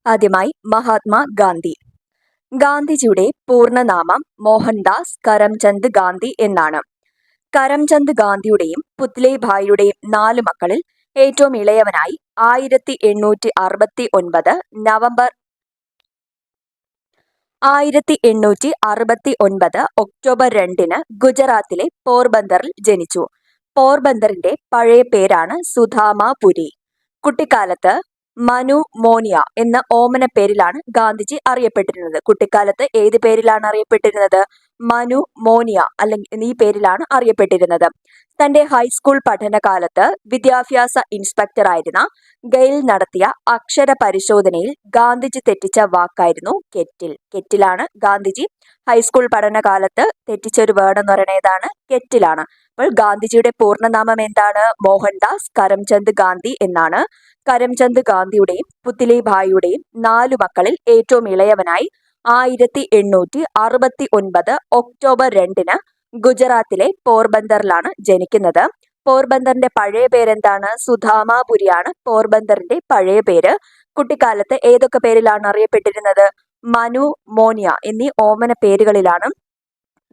ആദ്യമായി മഹാത്മാഗാന്ധി. ഗാന്ധിജിയുടെ പൂർണ്ണനാമം മോഹൻദാസ് കരംചന്ദ് ഗാന്ധി എന്നാണ്. കരംചന്ദ് ഗാന്ധിയുടെയും പുത്ലിഭായിയുടെയും 4 മക്കളിൽ ഏറ്റവും ഇളയവനായി 1869 നവംബർ 1869 ഒക്ടോബർ 2 ഗുജറാത്തിലെ പോർബന്ദറിൽ ജനിച്ചു. പോർബന്ദറിന്റെ പഴയ പേരാണ് സുധാമാപുരി. കുട്ടിക്കാലത്ത് മനു മോനിയ എന്ന ഓമന പേരിലാണ് ഗാന്ധിജി അറിയപ്പെട്ടിരുന്നത്. കുട്ടിക്കാലത്ത് ഏത് പേരിലാണ് അറിയപ്പെട്ടിരുന്നത്? മനു മോനിയ അല്ലെങ്കിൽ ഈ പേരിലാണ് അറിയപ്പെട്ടിരുന്നത്. തന്റെ ഹൈസ്കൂൾ പഠനകാലത്ത് വിദ്യാഭ്യാസ ഇൻസ്പെക്ടറായിരുന്ന ഗെയിൽ നടത്തിയ അക്ഷര പരിശോധനയിൽ ഗാന്ധിജി തെറ്റിച്ച വാക്കായിരുന്നു കെറ്റിൽ. കെറ്റിലാണ് ഗാന്ധിജി ഹൈസ്കൂൾ പഠനകാലത്ത് തെറ്റിച്ച ഒരു വേർഡ് എന്ന് പറയുന്നത് ഏതാണ്? കെറ്റിലാണ്. അപ്പോൾ ഗാന്ധിജിയുടെ പൂർണ്ണനാമം എന്താണ്? മോഹൻദാസ് കരംചന്ദ് ഗാന്ധി എന്നാണ്. കരംചന്ദ് ഗാന്ധിയുടെയും പുത്ലിഭായിയുടെയും 4 മക്കളിൽ ഏറ്റവും ഇളയവനായി 1869 ഒക്ടോബർ 2 ഗുജറാത്തിലെ പോർബന്ദറിലാണ് ജനിക്കുന്നത്. പോർബന്ദറിന്റെ പഴയ പേരെന്താണ്? സുധാമാപുരിയാണ് പോർബന്ദറിന്റെ പഴയ പേര്. കുട്ടിക്കാലത്ത് ഏതൊക്കെ പേരിലാണ് അറിയപ്പെട്ടിരുന്നത്? മനു മോനിയ എന്നീ ഓമന പേരുകളിലാണ്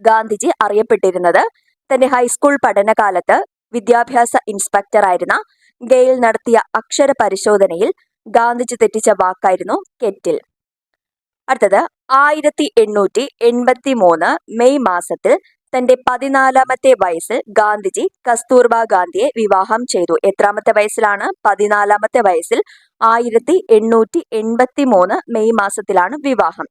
ഗാന്ധിജി അറിയപ്പെട്ടിരുന്നത്. തന്റെ ഹൈസ്കൂൾ പഠനകാലത്ത് വിദ്യാഭ്യാസ ഇൻസ്പെക്ടറായിരുന്ന ഗെയിൽ നടത്തിയ അക്ഷര പരിശോധനയിൽ ഗാന്ധിജി തെറ്റിച്ച വാക്കായിരുന്നു കെറ്റിൽ. അടുത്തത് 1883 മെയ് മാസത്തിൽ തന്റെ 14ാമത്തെ വയസ്സിൽ ഗാന്ധിജി കസ്തൂർബ ഗാന്ധിയെ വിവാഹം ചെയ്തു. എത്രാമത്തെ വയസ്സിലാണ്? 14ാമത്തെ വയസ്സിൽ 1883 മെയ് മാസത്തിലാണ് വിവാഹം.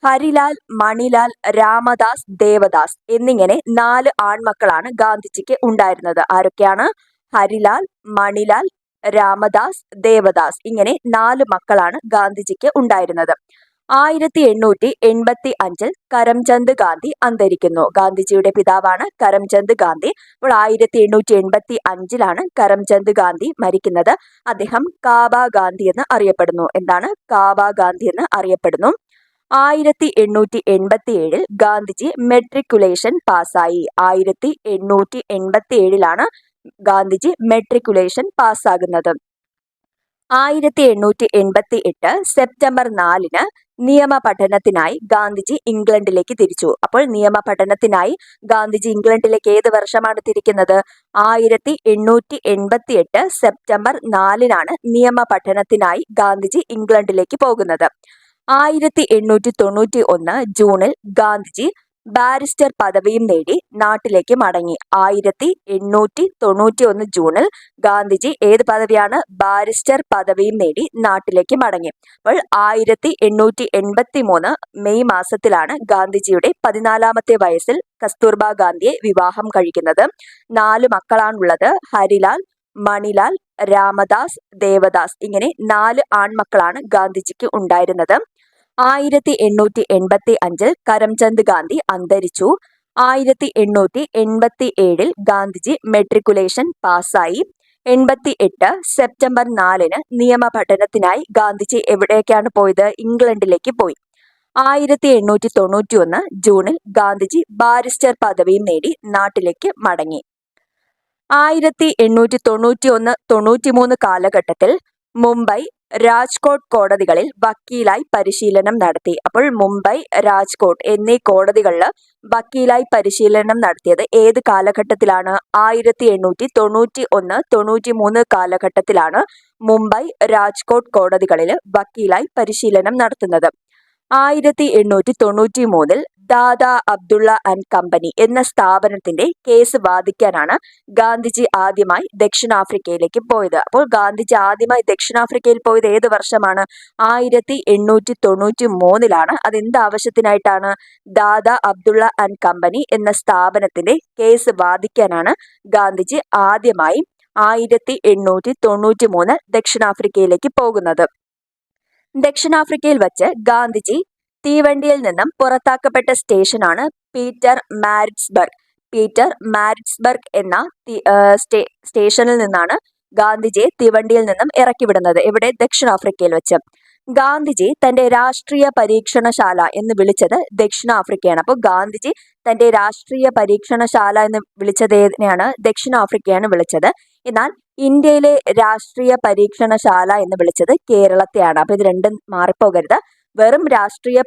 ഹരിലാൽ, മണിലാൽ, രാമദാസ്, ദേവദാസ് എന്നിങ്ങനെ 4 ആൺമക്കളാണ് ഗാന്ധിജിക്ക് ഉണ്ടായിരുന്നത്. ആരൊക്കെയാണ്? ഹരിലാൽ, മണിലാൽ, രാമദാസ്, ദേവദാസ് ഇങ്ങനെ 4 മക്കളാണ് ഗാന്ധിജിക്ക് ഉണ്ടായിരുന്നത്. 1885 കരംചന്ദ് ഗാന്ധി അന്തരിക്കുന്നു. ഗാന്ധിജിയുടെ പിതാവാണ് കരംചന്ദ് ഗാന്ധി. അപ്പോൾ 1885 കരംചന്ദ് ഗാന്ധി മരിക്കുന്നത്. അദ്ദേഹം കാബ ഗാന്ധി എന്ന് അറിയപ്പെടുന്നു. എന്താണ്? കാബ ഗാന്ധി എന്ന് അറിയപ്പെടുന്നു. 1887 ഗാന്ധിജി മെട്രിക്കുലേഷൻ പാസ്സായി. 1887 ഗാന്ധിജി മെട്രിക്കുലേഷൻ പാസ്സാകുന്നത്. 1888 സെപ്റ്റംബർ 4 നിയമ പഠനത്തിനായി ഗാന്ധിജി ഇംഗ്ലണ്ടിലേക്ക് തിരിച്ചു. അപ്പോൾ നിയമ പഠനത്തിനായി ഗാന്ധിജി ഇംഗ്ലണ്ടിലേക്ക് ഏത് വർഷമാണ് തിരിക്കുന്നത്? 1888 സെപ്റ്റംബർ 4 നിയമ പഠനത്തിനായി ഗാന്ധിജി ഇംഗ്ലണ്ടിലേക്ക് പോകുന്നത്. 1891 ജൂണിൽ ഗാന്ധിജി ബാരിസ്റ്റർ പദവിയും നേടി നാട്ടിലേക്ക് മടങ്ങി. 1891 ജൂണിൽ ഗാന്ധിജി ഏത് പദവിയാണ്? ബാരിസ്റ്റർ പദവിയും നേടി നാട്ടിലേക്ക് മടങ്ങി. അപ്പോൾ 1883 മെയ് മാസത്തിലാണ് ഗാന്ധിജിയുടെ 14ാമത്തെ വയസ്സിൽ കസ്തൂർബ ഗാന്ധിയെ വിവാഹം കഴിക്കുന്നത്. 4 മക്കളാണുള്ളത്. ഹരിലാൽ, മണിലാൽ, രാമദാസ്, ദേവദാസ് ഇങ്ങനെ 4 ആൺമക്കളാണ് ഗാന്ധിജിക്ക് ഉണ്ടായിരുന്നത്. 1885 കരംചന്ദ് ഗാന്ധി അന്തരിച്ചു. 1887 ഗാന്ധിജി മെട്രിക്കുലേഷൻ പാസ്സായി. 88 സെപ്റ്റംബർ 4 നിയമ പഠനത്തിനായി ഗാന്ധിജി എവിടേക്കാണ് പോയത്? ഇംഗ്ലണ്ടിലേക്ക് പോയി. 1891 ജൂണിൽ ഗാന്ധിജി ബാരിസ്റ്റർ പദവിയും നേടി നാട്ടിലേക്ക് മടങ്ങി. 1891-93 കാലഘട്ടത്തിൽ മുംബൈ, രാജ്കോട്ട് കോടതികളിൽ വക്കീലായി പരിശീലനം നടത്തി. അപ്പോൾ മുംബൈ, രാജ്കോട്ട് എന്നീ കോടതികളിൽ വക്കീലായി പരിശീലനം നടത്തിയത് ഏത് കാലഘട്ടത്തിലാണ്? 1891-93 കാലഘട്ടത്തിലാണ് മുംബൈ, രാജ്കോട്ട് കോടതികളിൽ വക്കീലായി പരിശീലനം നടത്തുന്നത്. 1893 ദാദാ അബ്ദുള്ള ആൻഡ് കമ്പനി എന്ന സ്ഥാപനത്തിന്റെ കേസ് വാദിക്കാനാണ് ഗാന്ധിജി ആദ്യമായി ദക്ഷിണാഫ്രിക്കയിലേക്ക് പോയത്. അപ്പോൾ ഗാന്ധിജി ആദ്യമായി ദക്ഷിണാഫ്രിക്കയിൽ പോയത് ഏത് വർഷമാണ്? 1893 അതെന്ത് ആവശ്യത്തിനായിട്ടാണ്? ദാദാ അബ്ദുള്ള ആൻഡ് കമ്പനി എന്ന സ്ഥാപനത്തിന്റെ കേസ് വാദിക്കാനാണ് ഗാന്ധിജി ആദ്യമായി 1893 ദക്ഷിണാഫ്രിക്കയിലേക്ക് പോകുന്നത്. ദക്ഷിണാഫ്രിക്കയിൽ വച്ച് ഗാന്ധിജി തീവണ്ടിയിൽ നിന്നും പുറത്താക്കപ്പെട്ട സ്റ്റേഷനാണ് പീറ്റർ മാരിറ്റ്സ്ബർഗ്. പീറ്റർ മാരിറ്റ്സ്ബർഗ് എന്ന സ്റ്റേഷനിൽ നിന്നാണ് ഗാന്ധിജിയെ തീവണ്ടിയിൽ നിന്നും ഇറക്കിവിടുന്നത്. ഇവിടെ ദക്ഷിണാഫ്രിക്കയിൽ വെച്ച്. ഗാന്ധിജി തന്റെ രാഷ്ട്രീയ പരീക്ഷണശാല എന്ന് വിളിച്ചത് ദക്ഷിണാഫ്രിക്കയാണ്. അപ്പോൾ ഗാന്ധിജി തന്റെ രാഷ്ട്രീയ പരീക്ഷണശാല എന്ന് വിളിച്ചത് ഏതിനെയാണ്? ദക്ഷിണാഫ്രിക്കയാണ് വിളിച്ചത്. എന്നാൽ ഇന്ത്യയിലെ രാഷ്ട്രീയ പരീക്ഷണശാല എന്ന് വിളിച്ചത് കേരളത്തെയാണ്. അപ്പൊ ഇത് രണ്ടും മാറിപ്പോകരുത്. വെറും രാഷ്ട്രീയ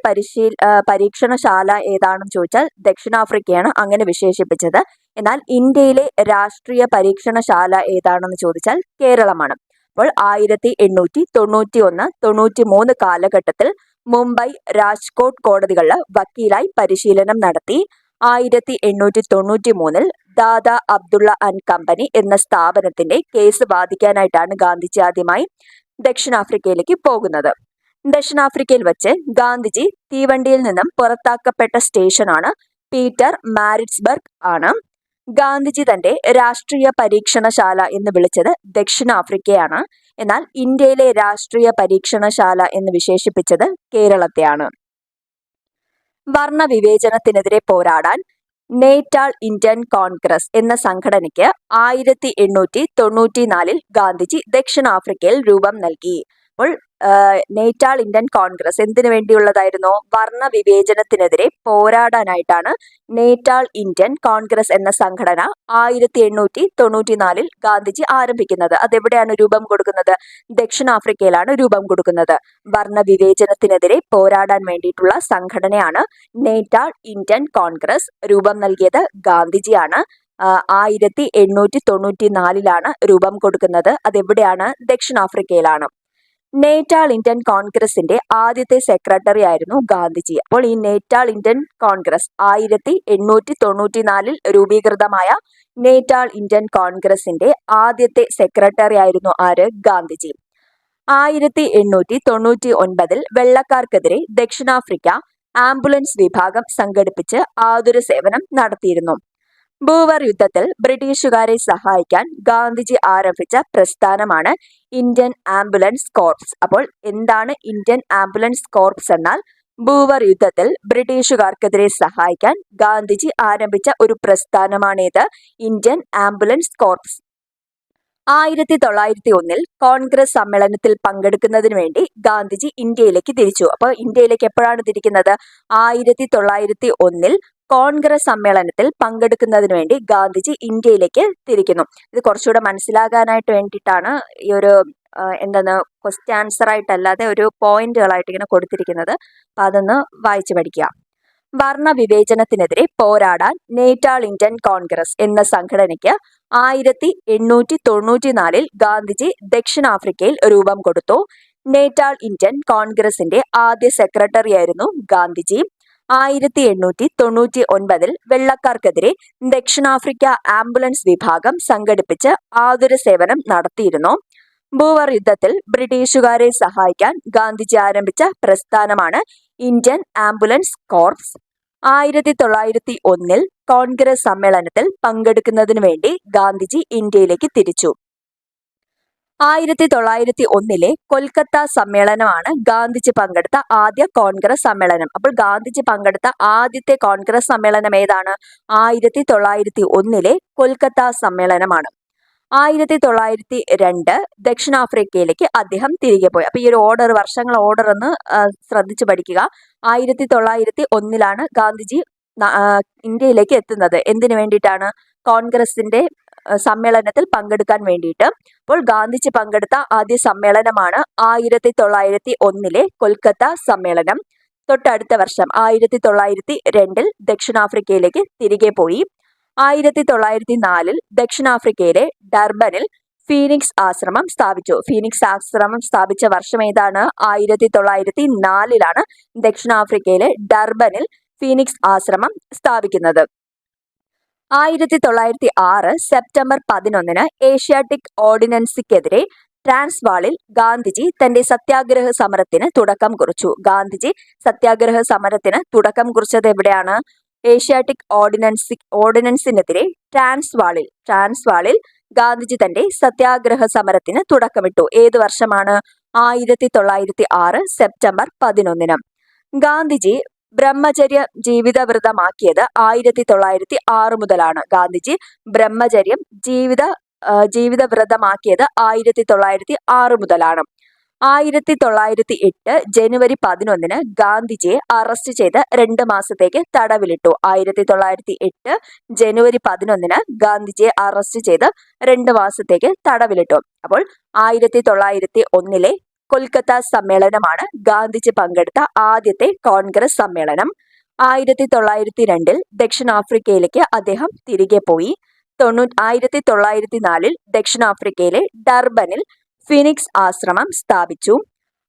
പരീക്ഷണശാല ഏതാണെന്ന് ചോദിച്ചാൽ ദക്ഷിണാഫ്രിക്കയാണ് അങ്ങനെ വിശേഷിപ്പിച്ചത്. എന്നാൽ ഇന്ത്യയിലെ രാഷ്ട്രീയ പരീക്ഷണശാല ഏതാണെന്ന് ചോദിച്ചാൽ കേരളമാണ്. അപ്പോൾ 1891, 93 കാലഘട്ടത്തിൽ മുംബൈ, രാജ്കോട്ട് കോടതികളിൽ വക്കീലായി പരിശീലനം നടത്തി. 1893 ദാദാ അബ്ദുള്ള ആൻഡ് കമ്പനി എന്ന സ്ഥാപനത്തിന്റെ കേസ് വാദിക്കാനായിട്ടാണ് ഗാന്ധിജി ആദ്യമായി ദക്ഷിണാഫ്രിക്കയിലേക്ക് പോകുന്നത്. ദക്ഷിണാഫ്രിക്കയിൽ വെച്ച് ഗാന്ധിജി തീവണ്ടിയിൽ നിന്നും പുറത്താക്കപ്പെട്ട സ്റ്റേഷനാണ് പീറ്റർ മാരിറ്റ്സ്ബർഗ് ആണ്. ഗാന്ധിജി തന്റെ രാഷ്ട്രീയ പരീക്ഷണശാല എന്ന് വിളിച്ചത് ദക്ഷിണാഫ്രിക്കയാണ്. എന്നാൽ ഇന്ത്യയിലെ രാഷ്ട്രീയ പരീക്ഷണശാല എന്ന് വിശേഷിപ്പിച്ചത് കേരളത്തെയാണ്. വർണ്ണവിവേചനത്തിനെതിരെ പോരാടാൻ നേറ്റാൾ ഇന്ത്യൻ കോൺഗ്രസ് എന്ന സംഘടനയ്ക്ക് 1894 ഗാന്ധിജി ദക്ഷിണാഫ്രിക്കയിൽ രൂപം നൽകി. അപ്പോൾ നേറ്റാൾ ഇന്ത്യൻ കോൺഗ്രസ് എന്തിനു വേണ്ടിയുള്ളതായിരുന്നു? വർണ്ണവിവേചനത്തിനെതിരെ പോരാടാനായിട്ടാണ് നേറ്റാൾ ഇന്ത്യൻ കോൺഗ്രസ് എന്ന സംഘടന 1894 ഗാന്ധിജി ആരംഭിക്കുന്നത്. അതെവിടെയാണ് രൂപം കൊടുക്കുന്നത്? ദക്ഷിണാഫ്രിക്കയിലാണ് രൂപം കൊടുക്കുന്നത്. വർണ്ണവിവേചനത്തിനെതിരെ പോരാടാൻ വേണ്ടിയിട്ടുള്ള സംഘടനയാണ് നേറ്റാൾ ഇന്ത്യൻ കോൺഗ്രസ്. രൂപം നൽകിയത് ഗാന്ധിജിയാണ്. 1894 രൂപം കൊടുക്കുന്നത്. അതെവിടെയാണ്? ദക്ഷിണാഫ്രിക്കയിലാണ്. നേറ്റാൾ ഇന്ത്യൻ കോൺഗ്രസിന്റെ ആദ്യത്തെ സെക്രട്ടറി ആയിരുന്നു ഗാന്ധിജി. അപ്പോൾ ഈ നേറ്റാൾ ഇന്ത്യൻ കോൺഗ്രസ് 1894 രൂപീകൃതമായ നേറ്റാൾ ഇന്ത്യൻ കോൺഗ്രസിന്റെ ആദ്യത്തെ സെക്രട്ടറി ആയിരുന്നു ആര്? ഗാന്ധിജി. 1899 വെള്ളക്കാർക്കെതിരെ ദക്ഷിണാഫ്രിക്ക ആംബുലൻസ് വിഭാഗം സംഘടിപ്പിച്ച് ആതുര സേവനം നടത്തിയിരുന്നു. ബൂവർ യുദ്ധത്തിൽ ബ്രിട്ടീഷുകാരെ സഹായിക്കാൻ ഗാന്ധിജി ആരംഭിച്ച പ്രസ്ഥാനമാണ് ഇന്ത്യൻ ആംബുലൻസ് കോർപ്സ്. അപ്പോൾ എന്താണ് ഇന്ത്യൻ ആംബുലൻസ് കോർപ്സ് എന്നാൽ? ബൂവർ യുദ്ധത്തിൽ ബ്രിട്ടീഷുകാർക്കെതിരെ സഹായിക്കാൻ ഗാന്ധിജി ആരംഭിച്ച ഒരു പ്രസ്ഥാനമാണിത്, ഇന്ത്യൻ ആംബുലൻസ് കോർപ്സ്. 1901 കോൺഗ്രസ് സമ്മേളനത്തിൽ പങ്കെടുക്കുന്നതിന് വേണ്ടി ഗാന്ധിജി ഇന്ത്യയിലേക്ക് തിരിച്ചു. അപ്പോൾ ഇന്ത്യയിലേക്ക് എപ്പോഴാണ് തിരിക്കുന്നത്? 1901 കോൺഗ്രസ് സമ്മേളനത്തിൽ പങ്കെടുക്കുന്നതിന് വേണ്ടി ഗാന്ധിജി ഇന്ത്യയിലേക്ക് തിരിക്കുന്നു. ഇത് കുറച്ചുകൂടെ മനസ്സിലാകാനായിട്ട് വേണ്ടിയിട്ടാണ് ഈ ഒരു ക്വസ്റ്റ്യൻ ആൻസർ ആയിട്ടല്ലാതെ ഒരു പോയിന്റുകളായിട്ട് ഇങ്ങനെ കൊടുത്തിരിക്കുന്നത്. അപ്പൊ അതൊന്ന് വായിച്ചു പഠിക്കുക. വർണ്ണവിവേചനത്തിനെതിരെ പോരാടാൻ നേറ്റാൾ ഇന്ത്യൻ കോൺഗ്രസ് എന്ന സംഘടനയ്ക്ക് 1894 ഗാന്ധിജി ദക്ഷിണാഫ്രിക്കയിൽ രൂപം കൊടുത്തു. നേറ്റാൾ ഇന്ത്യൻ കോൺഗ്രസിന്റെ ആദ്യ സെക്രട്ടറി ആയിരുന്നു ഗാന്ധിജി. 1899 വെള്ളക്കാർക്കെതിരെ ദക്ഷിണാഫ്രിക്ക ആംബുലൻസ് വിഭാഗം സംഘടിപ്പിച്ച് ആതുര സേവനം നടത്തിയിരുന്നു. ബൂവർ യുദ്ധത്തിൽ ബ്രിട്ടീഷുകാരെ സഹായിക്കാൻ ഗാന്ധിജി ആരംഭിച്ച പ്രസ്ഥാനമാണ് ഇന്ത്യൻ ആംബുലൻസ് കോർപ്സ്. 1901 കോൺഗ്രസ് സമ്മേളനത്തിൽ പങ്കെടുക്കുന്നതിന് വേണ്ടി ഗാന്ധിജി ഇന്ത്യയിലേക്ക് തിരിച്ചു. 1901 കൊൽക്കത്ത സമ്മേളനമാണ് ഗാന്ധിജി പങ്കെടുത്ത ആദ്യ കോൺഗ്രസ് സമ്മേളനം. അപ്പോൾ ഗാന്ധിജി പങ്കെടുത്ത ആദ്യത്തെ കോൺഗ്രസ് സമ്മേളനം ഏതാണ്? 1901 കൊൽക്കത്ത സമ്മേളനമാണ്. 1902 ദക്ഷിണാഫ്രിക്കയിലേക്ക് അദ്ദേഹം തിരികെ പോയി. അപ്പൊ ഈ ഒരു വർഷങ്ങൾ ഓർഡർ ഒന്ന് ശ്രദ്ധിച്ചു പഠിക്കുക. 1901 ഗാന്ധിജി ഇന്ത്യയിലേക്ക് എത്തുന്നത്. എന്തിനു വേണ്ടിയിട്ടാണ്? കോൺഗ്രസിന്റെ സമ്മേളനത്തിൽ പങ്കെടുക്കാൻ വേണ്ടിയിട്ട്. അപ്പോൾ ഗാന്ധിജി പങ്കെടുത്ത ആദ്യ സമ്മേളനമാണ് 1901 കൊൽക്കത്ത സമ്മേളനം. തൊട്ടടുത്ത വർഷം 1902 ദക്ഷിണാഫ്രിക്കയിലേക്ക് തിരികെ പോയി. 1904 ദക്ഷിണാഫ്രിക്കയിലെ ഡർബനിൽ ഫീനിക്സ് ആശ്രമം സ്ഥാപിച്ചു. ഫീനിക്സ് ആശ്രമം സ്ഥാപിച്ച വർഷം ഏതാണ്? 1904 ദക്ഷിണാഫ്രിക്കയിലെ ഡർബനിൽ ഫീനിക്സ് ആശ്രമം സ്ഥാപിക്കുന്നത്. 1906 സെപ്റ്റംബർ 11 ഏഷ്യാറ്റിക് ഓർഡിനൻസിക്കെതിരെ ട്രാൻസ്വാളിൽ ഗാന്ധിജി തന്റെ സത്യാഗ്രഹ സമരത്തിന് തുടക്കം കുറിച്ചു. ഗാന്ധിജി സത്യാഗ്രഹ സമരത്തിന് തുടക്കം കുറിച്ചത് എവിടെയാണ്? ഏഷ്യാറ്റിക് ഓർഡിനൻസിനെതിരെ ട്രാൻസ്വാളിൽ ഗാന്ധിജി തന്റെ സത്യാഗ്രഹ സമരത്തിന് തുടക്കമിട്ടു. ഏത് വർഷമാണ്? 1906 സെപ്റ്റംബർ 11. ഗാന്ധിജി ബ്രഹ്മചര്യ ജീവിതവ്രതമാക്കിയത് 1906 മുതലാണ്. ഗാന്ധിജി ബ്രഹ്മചര്യം ജീവിതവ്രതമാക്കിയത് 1906 മുതലാണ്. 1908 ജനുവരി 11 ഗാന്ധിജിയെ അറസ്റ്റ് ചെയ്ത് 2 മാസത്തേക്ക് തടവിലിട്ടു. 1908 ജനുവരി 11 ഗാന്ധിജിയെ അറസ്റ്റ് ചെയ്ത് 2 മാസത്തേക്ക് തടവിലിട്ടു. അപ്പോൾ 1901 കൊൽക്കത്ത സമ്മേളനമാണ് ഗാന്ധിജി പങ്കെടുത്ത ആദ്യത്തെ കോൺഗ്രസ് സമ്മേളനം. 1902 ദക്ഷിണാഫ്രിക്കയിലേക്ക് അദ്ദേഹം തിരികെ പോയി. 1904 ദക്ഷിണാഫ്രിക്കയിലെ ഡർബനിൽ ഫിനിക്സ് ആശ്രമം സ്ഥാപിച്ചു.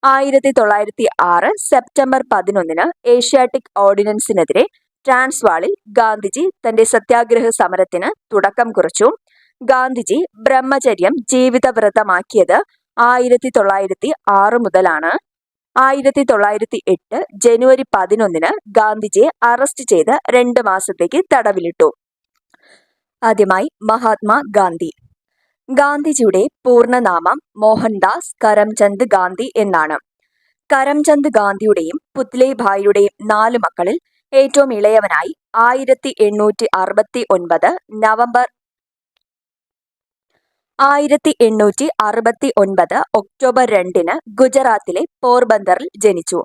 1906 സെപ്റ്റംബർ 11 ഏഷ്യാറ്റിക് ഓർഡിനൻസിനെതിരെ ട്രാൻസ്വാളിൽ ഗാന്ധിജി തന്റെ സത്യാഗ്രഹ സമരത്തിന് തുടക്കം കുറിച്ചു. ഗാന്ധിജി ബ്രഹ്മചര്യം ജീവിതവ്രതമാക്കിയത് 1906 മുതലാണ്. 1908 ജനുവരി 11 ഗാന്ധിജിയെ അറസ്റ്റ് ചെയ്ത് 2 മാസത്തേക്ക് തടവിലിട്ടു. ആദ്യമായി മഹാത്മാഗാന്ധി. ഗാന്ധിജിയുടെ പൂർണ്ണനാമം മോഹൻദാസ് കരംചന്ദ് ഗാന്ധി എന്നാണ്. കരംചന്ദ് ഗാന്ധിയുടെയും പുത്ലിഭായിയുടെയും 4 മക്കളിൽ ഏറ്റവും ഇളയവനായി 1869 ഒക്ടോബർ 2 ഗുജറാത്തിലെ പോർബന്ദറിൽ ജനിച്ചു.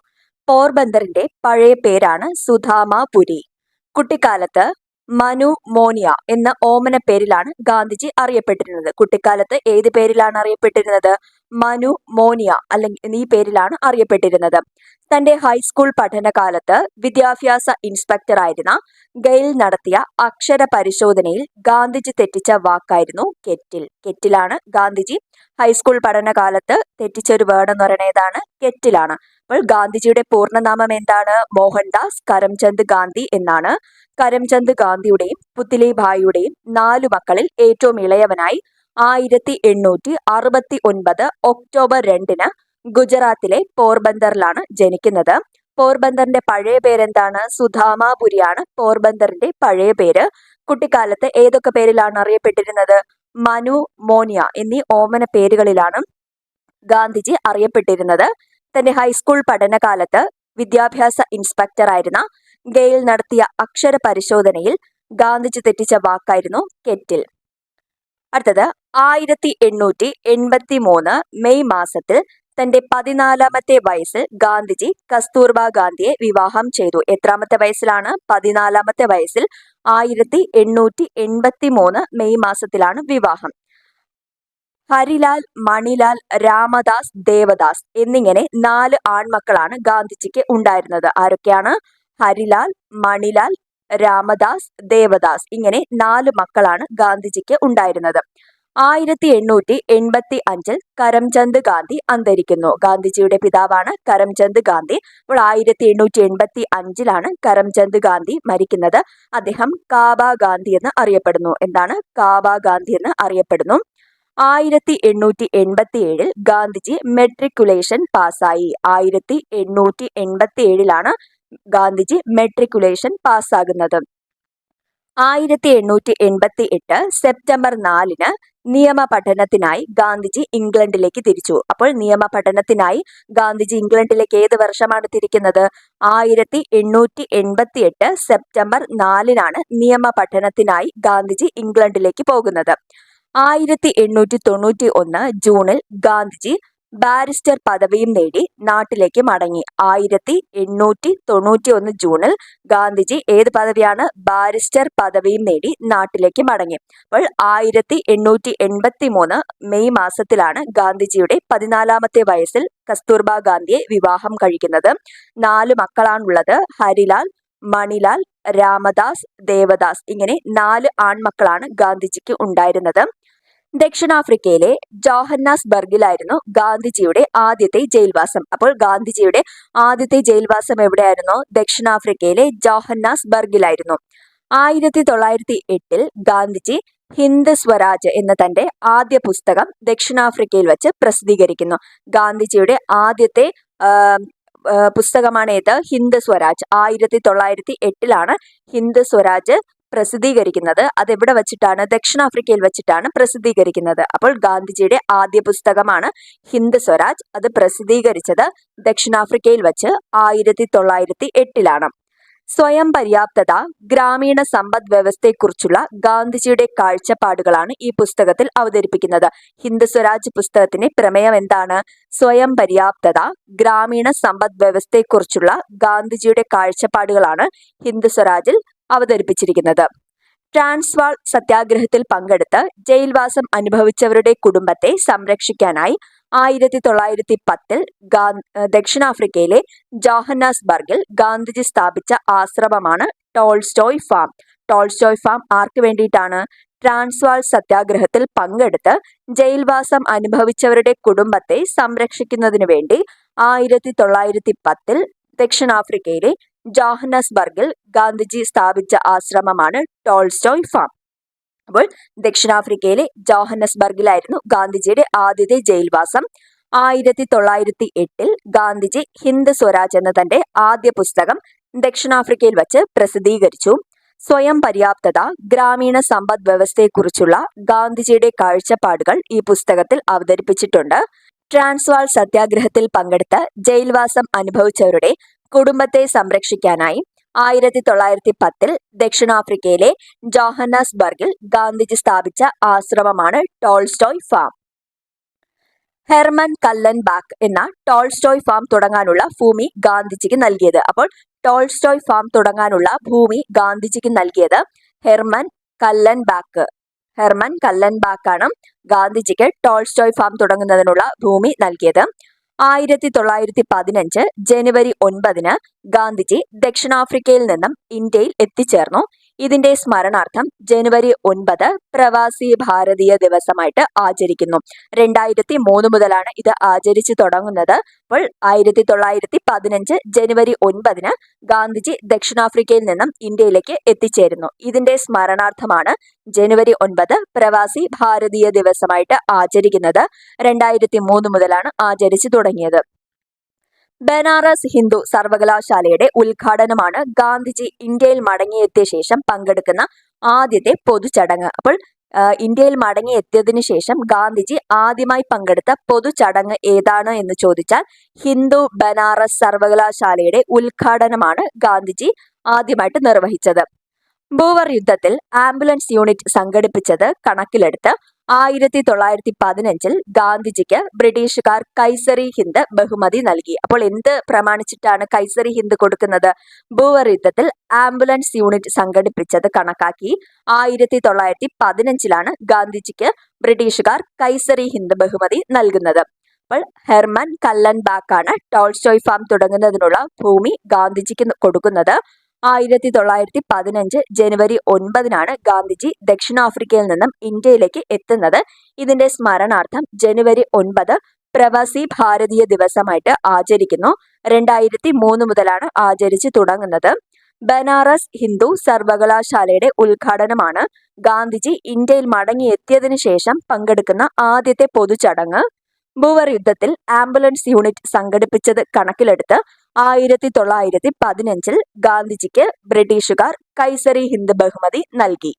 പോർബന്ദറിന്റെ പഴയ പേരാണ് സുധാമാപുരി. കുട്ടിക്കാലത്ത് മനു മോനിയ എന്ന ഓമന പേരിലാണ് ഗാന്ധിജി അറിയപ്പെട്ടിരുന്നത്. കുട്ടിക്കാലത്ത് ഏത് പേരിലാണ് അറിയപ്പെട്ടിരുന്നത്? മനു മോനിയ അല്ലെങ്കിൽ ഈ പേരിലാണ് അറിയപ്പെട്ടിരുന്നത്. തന്റെ ഹൈസ്കൂൾ പഠനകാലത്ത് വിദ്യാഭ്യാസ ഇൻസ്പെക്ടറായിരുന്ന ഗെയിൽ നടത്തിയ അക്ഷര പരിശോധനയിൽ ഗാന്ധിജി തെറ്റിച്ച വാക്കായിരുന്നു കെറ്റിൽ. കെറ്റിലാണ് ഗാന്ധിജി ഹൈസ്കൂൾ പഠനകാലത്ത് തെറ്റിച്ച ഒരു വേർഡ് എന്ന് പറയുന്നത് ഏതാണ്? കെറ്റിലാണ്. അപ്പോൾ ഗാന്ധിജിയുടെ പൂർണ്ണനാമം എന്താണ്? മോഹൻദാസ് കരംചന്ദ് ഗാന്ധി എന്നാണ്. കരംചന്ദ് ഗാന്ധിയുടെയും പുത്ലിഭായിയുടെയും 4 മക്കളിൽ ഏറ്റവും ഇളയവനായി 1869 ഒക്ടോബർ 2 ഗുജറാത്തിലെ പോർബന്ദറിലാണ് ജനിക്കുന്നത്. പോർബന്ദറിന്റെ പഴയ പേരെന്താണ്? സുധാമാപുരിയാണ് പോർബന്ദറിന്റെ പഴയ പേര്. കുട്ടിക്കാലത്ത് ഏതൊക്കെ പേരിലാണ് അറിയപ്പെട്ടിരുന്നത്? മനു, മോനിയ എന്നീ ഓമന പേരുകളിലാണ് ഗാന്ധിജി അറിയപ്പെട്ടിരുന്നത്. തന്റെ ഹൈസ്കൂൾ പഠനകാലത്ത് വിദ്യാഭ്യാസ ഇൻസ്പെക്ടറായിരുന്ന ഗെയിൽ നടത്തിയ അക്ഷര പരിശോധനയിൽ ഗാന്ധിജി തെറ്റിച്ച വാക്കായിരുന്നു കെറ്റിൽ. അടുത്തത് 1883 മെയ് മാസത്തിൽ തന്റെ 14ാമത്തെ വയസ്സിൽ ഗാന്ധിജി കസ്തൂർബ ഗാന്ധിയെ വിവാഹം ചെയ്തു. എത്രാമത്തെ വയസ്സിലാണ്? 14ാമത്തെ വയസ്സിൽ 1883 മെയ് മാസത്തിലാണ് വിവാഹം. ഹരിലാൽ, മണിലാൽ, രാമദാസ്, ദേവദാസ് എന്നിങ്ങനെ 4 ആൺമക്കളാണ് ഗാന്ധിജിക്ക് ഉണ്ടായിരുന്നത്. ആരൊക്കെയാണ്? ഹരിലാൽ, മണിലാൽ, രാമദാസ്, ദേവദാസ് ഇങ്ങനെ 4 മക്കളാണ് ഗാന്ധിജിക്ക് ഉണ്ടായിരുന്നത്. 1885 കരംചന്ദ് ഗാന്ധി അന്തരിക്കുന്നു. ഗാന്ധിജിയുടെ പിതാവാണ് കരംചന്ദ് ഗാന്ധി. അപ്പോൾ 1885 കരംചന്ദ് ഗാന്ധി മരിക്കുന്നത്. അദ്ദേഹം കാബ ഗാന്ധി എന്ന് അറിയപ്പെടുന്നു. എന്താണ്? കാബ ഗാന്ധി എന്ന് അറിയപ്പെടുന്നു. 1887 ഗാന്ധിജി മെട്രിക്കുലേഷൻ പാസ്സായി. 1887 ഗാന്ധിജി മെട്രിക്കുലേഷൻ പാസ്സാകുന്നത്. 1888 സെപ്റ്റംബർ 4 നിയമ പഠനത്തിനായി ഗാന്ധിജി ഇംഗ്ലണ്ടിലേക്ക് തിരിച്ചു. അപ്പോൾ നിയമ പഠനത്തിനായി ഗാന്ധിജി ഇംഗ്ലണ്ടിലേക്ക് ഏത് വർഷമാണ് തിരിക്കുന്നത്? 1888 സെപ്റ്റംബർ 4 നിയമ പഠനത്തിനായി ഗാന്ധിജി ഇംഗ്ലണ്ടിലേക്ക് പോകുന്നത്. 1891 ജൂണിൽ ഗാന്ധിജി ബാരിസ്റ്റർ പദവിയും നേടി നാട്ടിലേക്ക് മടങ്ങി. 1891 ജൂണിൽ ഗാന്ധിജി ഏത് പദവിയാണ്? ബാരിസ്റ്റർ പദവിയും നേടി നാട്ടിലേക്ക് മടങ്ങി. അപ്പോൾ 1883 മെയ് മാസത്തിലാണ് ഗാന്ധിജിയുടെ 14ാമത്തെ വയസ്സിൽ കസ്തൂർബ ഗാന്ധിയെ വിവാഹം കഴിക്കുന്നത്. 4 മക്കളാണുള്ളത്. ഹരിലാൽ, മണിലാൽ, രാമദാസ്, ദേവദാസ് ഇങ്ങനെ 4 ആൺമക്കളാണ് ഗാന്ധിജിക്ക് ഉണ്ടായിരുന്നത്. ദക്ഷിണാഫ്രിക്കയിലെ ജോഹന്നാസ്ബർഗിലായിരുന്നു ഗാന്ധിജിയുടെ ആദ്യത്തെ ജയിൽവാസം. അപ്പോൾ ഗാന്ധിജിയുടെ ആദ്യത്തെ ജയിൽവാസം എവിടെയായിരുന്നു? ദക്ഷിണാഫ്രിക്കയിലെ ജോഹന്നാസ്ബർഗിലായിരുന്നു. 1908 ഗാന്ധിജി ഹിന്ദ് സ്വരാജ് എന്ന തന്റെ ആദ്യ പുസ്തകം ദക്ഷിണാഫ്രിക്കയിൽ വെച്ച് പ്രസിദ്ധീകരിക്കുന്നു. ഗാന്ധിജിയുടെ ആദ്യത്തെ പുസ്തകമാണ് ഏത്? ഹിന്ദ് സ്വരാജ്. 1908 ഹിന്ദ് സ്വരാജ് പ്രസിദ്ധീകരിക്കുന്നത്. അതെവിടെ വെച്ചിട്ടാണ്? ദക്ഷിണാഫ്രിക്കയിൽ വെച്ചിട്ടാണ് പ്രസിദ്ധീകരിക്കുന്നത്. അപ്പോൾ ഗാന്ധിജിയുടെ ആദ്യ പുസ്തകമാണ് ഹിന്ദ് സ്വരാജ്. അത് പ്രസിദ്ധീകരിച്ചത് ദക്ഷിണാഫ്രിക്കയിൽ വെച്ച് 1908. സ്വയം പര്യാപ്തത, ഗ്രാമീണ സമ്പദ് വ്യവസ്ഥയെക്കുറിച്ചുള്ള ഗാന്ധിജിയുടെ കാഴ്ചപ്പാടുകളാണ് ഈ പുസ്തകത്തിൽ അവതരിപ്പിക്കുന്നത്. ഹിന്ദ് സ്വരാജ് പുസ്തകത്തിന്റെ പ്രമേയം എന്താണ്? സ്വയം പര്യാപ്തത, ഗ്രാമീണ സമ്പദ് വ്യവസ്ഥയെക്കുറിച്ചുള്ള ഗാന്ധിജിയുടെ കാഴ്ചപ്പാടുകളാണ് ഹിന്ദ് സ്വരാജിൽ അവതരിപ്പിച്ചിരിക്കുന്നത്. ട്രാൻസ്വാൾ സത്യാഗ്രഹത്തിൽ പങ്കെടുത്ത് ജയിൽവാസം അനുഭവിച്ചവരുടെ കുടുംബത്തെ സംരക്ഷിക്കാനായി 1910 ദക്ഷിണാഫ്രിക്കയിലെ ജോഹന്നാസ്ബർഗിൽ ഗാന്ധിജി സ്ഥാപിച്ച ആശ്രമമാണ് ടോൾസ്റ്റോയ് ഫാം. ടോൾസ്റ്റോയ് ഫാം ആർക്ക് വേണ്ടിയിട്ടാണ്? ട്രാൻസ്വാൾ സത്യാഗ്രഹത്തിൽ പങ്കെടുത്ത് ജയിൽവാസം അനുഭവിച്ചവരുടെ കുടുംബത്തെ സംരക്ഷിക്കുന്നതിനു വേണ്ടി 1910 ദക്ഷിണാഫ്രിക്കയിലെ ജോഹന്നസ്ബർഗിൽ ഗാന്ധിജി സ്ഥാപിച്ച ആശ്രമമാണ് ടോൾസ്റ്റോയ് ഫാം. അപ്പോൾ ദക്ഷിണാഫ്രിക്കയിലെ ജോഹന്നസ്ബർഗിലായിരുന്നു ഗാന്ധിജിയുടെ ആദ്യത്തെ ജയിൽവാസം. 1908 ഗാന്ധിജി ഹിന്ദ് സ്വരാജ് എന്ന തന്റെ ആദ്യ പുസ്തകം ദക്ഷിണാഫ്രിക്കയിൽ വച്ച് പ്രസിദ്ധീകരിച്ചു. സ്വയം പര്യാപ്തത, ഗ്രാമീണ സമ്പദ് വ്യവസ്ഥയെക്കുറിച്ചുള്ള ഗാന്ധിജിയുടെ കാഴ്ചപ്പാടുകൾ ഈ പുസ്തകത്തിൽ അവതരിപ്പിച്ചിട്ടുണ്ട്. ട്രാൻസ്വാൾ സത്യാഗ്രഹത്തിൽ പങ്കെടുത്ത് ജയിൽവാസം അനുഭവിച്ചവരുടെ കുടുംബത്തെ സംരക്ഷിക്കാനായി 1910 ദക്ഷിണാഫ്രിക്കയിലെ ജോഹന്നാസ്ബർഗിൽ ഗാന്ധിജി സ്ഥാപിച്ച ആശ്രമമാണ് ടോൾസ്റ്റോയ് ഫാം. ഹെർമൻ കല്ലൻബാക്ക് എന്ന ടോൾസ്റ്റോയ് ഫാം തുടങ്ങാനുള്ള ഭൂമി ഗാന്ധിജിക്ക് നൽകിയത്. അപ്പോൾ ടോൾസ്റ്റോയ് ഫാം തുടങ്ങാനുള്ള ഭൂമി ഗാന്ധിജിക്ക് നൽകിയത് ഹെർമൻ കല്ലൻബാക്കാണ് ഗാന്ധിജിക്ക് ടോൾസ്റ്റോയ് ഫാം തുടങ്ങുന്നതിനുള്ള ഭൂമി നൽകിയത്. 1915 ജനുവരി 9 ഗാന്ധിജി ദക്ഷിണാഫ്രിക്കയിൽ നിന്നും ഇന്ത്യയിൽ എത്തിച്ചേർന്നു. ഇതിന്റെ സ്മരണാർത്ഥം ജനുവരി 9 പ്രവാസി ഭാരതീയ ദിവസമായിട്ട് ആചരിക്കുന്നു. 2003 മുതലാണ് ഇത് ആചരിച്ചു തുടങ്ങുന്നത്. അപ്പോൾ 1915 ജനുവരി 9 ഗാന്ധിജി ദക്ഷിണാഫ്രിക്കയിൽ നിന്നും ഇന്ത്യയിലേക്ക് എത്തിച്ചേരുന്നു. ഇതിന്റെ സ്മരണാർത്ഥമാണ് ജനുവരി 9 പ്രവാസി ഭാരതീയ ദിവസമായിട്ട് ആചരിക്കുന്നത്. 2003 മുതലാണ് ആചരിച്ചു തുടങ്ങിയത്. ബനാറസ് ഹിന്ദു സർവകലാശാലയുടെ ഉദ്ഘാടനമാണ് ഗാന്ധിജി ഇന്ത്യയിൽ മടങ്ങിയെത്തിയ ശേഷം പങ്കെടുക്കുന്ന ആദ്യത്തെ പൊതുചടങ്ങ്. അപ്പോൾ ഇന്ത്യയിൽ മടങ്ങിയെത്തിയതിനു ശേഷം ഗാന്ധിജി ആദ്യമായി പങ്കെടുത്ത പൊതുചടങ്ങ് ഏതാണ് എന്ന് ചോദിച്ചാൽ ഹിന്ദു ബനാറസ് സർവകലാശാലയുടെ ഉദ്ഘാടനമാണ് ഗാന്ധിജി ആദ്യമായിട്ട് നിർവഹിച്ചത്. ബൂവർ യുദ്ധത്തിൽ ആംബുലൻസ് യൂണിറ്റ് സംഘടിപ്പിച്ചത് കണക്കിലെടുത്ത് 1915 ഗാന്ധിജിക്ക് ബ്രിട്ടീഷുകാർ കൈസറി ഹിന്ദ് ബഹുമതി നൽകി. അപ്പോൾ എന്ത് പ്രമാണിച്ചിട്ടാണ് കൈസറി ഹിന്ദ് കൊടുക്കുന്നത്? ബൂവർ യുദ്ധത്തിൽ ആംബുലൻസ് യൂണിറ്റ് സംഘടിപ്പിച്ചത് കണക്കാക്കി 1915 ഗാന്ധിജിക്ക് ബ്രിട്ടീഷുകാർ കൈസറി ഹിന്ദ് ബഹുമതി നൽകുന്നത്. അപ്പോൾ ഹെർമൻ കല്ലൻബാക്കാണ് ടോൾസ്റ്റോയ് ഫാം തുടങ്ങുന്നതിനുള്ള ഭൂമി ഗാന്ധിജിക്ക് കൊടുക്കുന്നത്. 1915 ജനുവരി 9 ഗാന്ധിജി ദക്ഷിണാഫ്രിക്കയിൽ നിന്നും ഇന്ത്യയിലേക്ക് എത്തുന്നത്. ഇതിന്റെ സ്മരണാർത്ഥം ജനുവരി 9 പ്രവാസി ഭാരതീയ ദിവസമായിട്ട് ആചരിക്കുന്നു. 2003 മുതലാണ് ആചരിച്ചു തുടങ്ങുന്നത്. ബനാറസ് ഹിന്ദു സർവകലാശാലയുടെ ഉദ്ഘാടനമാണ് ഗാന്ധിജി ഇന്ത്യയിൽ മടങ്ങിയെത്തിയതിനു ശേഷം പങ്കെടുക്കുന്ന ആദ്യത്തെ പൊതുചടങ്ങ്. ബൂവർ യുദ്ധത്തിൽ ആംബുലൻസ് യൂണിറ്റ് സംഘടിപ്പിച്ചത് കണക്കിലെടുത്ത് 1915 ഗാന്ധിജിക്ക് ബ്രിട്ടീഷുകാർ കൈസറി ഹിന്ദ് ബഹുമതി നൽകി.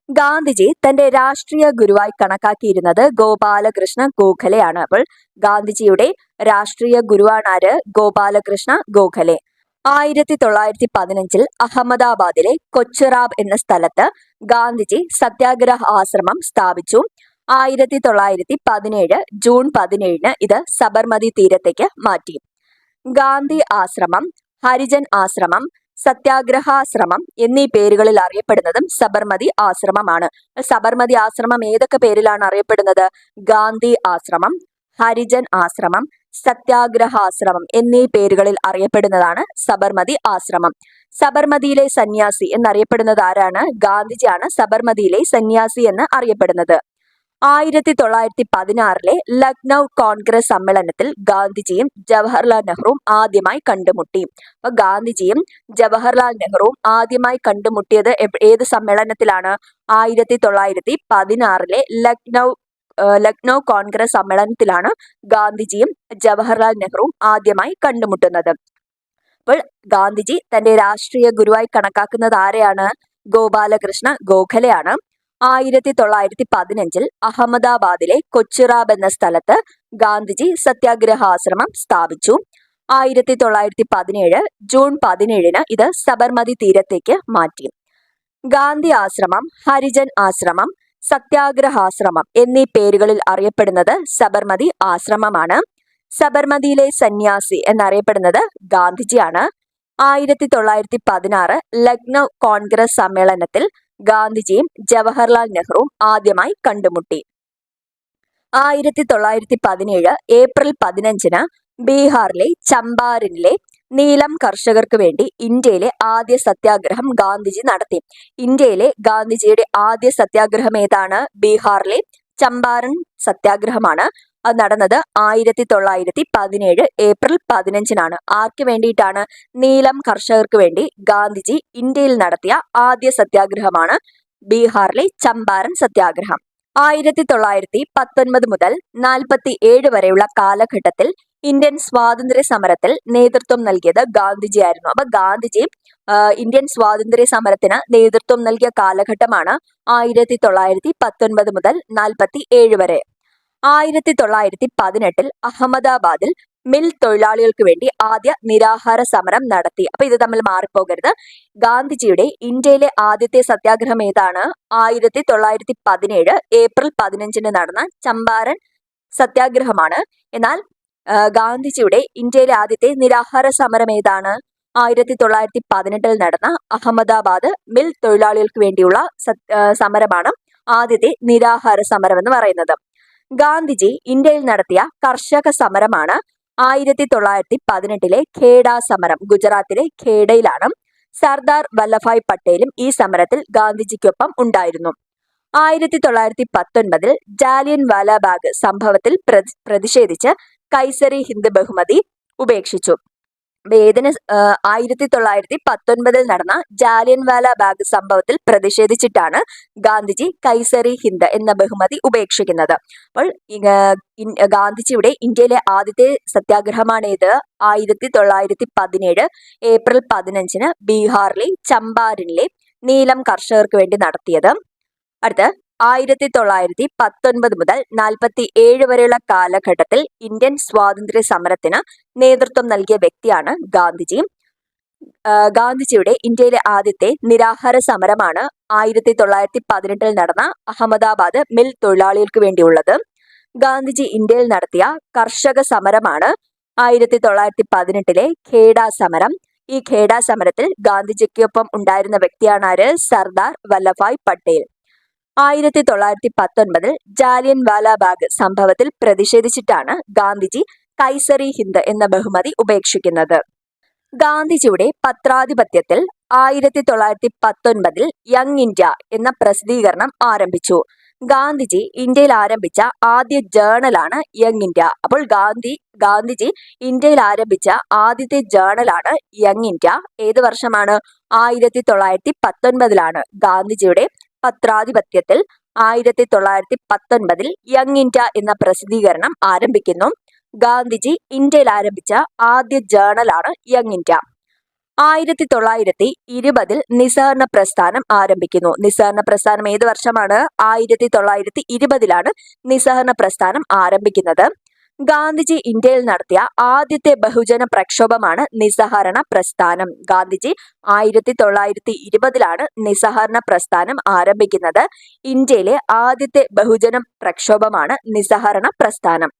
ഗാന്ധിജി തന്റെ രാഷ്ട്രീയ ഗുരുവായി കണക്കാക്കിയിരുന്നത് ഗോപാലകൃഷ്ണ ഗോഖലെയാണ്. അപ്പോൾ ഗാന്ധിജിയുടെ രാഷ്ട്രീയ ഗുരുവാണ് ആര്? ഗോപാലകൃഷ്ണ ഗോഖലെ. 1915 അഹമ്മദാബാദിലെ കൊച്ചുറാബ് എന്ന സ്ഥലത്ത് ഗാന്ധിജി സത്യാഗ്രഹ ആശ്രമം സ്ഥാപിച്ചു. 1917 ജൂൺ 17 ഇത് സബർമതി തീരത്തേക്ക് മാറ്റി. ഗാന്ധി ആശ്രമം, ഹരിജൻ ആശ്രമം, സത്യാഗ്രഹാശ്രമം എന്നീ പേരുകളിൽ അറിയപ്പെടുന്നതും സബർമതി ആശ്രമമാണ്. സബർമതി ആശ്രമം ഏതൊക്കെ പേരിലാണ് അറിയപ്പെടുന്നത്? ഗാന്ധി ആശ്രമം, ഹരിജൻ ആശ്രമം, സത്യാഗ്രഹാശ്രമം എന്നീ പേരുകളിൽ അറിയപ്പെടുന്നതാണ് സബർമതി ആശ്രമം. സബർമതിയിലെ സന്യാസി എന്നറിയപ്പെടുന്നത് ആരാണ്? ഗാന്ധിജിയാണ് സബർമതിയിലെ സന്യാസി എന്ന് അറിയപ്പെടുന്നത്. 1916 ലക്നൗ കോൺഗ്രസ് സമ്മേളനത്തിൽ ഗാന്ധിജിയും ജവഹർലാൽ നെഹ്റുവും ആദ്യമായി കണ്ടുമുട്ടി. അപ്പൊ ഗാന്ധിജിയും ജവഹർലാൽ നെഹ്റുവും ആദ്യമായി കണ്ടുമുട്ടിയത് ഏത് സമ്മേളനത്തിലാണ്? 1916 ലക്നൗ കോൺഗ്രസ് സമ്മേളനത്തിലാണ് ഗാന്ധിജിയും ജവഹർലാൽ നെഹ്റുവും ആദ്യമായി കണ്ടുമുട്ടുന്നത്. അപ്പോൾ ഗാന്ധിജി തന്റെ രാഷ്ട്രീയ ഗുരുവായി കണക്കാക്കുന്നത് ആരെയാണ്? ഗോപാലകൃഷ്ണ ഗോഖലെയാണ്. 1915 അഹമ്മദാബാദിലെ കൊച്ചുറാബ് എന്ന സ്ഥലത്ത് ഗാന്ധിജി സത്യാഗ്രഹാശ്രമം സ്ഥാപിച്ചു. 1917 ജൂൺ 17 ഇത് സബർമതി തീരത്തേക്ക് മാറ്റി. ഗാന്ധി ആശ്രമം, ഹരിജൻ ആശ്രമം, സത്യാഗ്രഹാശ്രമം എന്നീ പേരുകളിൽ അറിയപ്പെടുന്നത് സബർമതി ആശ്രമമാണ്. സബർമതിയിലെ സന്യാസി എന്നറിയപ്പെടുന്നത് ഗാന്ധിജിയാണ്. 1916 ലക്നൗ കോൺഗ്രസ് സമ്മേളനത്തിൽ ഗാന്ധിജിയും ജവഹർലാൽ നെഹ്റുവും ആദ്യമായി കണ്ടുമുട്ടി. 1917 ഏപ്രിൽ 15 ബീഹാറിലെ ചമ്പാരനിലെ നീലം കർഷകർക്ക് വേണ്ടി ഇന്ത്യയിലെ ആദ്യ സത്യാഗ്രഹം ഗാന്ധിജി നടത്തി. ഇന്ത്യയിലെ ഗാന്ധിജിയുടെ ആദ്യ സത്യാഗ്രഹം ഏതാണ്? ബീഹാറിലെ ചമ്പാരൻ സത്യാഗ്രഹമാണ്. അത് നടന്നത് 1917 ഏപ്രിൽ 15 ആർക്ക് വേണ്ടിയിട്ടാണ്? നീലം കർഷകർക്ക് വേണ്ടി ഗാന്ധിജി ഇന്ത്യയിൽ നടത്തിയ ആദ്യ സത്യാഗ്രഹമാണ് ബീഹാറിലെ ചമ്പാരൻ സത്യാഗ്രഹം. 1919 മുതൽ 47 വരെയുള്ള കാലഘട്ടത്തിൽ ഇന്ത്യൻ സ്വാതന്ത്ര്യ സമരത്തിൽ നേതൃത്വം നൽകിയത് ഗാന്ധിജിയായിരുന്നു. അപ്പൊ ഗാന്ധിജി ഇന്ത്യൻ സ്വാതന്ത്ര്യ സമരത്തിന് നേതൃത്വം നൽകിയ കാലഘട്ടമാണ് 1919 മുതൽ 47 വരെ. 1918 അഹമ്മദാബാദിൽ മിൽ തൊഴിലാളികൾക്ക് വേണ്ടി ആദ്യ നിരാഹാര സമരം നടത്തി. അപ്പൊ ഇത് തമ്മിൽ മാറിപ്പോകരുത്. ഗാന്ധിജിയുടെ ഇന്ത്യയിലെ ആദ്യത്തെ സത്യാഗ്രഹം ഏതാണ്? 1917 ഏപ്രിൽ 15 നടന്ന ചമ്പാരൻ സത്യാഗ്രഹമാണ്. എന്നാൽ ഗാന്ധിജിയുടെ ഇന്ത്യയിലെ ആദ്യത്തെ നിരാഹാര സമരം ഏതാണ്? 1918 നടന്ന അഹമ്മദാബാദ് മിൽ തൊഴിലാളികൾക്ക് വേണ്ടിയുള്ള സമരമാണ് ആദ്യത്തെ നിരാഹാര സമരം എന്ന് പറയുന്നത്. ഗാന്ധിജി ഇന്ത്യയിൽ നടത്തിയ കർഷക സമരമാണ് 1918 ഖേഡ സമരം. ഗുജറാത്തിലെ ഖേഡയിലാണ്. സർദാർ വല്ലഭായ് പട്ടേലും ഈ സമരത്തിൽ ഗാന്ധിജിക്കൊപ്പം ഉണ്ടായിരുന്നു. 1919 ജാലിയൻ വാലാബാഗ് സംഭവത്തിൽ പ്രതിഷേധിച്ച് കൈസരി ഹിന്ദ് ബഹുമതി ഉപേക്ഷിച്ചു. ഏതിന്? 1919 നടന്ന ജാലിയൻ വാലാബാഗ് സംഭവത്തിൽ പ്രതിഷേധിച്ചിട്ടാണ് ഗാന്ധിജി കൈസരി ഹിന്ദ് എന്ന ബഹുമതി ഉപേക്ഷിക്കുന്നത്. അപ്പോൾ ഗാന്ധിജിയുടെ ഇന്ത്യയിലെ ആദ്യത്തെ സത്യാഗ്രഹമാണ് ഏത്? 1917 ഏപ്രിൽ 15 ബീഹാറിലെ ചമ്പാരനിലെ നീലം കർഷകർക്ക് വേണ്ടി നടത്തിയത്. അടുത്ത് 1919 മുതൽ 47 വരെയുള്ള കാലഘട്ടത്തിൽ ഇന്ത്യൻ സ്വാതന്ത്ര്യ സമരത്തിന് നേതൃത്വം നൽകിയ വ്യക്തിയാണ് ഗാന്ധിജി. ഗാന്ധിജിയുടെ ഇന്ത്യയിലെ ആദ്യത്തെ നിരാഹാര സമരമാണ് 1918 നടന്ന അഹമ്മദാബാദ് മിൽ തൊഴിലാളികൾക്ക് വേണ്ടിയുള്ളത്. ഗാന്ധിജി ഇന്ത്യയിൽ നടത്തിയ കർഷക സമരമാണ് 1918 ഖേഡ സമരം. ഈ ഖേഡ സമരത്തിൽ ഗാന്ധിജിക്കൊപ്പം ഉണ്ടായിരുന്ന വ്യക്തിയാണ് ആര്? സർദാർ വല്ലഭായ് പട്ടേൽ. 1919 ജാലിയൻ വാലാബാഗ് സംഭവത്തിൽ പ്രതിഷേധിച്ചിട്ടാണ് ഗാന്ധിജി കൈസരി ഹിന്ദ് എന്ന ബഹുമതി ഉപേക്ഷിക്കുന്നത്. ഗാന്ധിജിയുടെ പത്രാധിപത്യത്തിൽ 1919 യങ് ഇന്ത്യ എന്ന പ്രസിദ്ധീകരണം ആരംഭിച്ചു. ഗാന്ധിജി ഇന്ത്യയിൽ ആരംഭിച്ച ആദ്യ ജേണലാണ് യങ് ഇന്ത്യ. അപ്പോൾ ഗാന്ധിജി ഇന്ത്യയിൽ ആരംഭിച്ച ആദ്യത്തെ ജേണലാണ് യങ് ഇന്ത്യ. ഏത് വർഷമാണ്? 1919 ഗാന്ധിജിയുടെ പത്രാധിപത്യത്തിൽ 1919 യങ് ഇന്ത്യ എന്ന പ്രസിദ്ധീകരണം ആരംഭിക്കുന്നു. ഗാന്ധിജി ഇന്ത്യയിൽ ആരംഭിച്ച ആദ്യ ജേണലാണ് യങ് ഇന്ത്യ. 1920 നിസ്സഹരണ പ്രസ്ഥാനം ആരംഭിക്കുന്നു. നിസ്സഹരണ പ്രസ്ഥാനം ഏത് വർഷമാണ്? 1920 നിസ്സഹരണ പ്രസ്ഥാനം ആരംഭിക്കുന്നത്. ഗാന്ധിജി ഇന്ത്യയിൽ നടത്തിയ ആദ്യത്തെ ബഹുജന പ്രക്ഷോഭമാണ് നിസ്സഹരണ പ്രസ്ഥാനം. ഗാന്ധിജി 1920 നിസ്സഹരണ പ്രസ്ഥാനം ആരംഭിക്കുന്നത്. ഇന്ത്യയിലെ ആദ്യത്തെ ബഹുജന പ്രക്ഷോഭമാണ് നിസ്സഹരണ പ്രസ്ഥാനം.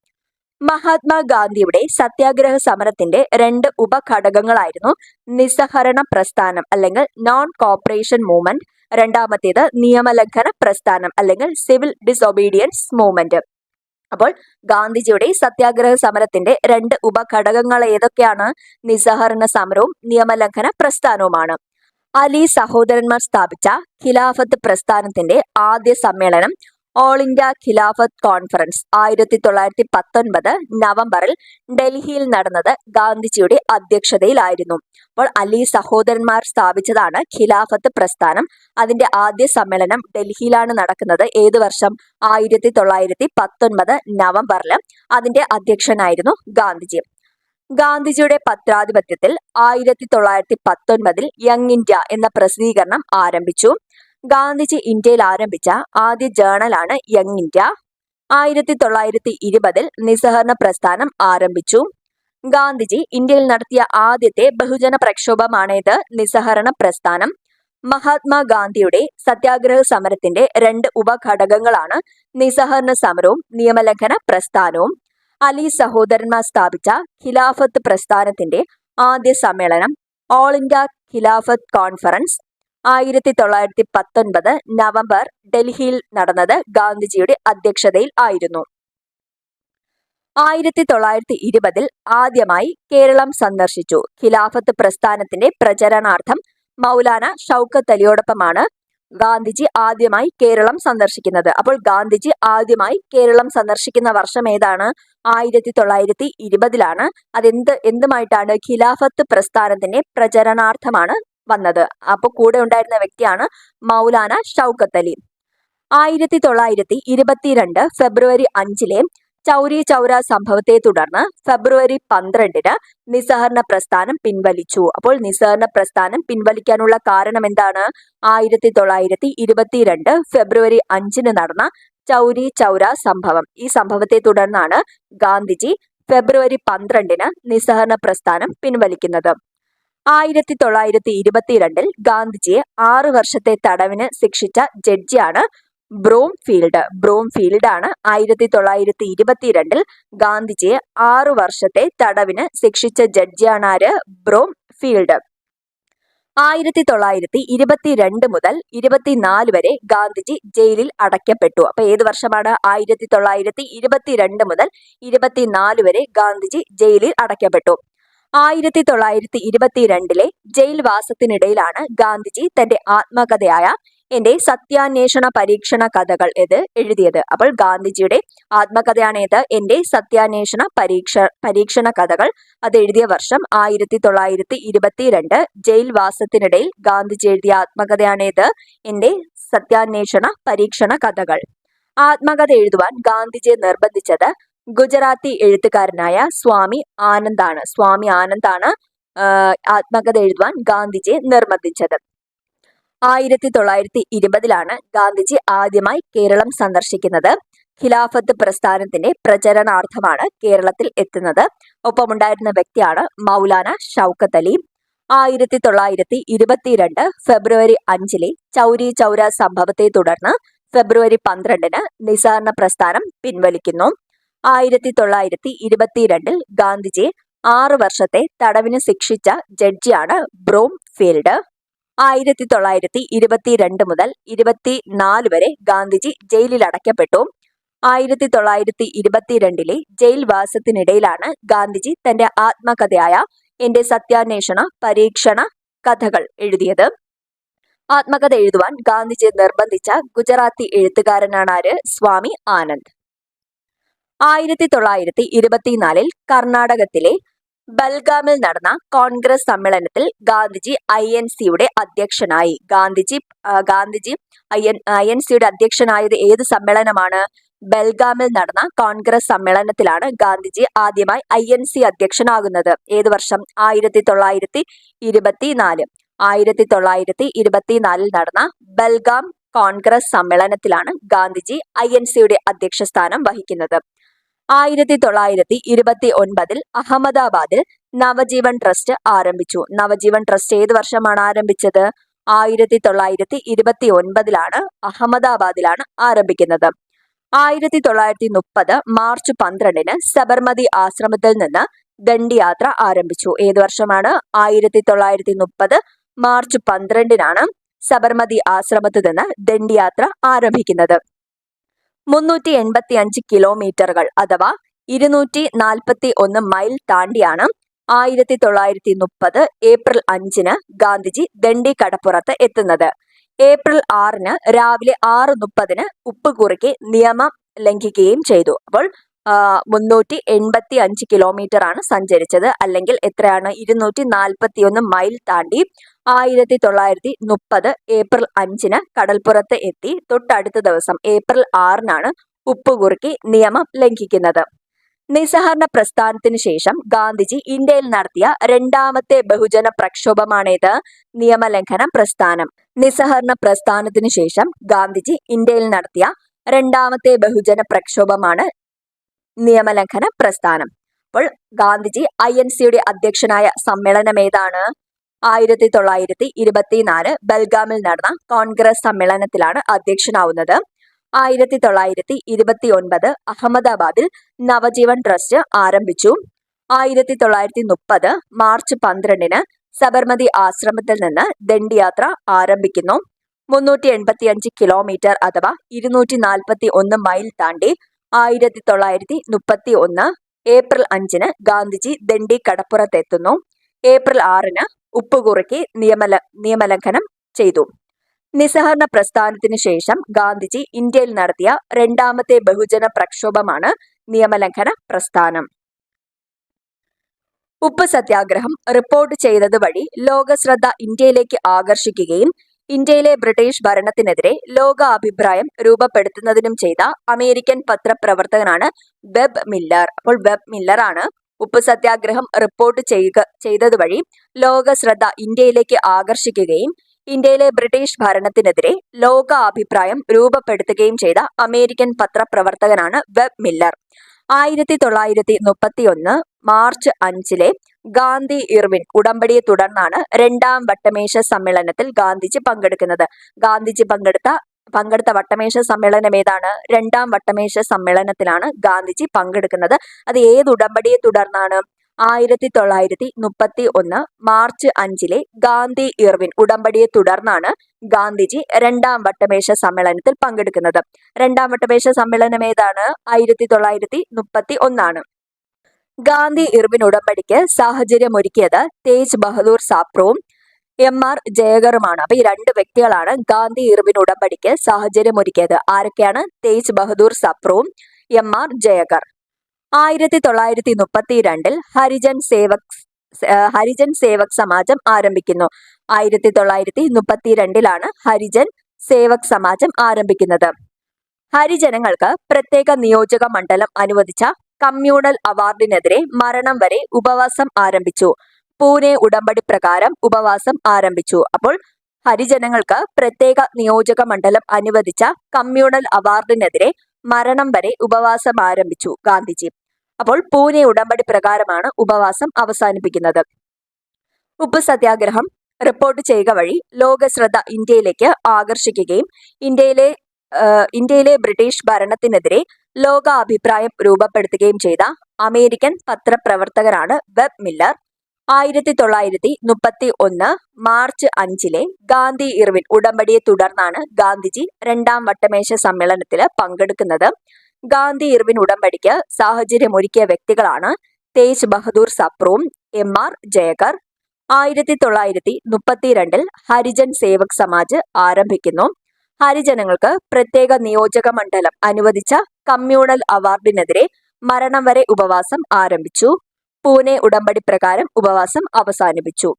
മഹാത്മാഗാന്ധിയുടെ സത്യാഗ്രഹ സമരത്തിന്റെ 2 ഉപഘടകങ്ങളായിരുന്നു നിസ്സഹരണ പ്രസ്ഥാനം അല്ലെങ്കിൽ നോൺ കോപ്പറേഷൻ മൂവ്മെന്റ്. രണ്ടാമത്തേത് നിയമലംഘന പ്രസ്ഥാനം അല്ലെങ്കിൽ സിവിൽ ഡിസൊബീഡിയൻസ് മൂവ്മെന്റ്. അപ്പോൾ ഗാന്ധിജിയുടെ സത്യാഗ്രഹ സമരത്തിന്റെ 2 ഉപഘടകങ്ങൾ ഏതൊക്കെയാണ്? നിസ്സഹരണ സമരവും നിയമലംഘന പ്രസ്ഥാനവുമാണ്. അലി സഹോദരന്മാർ സ്ഥാപിച്ച ഖിലാഫത്ത് പ്രസ്ഥാനത്തിന്റെ ആദ്യ സമ്മേളനം ഓൾ ഇന്ത്യ ഖിലാഫത്ത് കോൺഫറൻസ് 1919 നവംബറിൽ ഡൽഹിയിൽ നടന്നത് ഗാന്ധിജിയുടെ അധ്യക്ഷതയിലായിരുന്നു. അപ്പോൾ അലി സഹോദരന്മാർ സ്ഥാപിച്ചതാണ് ഖിലാഫത്ത് പ്രസ്ഥാനം. അതിന്റെ ആദ്യ സമ്മേളനം ഡൽഹിയിലാണ് നടക്കുന്നത്. ഏത് വർഷം? 1919 നവംബറിൽ. അതിന്റെ അധ്യക്ഷനായിരുന്നു ഗാന്ധിജി. ഗാന്ധിജിയുടെ പത്രാധിപത്യത്തിൽ 1919 യങ് ഇന്ത്യ എന്ന പ്രസിദ്ധീകരണം ആരംഭിച്ചു. ഗാന്ധിജി ഇന്ത്യയിൽ ആരംഭിച്ച ആദ്യ ജേണലാണ് യങ് ഇന്ത്യ. 1920 നിസ്സഹരണ പ്രസ്ഥാനം ആരംഭിച്ചു. ഗാന്ധിജി ഇന്ത്യയിൽ നടത്തിയ ആദ്യത്തെ ബഹുജന പ്രക്ഷോഭമാണേത്? നിസ്സഹരണ പ്രസ്ഥാനം. മഹാത്മാഗാന്ധിയുടെ സത്യാഗ്രഹ സമരത്തിന്റെ 2 ഉപഘടകങ്ങളാണ് നിസ്സഹരണ സമരവും നിയമലംഘന പ്രസ്ഥാനവും. അലി സഹോദരന്മാർ സ്ഥാപിച്ച ഖിലാഫത്ത് പ്രസ്ഥാനത്തിന്റെ ആദ്യ സമ്മേളനം ഓൾ ഇന്ത്യ ഖിലാഫത്ത് കോൺഫറൻസ് 1919 നവംബർ ഡൽഹിയിൽ നടന്നത് ഗാന്ധിജിയുടെ അധ്യക്ഷതയിൽ ആയിരുന്നു. 1920 ആദ്യമായി കേരളം സന്ദർശിച്ചു. ഖിലാഫത്ത് പ്രസ്ഥാനത്തിന്റെ പ്രചരണാർത്ഥം മൗലാന ഷൗക്കത്ത് അലിയോടൊപ്പമാണ് ഗാന്ധിജി ആദ്യമായി കേരളം സന്ദർശിക്കുന്നത്. അപ്പോൾ ഗാന്ധിജി ആദ്യമായി കേരളം സന്ദർശിക്കുന്ന വർഷം ഏതാണ്? 1920 എന്തുമായിട്ടാണ്? ഖിലാഫത്ത് പ്രസ്ഥാനത്തിന്റെ പ്രചരണാർത്ഥമാണ് വന്നത്. അപ്പൊ കൂടെ ഉണ്ടായിരുന്ന വ്യക്തിയാണ് മൗലാന ഷൗക്കത്ത് അലി. 1922 ഫെബ്രുവരി 5 ചൗരി ചൗര സംഭവത്തെ തുടർന്ന് ഫെബ്രുവരി 12 നിസ്സഹരണ പ്രസ്ഥാനം പിൻവലിച്ചു. അപ്പോൾ നിസ്സഹരണ പ്രസ്ഥാനം പിൻവലിക്കാനുള്ള കാരണം എന്താണ്? 1922 ഫെബ്രുവരി 5 നടന്ന ചൗരി ചൗര സംഭവം. ഈ സംഭവത്തെ തുടർന്നാണ് ഗാന്ധിജി ഫെബ്രുവരി 12 നിസ്സഹരണ പ്രസ്ഥാനം പിൻവലിക്കുന്നത്. 1922 ഗാന്ധിജിയെ 6 വർഷത്തെ തടവിന് ശിക്ഷിച്ച ജഡ്ജിയാണ് ബ്രൂംഫീൽഡ് ആണ് 1922 ഗാന്ധിജിയെ 6 വർഷത്തെ തടവിന് ശിക്ഷിച്ച ജഡ്ജിയാണ് ആര്? ബ്രൂംഫീൽഡ്. 1922 മുതൽ 24 വരെ ഗാന്ധിജി ജയിലിൽ അടയ്ക്കപ്പെട്ടു. അപ്പൊ ഏത് വർഷമാണ്? 1922 മുതൽ 24 വരെ ഗാന്ധിജി ജയിലിൽ അടയ്ക്കപ്പെട്ടു. 1922 ജയിൽവാസത്തിനിടയിലാണ് ഗാന്ധിജി തന്റെ ആത്മകഥയായ എന്റെ സത്യാന്വേഷണ പരീക്ഷണ കഥകൾ എഴുതിയത്. അപ്പോൾ ഗാന്ധിജിയുടെ ആത്മകഥയാണ് ഏത്? എന്റെ സത്യാന്വേഷണ പരീക്ഷണ കഥകൾ. അത് എഴുതിയ വർഷം 1922. ജയിൽവാസത്തിനിടയിൽ ഗാന്ധിജി എഴുതിയ ആത്മകഥയാണ് ഏത്? എന്റെ സത്യാന്വേഷണ പരീക്ഷണ കഥകൾ. ആത്മകഥ എഴുതുവാൻ ഗാന്ധിജിയെ നിർബന്ധിച്ചത് ഗുജറാത്തി എഴുത്തുകാരനായ സ്വാമി ആനന്ദാണ് ആത്മകഥ എഴുതുവാൻ ഗാന്ധിജിയെ നിർബന്ധിച്ചത്. 1920 ഗാന്ധിജി ആദ്യമായി കേരളം സന്ദർശിക്കുന്നത്. ഖിലാഫത്ത് പ്രസ്ഥാനത്തിന്റെ പ്രചരണാർത്ഥമാണ് കേരളത്തിൽ എത്തുന്നത്. ഒപ്പമുണ്ടായിരുന്ന വ്യക്തിയാണ് മൗലാന ഷൗക്കത്ത് അലി. 1922 ഫെബ്രുവരി 5 ചൗരി ചൗര സംഭവത്തെ തുടർന്ന് ഫെബ്രുവരി 12 നിസ്സഹരണ പ്രസ്ഥാനം പിൻവലിക്കുന്നു. 1922 ഗാന്ധിജിയെ 6 വർഷത്തെ തടവിന് ശിക്ഷിച്ച ജഡ്ജിയാണ് ബ്രൂംഫീൽഡ്. 1922 മുതൽ 24 വരെ ഗാന്ധിജി ജയിലിൽ അടയ്ക്കപ്പെട്ടു. 1922 ജയിൽവാസത്തിനിടയിലാണ് ഗാന്ധിജി തന്റെ ആത്മകഥയായ എന്റെ സത്യാന്വേഷണ പരീക്ഷണ കഥകൾ എഴുതിയത്. ആത്മകഥ എഴുതുവാൻ ഗാന്ധിജിയെ നിർബന്ധിച്ച ഗുജറാത്തി എഴുത്തുകാരനാണ് ആര്? സ്വാമി ആനന്ദ്. 1924 കർണാടകത്തിലെ ബൽഗാമിൽ നടന്ന കോൺഗ്രസ് സമ്മേളനത്തിൽ ഗാന്ധിജി INCയുടെ അധ്യക്ഷനായി. ഗാന്ധിജി INCയുടെ അധ്യക്ഷനായത് ഏത് സമ്മേളനമാണ്? ബൽഗാമിൽ നടന്ന കോൺഗ്രസ് സമ്മേളനത്തിലാണ് ഗാന്ധിജി ആദ്യമായി INC അധ്യക്ഷനാകുന്നത്. ഏത് വർഷം? 1924. 1924 നടന്ന ബൽഗാം കോൺഗ്രസ് സമ്മേളനത്തിലാണ് ഗാന്ധിജി INCയുടെ അധ്യക്ഷ സ്ഥാനം വഹിക്കുന്നത്. 1929 അഹമ്മദാബാദിൽ നവജീവൻ ട്രസ്റ്റ് ആരംഭിച്ചു. നവജീവൻ ട്രസ്റ്റ് ഏത് വർഷമാണ് ആരംഭിച്ചത്? 1929 അഹമ്മദാബാദിലാണ് ആരംഭിക്കുന്നത്. 1930 മാർച്ച് 12 സബർമതി ആശ്രമത്തിൽ നിന്ന് ദണ്ഡിയാത്ര ആരംഭിച്ചു. ഏത് വർഷമാണ്? 1930 മാർച്ച് 12 സബർമതി ആശ്രമത്തിൽ നിന്ന് ദണ്ഡിയാത്ര ആരംഭിക്കുന്നത്. 385 കിലോമീറ്ററുകൾ അഥവാ 241 മൈൽ താണ്ടിയാണ് 1930 ഏപ്രിൽ 5 ഗാന്ധിജി ദണ്ഡി കടപ്പുറത്ത് എത്തുന്നത്. ഏപ്രിൽ 6 രാവിലെ 6:30 ഉപ്പ് കുറുക്കി നിയമം ലംഘിക്കുകയും ചെയ്തു. അപ്പോൾ 385 കിലോമീറ്റർ ആണ് സഞ്ചരിച്ചത്. അല്ലെങ്കിൽ എത്രയാണ്? 241 മൈൽ താണ്ടി 1930 ഏപ്രിൽ 5 കടൽപ്പുറത്ത് എത്തി. തൊട്ടടുത്ത ദിവസം ഏപ്രിൽ 6 ഉപ്പ് കുറുക്കി നിയമം ലംഘിക്കുന്നത്. നിസ്സഹരണ പ്രസ്ഥാനത്തിന് ശേഷം ഗാന്ധിജി ഇന്ത്യയിൽ നടത്തിയ രണ്ടാമത്തെ ബഹുജന പ്രക്ഷോഭമാണേത്? നിയമലംഘന പ്രസ്ഥാനം. നിസ്സഹരണ പ്രസ്ഥാനത്തിന് ശേഷം ഗാന്ധിജി ഇന്ത്യയിൽ നടത്തിയ രണ്ടാമത്തെ ബഹുജന പ്രക്ഷോഭമാണ് നിയമലംഘന പ്രസ്ഥാനം. അപ്പോൾ ഗാന്ധിജി INCയുടെ അധ്യക്ഷനായ സമ്മേളനം ഏതാണ്? 1924 ബൽഗാമിൽ നടന്ന കോൺഗ്രസ് സമ്മേളനത്തിലാണ് അധ്യക്ഷനാവുന്നത്. 1929 അഹമ്മദാബാദിൽ നവജീവൻ ട്രസ്റ്റ് ആരംഭിച്ചു. 1930 മാർച്ച് 12 സബർമതി ആശ്രമത്തിൽ നിന്ന് ദണ്ഡിയാത്ര ആരംഭിക്കുന്നു. 385 കിലോമീറ്റർ അഥവാ 241 മൈൽ താണ്ടി 1931 ഏപ്രിൽ 5 ഗാന്ധിജി ദണ്ഡി കടപ്പുറത്തെത്തുന്നു. ഏപ്രിൽ 6 ഉപ്പുകുറുക്കി നിയമലംഘനം ചെയ്തു. നിസ്സഹകരണ പ്രസ്ഥാനത്തിന് ശേഷം ഗാന്ധിജി ഇന്ത്യയിൽ നടത്തിയ രണ്ടാമത്തെ ബഹുജന പ്രക്ഷോഭമാണ് നിയമലംഘന പ്രസ്ഥാനം. ഉപ്പ് സത്യാഗ്രഹം റിപ്പോർട്ട് ചെയ്തത് വഴി ലോകശ്രദ്ധ ഇന്ത്യയിലേക്ക് ആകർഷിക്കുകയും ഇന്ത്യയിലെ ബ്രിട്ടീഷ് ഭരണത്തിനെതിരെ ലോക അഭിപ്രായം രൂപപ്പെടുത്തുന്നതിനും ചെയ്ത അമേരിക്കൻ പത്രപ്രവർത്തകനാണ് വെബ് മില്ലർ. അപ്പോൾ വെബ് മില്ലർ ആണ് ഉപ്പ് സത്യാഗ്രഹം റിപ്പോർട്ട് ചെയ്തത് വഴി ലോക ശ്രദ്ധ ഇന്ത്യയിലേക്ക് ആകർഷിക്കുകയും ഇന്ത്യയിലെ ബ്രിട്ടീഷ് ഭരണത്തിനെതിരെ ലോക അഭിപ്രായം രൂപപ്പെടുത്തുകയും ചെയ്ത അമേരിക്കൻ പത്രപ്രവർത്തകനാണ് Webb Miller. 1931 March 5 Gandhi Irwin ഉടമ്പടിയെ തുടർന്നാണ് രണ്ടാം വട്ടമേശ സമ്മേളനത്തിൽ ഗാന്ധിജി പങ്കെടുക്കുന്നത്. ഗാന്ധിജി പങ്കെടുത്ത വട്ടമേശ സമ്മേളനം ഏതാണ്? രണ്ടാം വട്ടമേശ സമ്മേളനത്തിലാണ് ഗാന്ധിജി പങ്കെടുക്കുന്നത്. അത് ഏത് ഉടമ്പടിയെ തുടർന്നാണ്? 1931 മാർച്ച് 5 ഗാന്ധി ഇർവിൻ ഉടമ്പടിയെ തുടർന്നാണ് ഗാന്ധിജി രണ്ടാം വട്ടമേശ സമ്മേളനത്തിൽ പങ്കെടുക്കുന്നത്. രണ്ടാം വട്ടമേശ സമ്മേളനം ഏതാണ്? 1931 ആണ്. ഗാന്ധി ഇർവിൻ ഉടമ്പടിക്ക് സാഹചര്യമൊരുക്കിയത് തേജ് ബഹദൂർ സാപ്രവും MR ജയകറുമാണ്. അപ്പൊ ഈ രണ്ട് വ്യക്തികളാണ് ഗാന്ധി ഇർവിൻ ഉടമ്പടിക്ക് സാഹചര്യമൊരുക്കിയത്. ആരൊക്കെയാണ്? തേജ് ബഹദൂർ സാപ്രവും MR ജയകർ. 1932 ഹരിജൻ സേവക് സമാജം ആരംഭിക്കുന്നു. 1932 ഹരിജൻ സേവക് സമാജം ആരംഭിക്കുന്നത്. ഹരിജനങ്ങൾക്ക് പ്രത്യേക നിയോജക മണ്ഡലം അനുവദിച്ച കമ്മ്യൂണൽ അവാർഡിനെതിരെ മരണം വരെ ഉപവാസം ആരംഭിച്ചു. പൂനെ ഉടമ്പടി പ്രകാരം ഉപവാസം ആരംഭിച്ചു. അപ്പോൾ ഹരിജനങ്ങൾക്ക് പ്രത്യേക നിയോജക മണ്ഡലം അനുവദിച്ച കമ്മ്യൂണൽ അവാർഡിനെതിരെ മരണം വരെ ഉപവാസം ആരംഭിച്ചു ഗാന്ധിജി. അപ്പോൾ പൂനെ ഉടമ്പടി പ്രകാരമാണ് ഉപവാസം അവസാനിപ്പിക്കുന്നത്. ഉപ്പ് സത്യാഗ്രഹം റിപ്പോർട്ട് ചെയ്യുക വഴി ലോക ശ്രദ്ധ ഇന്ത്യയിലേക്ക് ആകർഷിക്കുകയും ഇന്ത്യയിലെ ബ്രിട്ടീഷ് ഭരണത്തിനെതിരെ ലോക അഭിപ്രായം രൂപപ്പെടുത്തുകയും ചെയ്ത അമേരിക്കൻ പത്രപ്രവർത്തകനാണ് Webb Miller. 1931 March 5 Gandhi Irwin ഉടമ്പടിയെ തുടർന്നാണ് ഗാന്ധിജി രണ്ടാം വട്ടമേശ സമ്മേളനത്തിൽ പങ്കെടുക്കുന്നത്. ഗാന്ധി ഇർവിൻ ഉടമ്പടിക്ക് സാഹചര്യമൊരുക്കിയ വ്യക്തികളാണ് തേജ് ബഹദൂർ സപ്രവും MR ജയകർ. 1932 ഹരിജൻ സേവക് സമാജ് ആരംഭിക്കുന്നു. ഹരിജനങ്ങൾക്ക് പ്രത്യേക നിയോജക മണ്ഡലം അനുവദിച്ച കമ്മ്യൂണൽ അവാർഡിനെതിരെ മരണം വരെ ഉപവാസം ആരംഭിച്ചു. പൂനെ ഉടമ്പടി പ്രകാരം ഉപവാസം അവസാനിപ്പിച്ചു.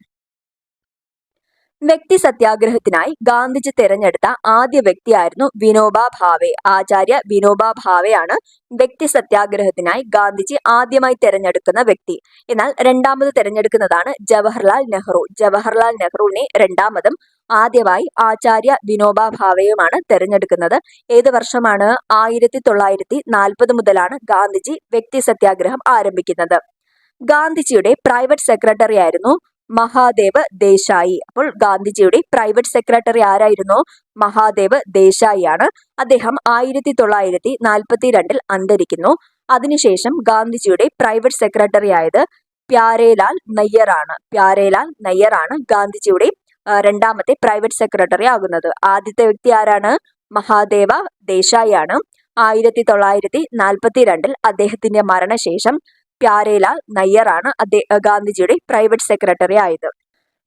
വ്യക്തി സത്യാഗ്രഹത്തിനായി ഗാന്ധിജി തിരഞ്ഞെടുത്ത ആദ്യ വ്യക്തിയായിരുന്നു വിനോബ ഭാവെ. ആചാര്യ വിനോബ ഭാവെയാണ് വ്യക്തി സത്യാഗ്രഹത്തിനായി ഗാന്ധിജി ആദ്യമായി തിരഞ്ഞെടുക്കുന്ന വ്യക്തി. എന്നാൽ രണ്ടാമത് തിരഞ്ഞെടുക്കുന്നതാണ് ജവഹർലാൽ നെഹ്റു. ജവഹർലാൽ നെഹ്റുവിനെ രണ്ടാമതും ആദ്യമായി ആചാര്യ വിനോബ ഭാവെയുമാണ് തിരഞ്ഞെടുക്കുന്നത്. ഏത് വർഷമാണ്? 1940 മുതലാണ് ഗാന്ധിജി വ്യക്തി സത്യാഗ്രഹം ആരംഭിക്കുന്നത്. ഗാന്ധിജിയുടെ പ്രൈവറ്റ് സെക്രട്ടറി ആയിരുന്നു മഹാദേവ് ദേശായി. അപ്പോൾ ഗാന്ധിജിയുടെ പ്രൈവറ്റ് സെക്രട്ടറി ആരായിരുന്നു? മഹാദേവ് ദേശായി ആണ്. അദ്ദേഹം 1942 അന്തരിക്കുന്നു. അതിനുശേഷം ഗാന്ധിജിയുടെ പ്രൈവറ്റ് സെക്രട്ടറി ആയത് പ്യാരേലാൽ നയ്യറാണ് ഗാന്ധിജിയുടെ രണ്ടാമത്തെ പ്രൈവറ്റ് സെക്രട്ടറി ആകുന്നത്. ആദ്യത്തെ വ്യക്തി ആരാണ്? മഹാദേവ ദേശായി ആണ്. 1942 അദ്ദേഹത്തിന്റെ മരണശേഷം പ്യാരേലാൽ നയ്യറാണ് ഗാന്ധിജിയുടെ പ്രൈവറ്റ് സെക്രട്ടറി ആയത്.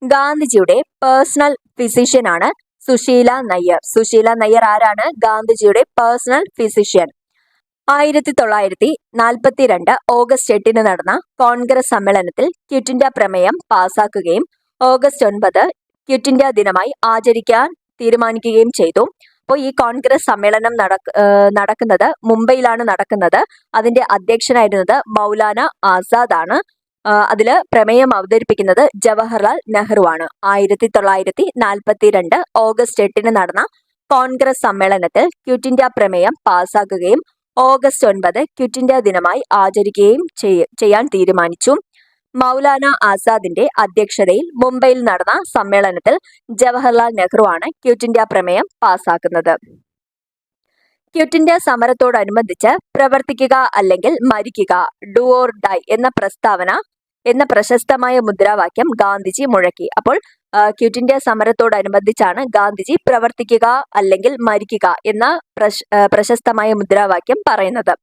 ഗാന്ധിജിയുടെ പേഴ്സണൽ ഫിസിഷ്യൻ ആണ് സുശീല നയ്യർ. സുശീല നയ്യർ ആരാണ്? ഗാന്ധിജിയുടെ പേഴ്സണൽ ഫിസിഷ്യൻ. 1942 ഓഗസ്റ്റ് 8 നടന്ന കോൺഗ്രസ് സമ്മേളനത്തിൽ ക്വിറ്റ് ഇന്ത്യ പ്രമേയം പാസാക്കുകയും ഓഗസ്റ്റ് 9 ക്വിറ്റ് ഇന്ത്യ ദിനമായി ആചരിക്കാൻ തീരുമാനിക്കുകയും ചെയ്തു. അപ്പോൾ ഈ കോൺഗ്രസ് സമ്മേളനം നടക്കുന്നത് മുംബൈയിലാണ് നടക്കുന്നത്. അതിന്റെ അധ്യക്ഷനായിരുന്നത് മൗലാന ആസാദ് ആണ്. അതില് പ്രമേയം അവതരിപ്പിക്കുന്നത് ജവഹർലാൽ നെഹ്റു ആണ്. 1942 ഓഗസ്റ്റ് 8 നടന്ന കോൺഗ്രസ് സമ്മേളനത്തിൽ ക്വിറ്റ് ഇന്ത്യ പ്രമേയം പാസാക്കുകയും ഓഗസ്റ്റ് 9 ക്വിറ്റ് ഇന്ത്യ ദിനമായി ആചരിക്കുകയും ചെയ്യാൻ തീരുമാനിച്ചു. മൗലാന ആസാദിന്റെ അധ്യക്ഷതയിൽ മുംബൈയിൽ നടന്ന സമ്മേളനത്തിൽ ജവഹർലാൽ നെഹ്റു ആണ് ക്വിറ്റ് ഇന്ത്യ പ്രമേയം പാസാക്കുന്നത്. ക്വിറ്റ് ഇന്ത്യ സമരത്തോടനുബന്ധിച്ച് പ്രവർത്തിക്കുക അല്ലെങ്കിൽ മരിക്കുക, ഡു ഓർ ഡൈ എന്ന പ്രശസ്തമായ മുദ്രാവാക്യം ഗാന്ധിജി മുഴക്കി. അപ്പോൾ ക്വിറ്റ് ഇന്ത്യ സമരത്തോടനുബന്ധിച്ചാണ് ഗാന്ധിജി പ്രവർത്തിക്കുക അല്ലെങ്കിൽ മരിക്കുക എന്ന പ്രശസ്തമായ മുദ്രാവാക്യം പറയുന്നത്.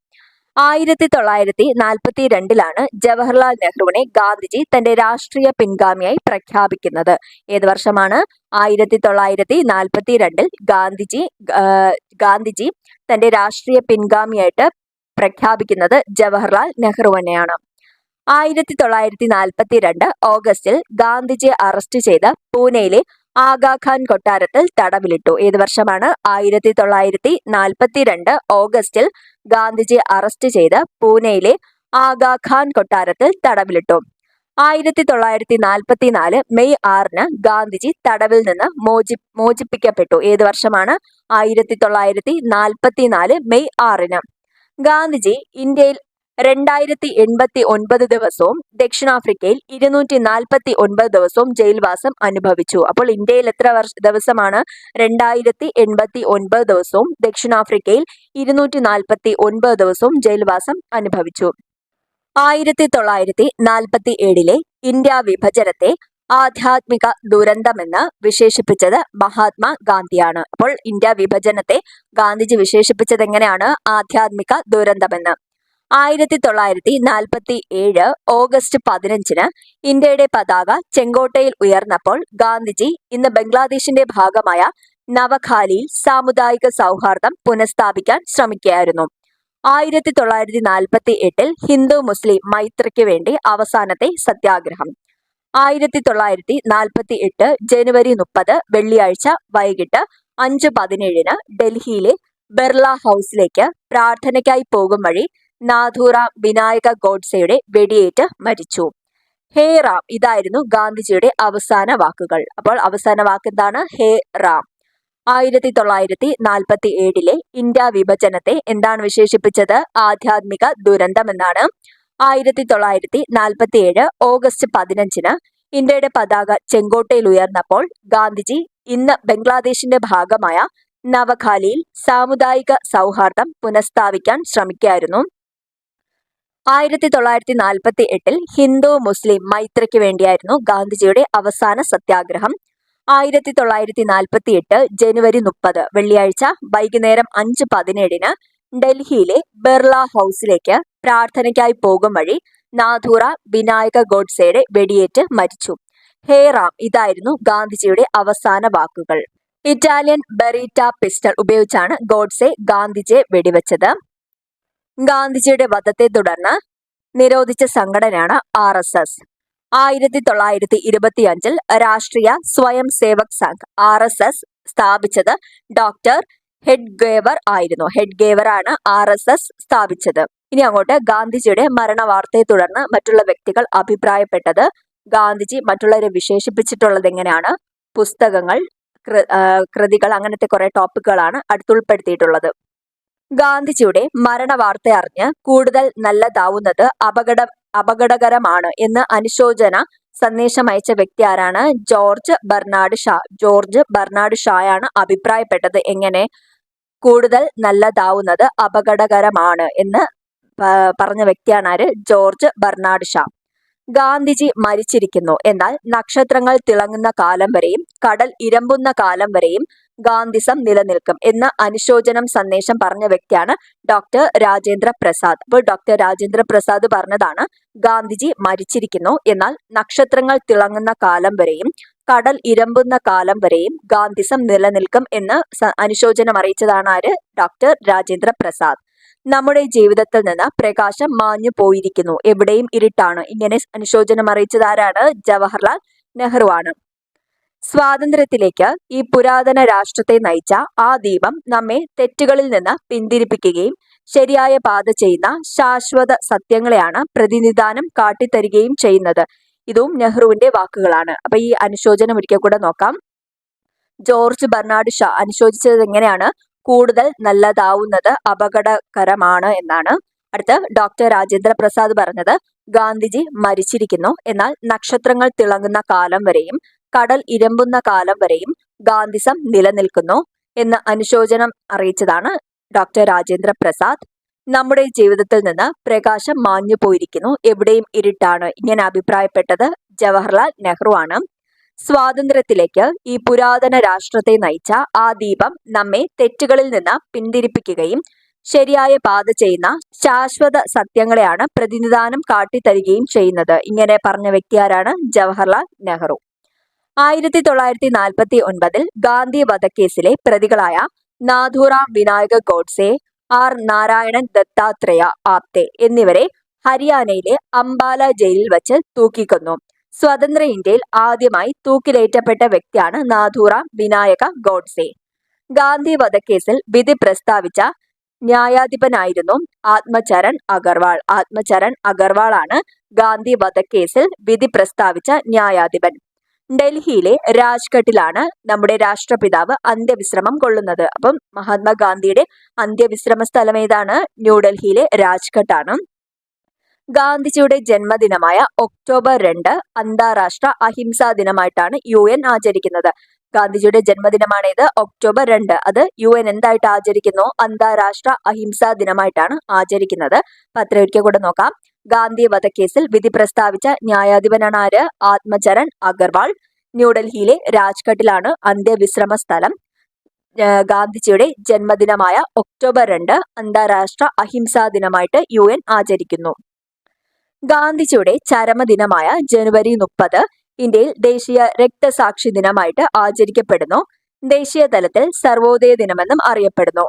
1942 ജവഹർലാൽ നെഹ്റുവിനെ ഗാന്ധിജി തന്റെ രാഷ്ട്രീയ പിൻഗാമിയായി പ്രഖ്യാപിക്കുന്നത്. ഏത് വർഷമാണ്? 1942 ഗാന്ധിജി തന്റെ രാഷ്ട്രീയ പിൻഗാമിയായിട്ട് പ്രഖ്യാപിക്കുന്നത് ജവഹർലാൽ നെഹ്റുവിനെയാണ്. 1942 ഓഗസ്റ്റിൽ ഗാന്ധിജിയെ അറസ്റ്റ് ചെയ്ത് പൂനെയിലെ ആഗാഖാൻ കൊട്ടാരത്തിൽ തടവിലിട്ടു. ഏത് വർഷമാണ്? 1942 ഓഗസ്റ്റിൽ ഗാന്ധിജിയെ അറസ്റ്റ് ചെയ്ത് പൂനെയിലെ ആഗാഖാൻ കൊട്ടാരത്തിൽ തടവിലിട്ടു. 1944 മെയ് 6 ഗാന്ധിജി തടവിൽ നിന്ന് മോചിപ്പിക്കപ്പെട്ടു. ഏത് വർഷമാണ്? 1944 മെയ് 6. ഗാന്ധിജി ഇന്ത്യയിൽ 2089 ദിവസവും ദക്ഷിണാഫ്രിക്കയിൽ 249 ദിവസവും ജയിൽവാസം അനുഭവിച്ചു. അപ്പോൾ ഇന്ത്യയിൽ എത്ര ദിവസമാണ്? 2089 ദിവസവും ദക്ഷിണാഫ്രിക്കയിൽ 249 ദിവസവും ജയിൽവാസം അനുഭവിച്ചു. 1947 ഇന്ത്യ വിഭജനത്തെ ആധ്യാത്മിക ദുരന്തമെന്ന് വിശേഷിപ്പിച്ചത് മഹാത്മാ ഗാന്ധിയാണ്. അപ്പോൾ ഇന്ത്യ വിഭജനത്തെ ഗാന്ധിജി വിശേഷിപ്പിച്ചത് എങ്ങനെയാണ്? ആധ്യാത്മിക ദുരന്തമെന്ന്. 1947 ഓഗസ്റ്റ് 15 ഇന്ത്യയുടെ പതാക ചെങ്കോട്ടയിൽ ഉയർന്നപ്പോൾ ഗാന്ധിജി ഇന്ന് ബംഗ്ലാദേശിന്റെ ഭാഗമായ നവഖാലിയിൽ സാമുദായിക സൗഹാർദ്ദം പുനഃസ്ഥാപിക്കാൻ ശ്രമിക്കുകയായിരുന്നു. 1948 ഹിന്ദു മുസ്ലിം മൈത്രിക്ക് വേണ്ടി അവസാനത്തെ സത്യാഗ്രഹം. 1948 ജനുവരി 30 വെള്ളിയാഴ്ച വൈകിട്ട് 5:17 ഡൽഹിയിലെ ബിർള ഹൗസിലേക്ക് പ്രാർത്ഥനയ്ക്കായി പോകും വഴി നാഥുറാം വിനായക ഗോഡ്സെയുടെ വെടിയേറ്റ് മരിച്ചു. ഹേ റാം, ഇതായിരുന്നു ഗാന്ധിജിയുടെ അവസാന വാക്കുകൾ. അപ്പോൾ അവസാന വാക്ക് എന്താണ്? ഹേ റാം. 1947 ഇന്ത്യ വിഭജനത്തെ എന്താണ് വിശേഷിപ്പിച്ചത്? ആധ്യാത്മിക ദുരന്തം എന്നാണ്. 1947 ഓഗസ്റ്റ് 15 ഇന്ത്യയുടെ പതാക ചെങ്കോട്ടയിൽ ഉയർന്നപ്പോൾ ഗാന്ധിജി ഇന്ന് ബംഗ്ലാദേശിന്റെ ഭാഗമായ നവഖാലിയിൽ സാമുദായിക സൗഹാർദ്ദം പുനഃസ്ഥാപിക്കാൻ ശ്രമിക്കുകയായിരുന്നു. 1948 ഹിന്ദു മുസ്ലിം മൈത്രിക്ക് വേണ്ടിയായിരുന്നു ഗാന്ധിജിയുടെ അവസാന സത്യാഗ്രഹം. 1948 ജനുവരി 30 വെള്ളിയാഴ്ച വൈകുന്നേരം 5:17 ഡൽഹിയിലെ ബിർള ഹൗസിലേക്ക് പ്രാർത്ഥനയ്ക്കായി പോകും വഴി നാഥുറാം വിനായക ഗോഡ്സെയുടെ വെടിയേറ്റ് മരിച്ചു. ഹേ റാം, ഇതായിരുന്നു ഗാന്ധിജിയുടെ അവസാന വാക്കുകൾ. ഇറ്റാലിയൻ ബെറീറ്റ പിസ്റ്റൾ ഉപയോഗിച്ചാണ് ഗോഡ്സെ ഗാന്ധിജിയെ വെടിവെച്ചത്. ഗാന്ധിജിയുടെ വധത്തെ തുടർന്ന് നിരോധിച്ച സംഘടനയാണ് RSS. 1925 രാഷ്ട്രീയ സ്വയം സേവക് സംഘ് RSS സ്ഥാപിച്ചത് ഡോക്ടർ ഹെഡ്ഗേവർ ആയിരുന്നു. ഹെഡ്ഗേവർ ആണ് RSS സ്ഥാപിച്ചത്. ഇനി അങ്ങോട്ട് ഗാന്ധിജിയുടെ മരണവാർത്തയെ തുടർന്ന് മറ്റുള്ള വ്യക്തികൾ അഭിപ്രായപ്പെട്ടത്. ഗാന്ധിജി മറ്റുള്ളവരെ വിശേഷിപ്പിച്ചിട്ടുള്ളത് എങ്ങനെയാണ്? പുസ്തകങ്ങൾ, കൃതികൾ, അങ്ങനത്തെ കുറെ ടോപ്പിക്കുകളാണ് അടുത്തുൾപ്പെടുത്തിയിട്ടുള്ളത്. ഗാന്ധിജിയുടെ മരണവാർത്ത അറിഞ്ഞ് കൂടുതൽ നല്ലതാവുന്നത് അപകടകരമാണ് എന്ന് അനുശോചന സന്ദേശം അയച്ച വ്യക്തി ആരാണ്? George Bernard Shaw. George Bernard ഷായാണ് അഭിപ്രായപ്പെട്ടത്. എങ്ങനെ? കൂടുതൽ നല്ലതാവുന്നത് അപകടകരമാണ് എന്ന് പറഞ്ഞ വ്യക്തിയാണ് ആര്? George Bernard Shaw. ഗാന്ധിജി മരിച്ചിരിക്കുന്നു, എന്നാൽ നക്ഷത്രങ്ങൾ തിളങ്ങുന്ന കാലം വരെയും കടൽ ഇരമ്പുന്ന കാലം വരെയും ഗാന്ധിസം നിലനിൽക്കും എന്ന അനുശോചനം സന്ദേശം പറഞ്ഞ വ്യക്തിയാണ് ഡോക്ടർ രാജേന്ദ്ര പ്രസാദ്. അപ്പോൾ ഡോക്ടർ രാജേന്ദ്ര പ്രസാദ് പറഞ്ഞതാണ് ഗാന്ധിജി മരിച്ചിരിക്കുന്നു, എന്നാൽ നക്ഷത്രങ്ങൾ തിളങ്ങുന്ന കാലം വരെയും കടൽ ഇരമ്പുന്ന കാലം വരെയും ഗാന്ധിസം നിലനിൽക്കും എന്ന് അനുശോചനം അറിയിച്ചതാണ് ആര്? ഡോക്ടർ രാജേന്ദ്ര പ്രസാദ്. നമ്മുടെ ജീവിതത്തിൽ നിന്ന് പ്രകാശം മാഞ്ഞു പോയിരിക്കുന്നു, എവിടെയും ഇരുട്ടാണ്. ഇങ്ങനെ അനുശോചനം അറിയിച്ചത് ആരാണ്? ജവഹർലാൽ നെഹ്റു ആണ്. സ്വാതന്ത്ര്യത്തിലേക്ക് ഈ പുരാതന രാഷ്ട്രത്തെ നയിച്ച ആ ദീപം നമ്മെ തെറ്റുകളിൽ നിന്ന് പിന്തിരിപ്പിക്കുകയും ശരിയായ പാത ചെയ്യുന്ന ശാശ്വത സത്യങ്ങളെയാണ് പ്രതിനിധാനം കാട്ടിത്തരികയും ചെയ്യുന്നത്. ഇതും നെഹ്റുവിന്റെ വാക്കുകളാണ്. അപ്പൊ ഈ അനുശോചനം ഒരിക്കൽ കൂടെ നോക്കാം. ജോർജ് ബെർണാഡ് ഷാ അനുശോചിച്ചത് എങ്ങനെയാണ്? കൂടുതൽ നല്ലതാവുന്നത് അപകടകരമാണ് എന്നാണ്. അടുത്ത ഡോക്ടർ രാജേന്ദ്ര പ്രസാദ് പറഞ്ഞത്, ഗാന്ധിജി മരിച്ചിരിക്കുന്നു, എന്നാൽ നക്ഷത്രങ്ങൾ തിളങ്ങുന്ന കാലം വരെയും കടൽ ഇരമ്പുന്ന കാലം വരെയും ഗാന്ധിസം നിലനിൽക്കുന്നു എന്ന് അനുശോചനം അറിയിച്ചതാണ് ഡോക്ടർ രാജേന്ദ്ര പ്രസാദ്. നമ്മുടെ ജീവിതത്തിൽ നിന്ന് പ്രകാശം മാഞ്ഞു പോയിരിക്കുന്നു, എവിടെയും ഇരുട്ടാണ്, ഇങ്ങനെ അഭിപ്രായപ്പെട്ടത് ജവഹർലാൽ നെഹ്റു ആണ്. സ്വാതന്ത്ര്യത്തിലേക്ക് ഈ പുരാതന രാഷ്ട്രത്തെ നയിച്ച ആ ദീപം നമ്മെ തെറ്റുകളിൽ നിന്ന് പിന്തിരിപ്പിക്കുകയും ശരിയായ പാത ചെയ്യുന്ന ശാശ്വത സത്യങ്ങളെയാണ് പ്രതിനിധാനം കാട്ടിത്തരികയും ചെയ്യുന്നത്. ഇങ്ങനെ പറഞ്ഞ വ്യക്തി ആരാണ്? ജവഹർലാൽ നെഹ്റു. 1949 ഗാന്ധി വധക്കേസിലെ പ്രതികളായ നാഥുറാം വിനായക ഗോഡ്സെ, ആർ നാരായണൻ ദത്താത്രേയ ആപ്തെ എന്നിവരെ ഹരിയാനയിലെ അംബാല ജയിലിൽ വച്ച് തൂക്കിക്കൊന്നു. സ്വതന്ത്ര ഇന്ത്യയിൽ ആദ്യമായി തൂക്കിലേറ്റപ്പെട്ട വ്യക്തിയാണ് നാഥുറാം വിനായക ഗോഡ്സെ. ഗാന്ധി വധക്കേസിൽ വിധി പ്രസ്താവിച്ച ന്യായാധിപനായിരുന്നു ആത്മചരൺ അഗർവാൾ. ആത്മചരൺ അഗർവാൾ ആണ് ഗാന്ധി വധക്കേസിൽ വിധി പ്രസ്താവിച്ച ന്യായാധിപൻ. ഡൽഹിയിലെ രാജ്ഘട്ടിലാണ് നമ്മുടെ രാഷ്ട്രപിതാവ് അന്ത്യവിശ്രമം കൊള്ളുന്നത്. അപ്പം മഹാത്മാഗാന്ധിയുടെ അന്ത്യവിശ്രമ സ്ഥലം ഏതാണ്? ന്യൂഡൽഹിയിലെ രാജ്ഘട്ടാണ്. ഗാന്ധിജിയുടെ ജന്മദിനമായ ഒക്ടോബർ 2 അന്താരാഷ്ട്ര അഹിംസാ ദിനമായിട്ടാണ് UN ആചരിക്കുന്നത്. ഗാന്ധിജിയുടെ ജന്മദിനമാണേത്? ഒക്ടോബർ 2. അത് UN എന്തായിട്ട് ആചരിക്കുന്നു? അന്താരാഷ്ട്ര അഹിംസാ ദിനമായിട്ടാണ് ആചരിക്കുന്നത്. പത്രം ഒരിക്കൽ കൂടെ നോക്കാം. ഗാന്ധി വധക്കേസിൽ വിധി പ്രസ്താവിച്ച ന്യായാധിപനാണ് ആര്? ആത്മചരൺ അഗർവാൾ. ന്യൂഡൽഹിയിലെ രാജ്ഘട്ടിലാണ് അന്ത്യവിശ്രമ സ്ഥലം. ഗാന്ധിജിയുടെ ജന്മദിനമായ ഒക്ടോബർ 2 അന്താരാഷ്ട്ര അഹിംസാ ദിനമായിട്ട് UN ആചരിക്കുന്നു. ഗാന്ധിജിയുടെ ചരമദിനമായ ജനുവരി 30 ഇന്ത്യയിൽ ദേശീയ രക്തസാക്ഷി ദിനമായിട്ട് ആചരിക്കപ്പെടുന്നു. ദേശീയ തലത്തിൽ സർവോദയ ദിനമെന്നും അറിയപ്പെടുന്നു.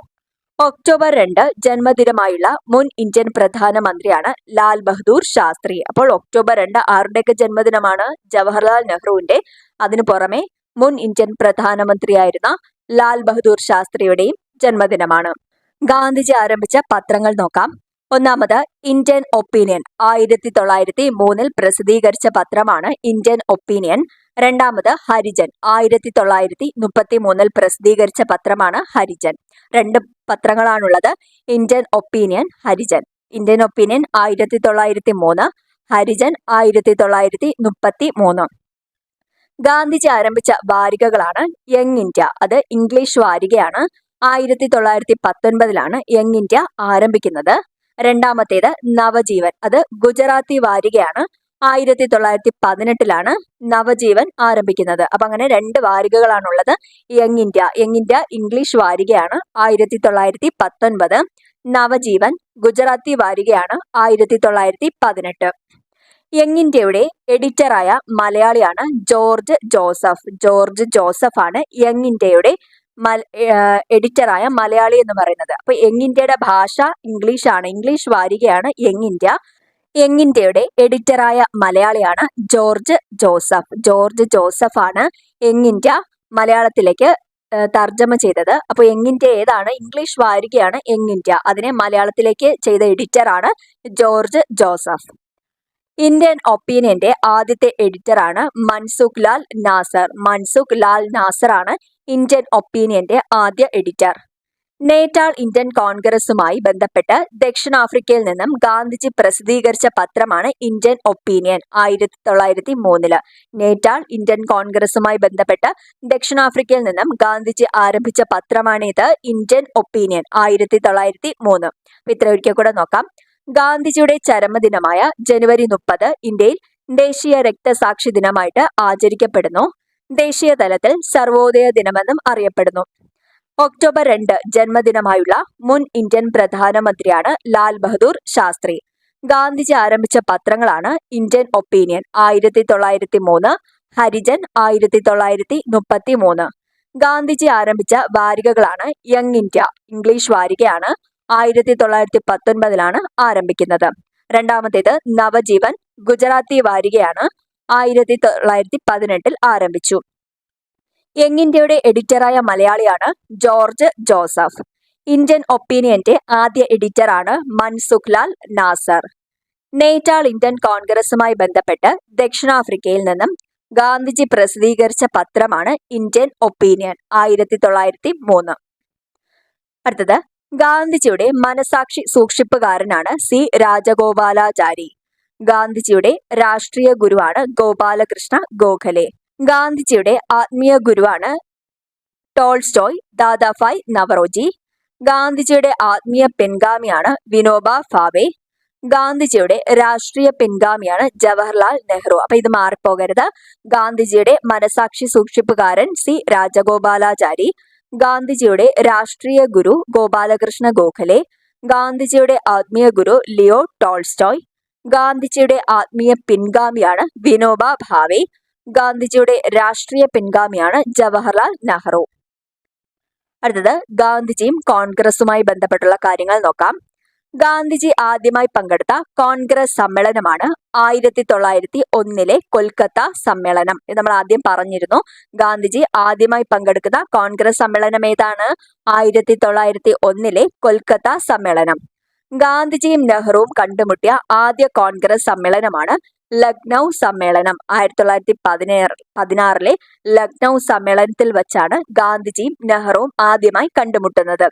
ഒക്ടോബർ 2 ജന്മദിനമായുള്ള മുൻ ഇന്ത്യൻ പ്രധാനമന്ത്രിയാണ് ലാൽ ബഹദൂർ ശാസ്ത്രി. അപ്പോൾ ഒക്ടോബർ 2 ആരുടെയൊക്കെ ജന്മദിനമാണ്? ജവഹർലാൽ നെഹ്റുവിന്റെ. അതിനു പുറമെ മുൻ ഇന്ത്യൻ പ്രധാനമന്ത്രിയായിരുന്ന ലാൽ ബഹദൂർ ശാസ്ത്രിയുടെയും ജന്മദിനമാണ്. ഗാന്ധിജി ആരംഭിച്ച പത്രങ്ങൾ നോക്കാം. ഒന്നാമത് ഇന്ത്യൻ ഒപ്പീനിയൻ. 1903 പ്രസിദ്ധീകരിച്ച പത്രമാണ് ഇന്ത്യൻ ഒപ്പീനിയൻ. രണ്ടാമത് ഹരിജൻ. 1933 പ്രസിദ്ധീകരിച്ച പത്രമാണ് ഹരിജൻ. രണ്ട് പത്രങ്ങളാണുള്ളത്, Indian Opinion, Harijan. Indian Opinion 1903, Harijan 1933. Gandhiji ആരംഭിച്ച വാരികകളാണ് യങ് ഇന്ത്യ. അത് ഇംഗ്ലീഷ് വാരികയാണ്. 1919 യങ് ഇന്ത്യ ആരംഭിക്കുന്നത്. രണ്ടാമത്തേത് നവജീവൻ. അത് ഗുജറാത്തി വാരികയാണ്. 1918 നവജീവൻ ആരംഭിക്കുന്നത്. അപ്പൊ അങ്ങനെ രണ്ട് വാരികകളാണുള്ളത്. Young India. Young India English വാരികയാണ്, 1919. നവജീവൻ ഗുജറാത്തി വാരികയാണ്, 1918. യങ് ഇന്ത്യയുടെ എഡിറ്ററായ മലയാളിയാണ് ജോർജ് ജോസഫ്. ജോർജ് ജോസഫ് ആണ് യങ് ഇന്ത്യയുടെ എഡിറ്ററായ മലയാളി എന്ന് പറയുന്നത്. അപ്പൊ യങ് ഇന്ത്യയുടെ ഭാഷ ഇംഗ്ലീഷ് ആണ്. ഇംഗ്ലീഷ് വാരികയാണ് യങ് ഇന്ത്യ. യങ് ഇന്ത്യയുടെ എഡിറ്ററായ മലയാളിയാണ് ജോർജ് ജോസഫ്. ജോർജ് ജോസഫ് ആണ് യങ് ഇന്ത്യ മലയാളത്തിലേക്ക് തർജ്ജമ ചെയ്തത്. അപ്പൊ യങ് ഇന്ത്യ ഏതാണ്? ഇംഗ്ലീഷ് വാരികയാണ് യങ് ഇന്ത്യ. അതിനെ മലയാളത്തിലേക്ക് ചെയ്ത എഡിറ്ററാണ് ജോർജ് ജോസഫ്. ഇന്ത്യൻ ഒപ്പീനിയന്റെ ആദ്യത്തെ എഡിറ്ററാണ് മൻസുഖ് ലാൽ നാസർ. മൻസുഖ് ലാൽ നാസർ ആണ് ഇന്ത്യൻ ഒപ്പീനിയന്റെ ആദ്യ എഡിറ്റർ. നേറ്റാൾ ഇന്ത്യൻ കോൺഗ്രസുമായി ബന്ധപ്പെട്ട് ദക്ഷിണാഫ്രിക്കയിൽ നിന്നും ഗാന്ധിജി പ്രസിദ്ധീകരിച്ച പത്രമാണ് ഇന്ത്യൻ ഒപ്പീനിയൻ, 1903. നേറ്റാൾ ഇന്ത്യൻ കോൺഗ്രസുമായി ബന്ധപ്പെട്ട് ദക്ഷിണാഫ്രിക്കയിൽ നിന്നും ഗാന്ധിജി ആരംഭിച്ച പത്രമാണിത്, ഇന്ത്യൻ ഒപ്പീനിയൻ, 1903. ഇത്ര ഒരിക്കൽ കൂടെ നോക്കാം. ഗാന്ധിജിയുടെ ചരമദിനമായ ജനുവരി 30 ഇന്ത്യയിൽ ദേശീയ രക്തസാക്ഷി ദിനമായിട്ട് ആചരിക്കപ്പെടുന്നു. ദേശീയ തലത്തിൽ സർവോദയ ദിനമെന്നും അറിയപ്പെടുന്നു. ഒക്ടോബർ 2 ജന്മദിനമായുള്ള മുൻ ഇന്ത്യൻ പ്രധാനമന്ത്രിയാണ് ലാൽ ബഹദൂർ ശാസ്ത്രി. ഗാന്ധിജി ആരംഭിച്ച പത്രങ്ങളാണ് ഇന്ത്യൻ ഒപ്പീനിയൻ, 1903, ഹരിജൻ, 1933. ഗാന്ധിജി ആരംഭിച്ച വാരികകളാണ് യങ് ഇന്ത്യ, ഇംഗ്ലീഷ് വാരികയാണ്, 1919 ആരംഭിക്കുന്നത്. രണ്ടാമത്തേത് നവജീവൻ, ഗുജറാത്തി വാരികയാണ്, 1918 ആരംഭിച്ചു. യങ് ഇന്ത്യയുടെ എഡിറ്ററായ മലയാളിയാണ് ജോർജ് ജോസഫ്. ഇന്ത്യൻ ഒപ്പീനിയന്റെ ആദ്യ എഡിറ്ററാണ് മൻസുഖ് ലാൽ നാസർ. നേറ്റാൾ ഇന്ത്യൻ കോൺഗ്രസുമായി ബന്ധപ്പെട്ട് ദക്ഷിണാഫ്രിക്കയിൽ നിന്നും ഗാന്ധിജി പ്രസിദ്ധീകരിച്ച പത്രമാണ് ഇന്ത്യൻ ഒപ്പീനിയൻ, 1903. അടുത്തത് ഗാന്ധിജിയുടെ മനസാക്ഷി സൂക്ഷിപ്പുകാരനാണ് സി രാജഗോപാലാചാരി. ഗാന്ധിജിയുടെ രാഷ്ട്രീയ ഗുരുവാണ് ഗോപാലകൃഷ്ണ ഗോഖലെ. ഗാന്ധിജിയുടെ ആത്മീയ ഗുരുവാണ് ടോൾസ്റ്റോയ് ദാദാഭായ് നവറോജി. ഗാന്ധിജിയുടെ ആത്മീയ പിൻഗാമിയാണ് വിനോബ ഭാവെ. ഗാന്ധിജിയുടെ രാഷ്ട്രീയ പിൻഗാമിയാണ് ജവഹർലാൽ നെഹ്റു. അപ്പൊ ഇത് മാറിപ്പോകരുത്. ഗാന്ധിജിയുടെ മനസാക്ഷി സൂക്ഷിപ്പുകാരൻ സി രാജഗോപാലാചാരി. ഗാന്ധിജിയുടെ രാഷ്ട്രീയ ഗുരു ഗോപാലകൃഷ്ണ ഗോഖലെ. ഗാന്ധിജിയുടെ ആത്മീയ ഗുരു ലിയോ ടോൾസ്റ്റോയ്. ഗാന്ധിജിയുടെ ആത്മീയ പിൻഗാമിയാണ് വിനോബ ഭാവെ. ഗാന്ധിജിയുടെ രാഷ്ട്രീയ പിൻഗാമിയാണ് ജവഹർലാൽ നെഹ്റു. അടുത്തത് ഗാന്ധിജിയും കോൺഗ്രസുമായി ബന്ധപ്പെട്ടുള്ള കാര്യങ്ങൾ നോക്കാം. ഗാന്ധിജി ആദ്യമായി പങ്കെടുത്ത കോൺഗ്രസ് സമ്മേളനമാണ് 1901 കൊൽക്കത്ത സമ്മേളനം. ഇത് നമ്മൾ ആദ്യം പറഞ്ഞിരുന്നു. ഗാന്ധിജി ആദ്യമായി പങ്കെടുക്കുന്ന കോൺഗ്രസ് സമ്മേളനം ഏതാണ്? 1901 കൊൽക്കത്ത സമ്മേളനം. ഗാന്ധിജിയും നെഹ്റുവും കണ്ടുമുട്ടിയ ആദ്യ കോൺഗ്രസ് സമ്മേളനമാണ് ലക്നൗ സമ്മേളനം. 1916 ലക്നൗ സമ്മേളനത്തിൽ വച്ചാണ് ഗാന്ധിജിയും നെഹ്റുവും ആദ്യമായി കണ്ടുമുട്ടുന്നത്.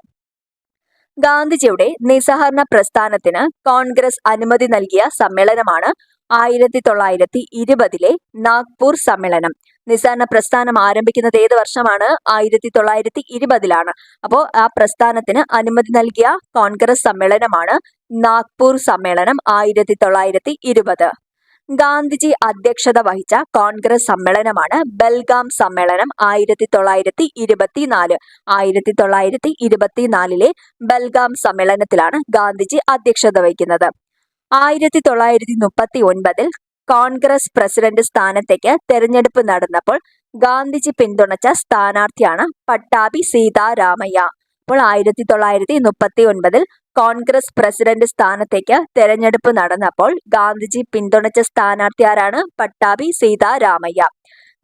ഗാന്ധിജിയുടെ നിസ്സഹകരണ പ്രസ്ഥാനത്തിന് കോൺഗ്രസ് അനുമതി നൽകിയ സമ്മേളനമാണ് 1920 നാഗ്പൂർ സമ്മേളനം. നിസ്സഹകരണ പ്രസ്ഥാനം ആരംഭിക്കുന്നത് ഏത് വർഷമാണ്? 1920 അപ്പോൾ ആ പ്രസ്ഥാനത്തിന് അനുമതി നൽകിയ കോൺഗ്രസ് സമ്മേളനമാണ് നാഗ്പൂർ സമ്മേളനം 1920. ഗാന്ധിജി അധ്യക്ഷത വഹിച്ച കോൺഗ്രസ് സമ്മേളനമാണ് ബൽഗാം സമ്മേളനം 1924. 1924 ബൽഗാം സമ്മേളനത്തിലാണ് ഗാന്ധിജി അധ്യക്ഷത വഹിക്കുന്നത്. 1939 കോൺഗ്രസ് പ്രസിഡന്റ് സ്ഥാനത്തേക്ക് തെരഞ്ഞെടുപ്പ് നടന്നപ്പോൾ ഗാന്ധിജി പിന്തുണച്ച സ്ഥാനാർത്ഥിയാണ് പട്ടാഭി സീതാരാമയ്യ. അപ്പോൾ 1939 കോൺഗ്രസ് പ്രസിഡന്റ് സ്ഥാനത്തേക്ക് തെരഞ്ഞെടുപ്പ് നടന്നപ്പോൾ ഗാന്ധിജി പിന്തുണച്ച സ്ഥാനാർത്ഥി ആരാണ്? പട്ടാഭി സീതാരാമയ്യ.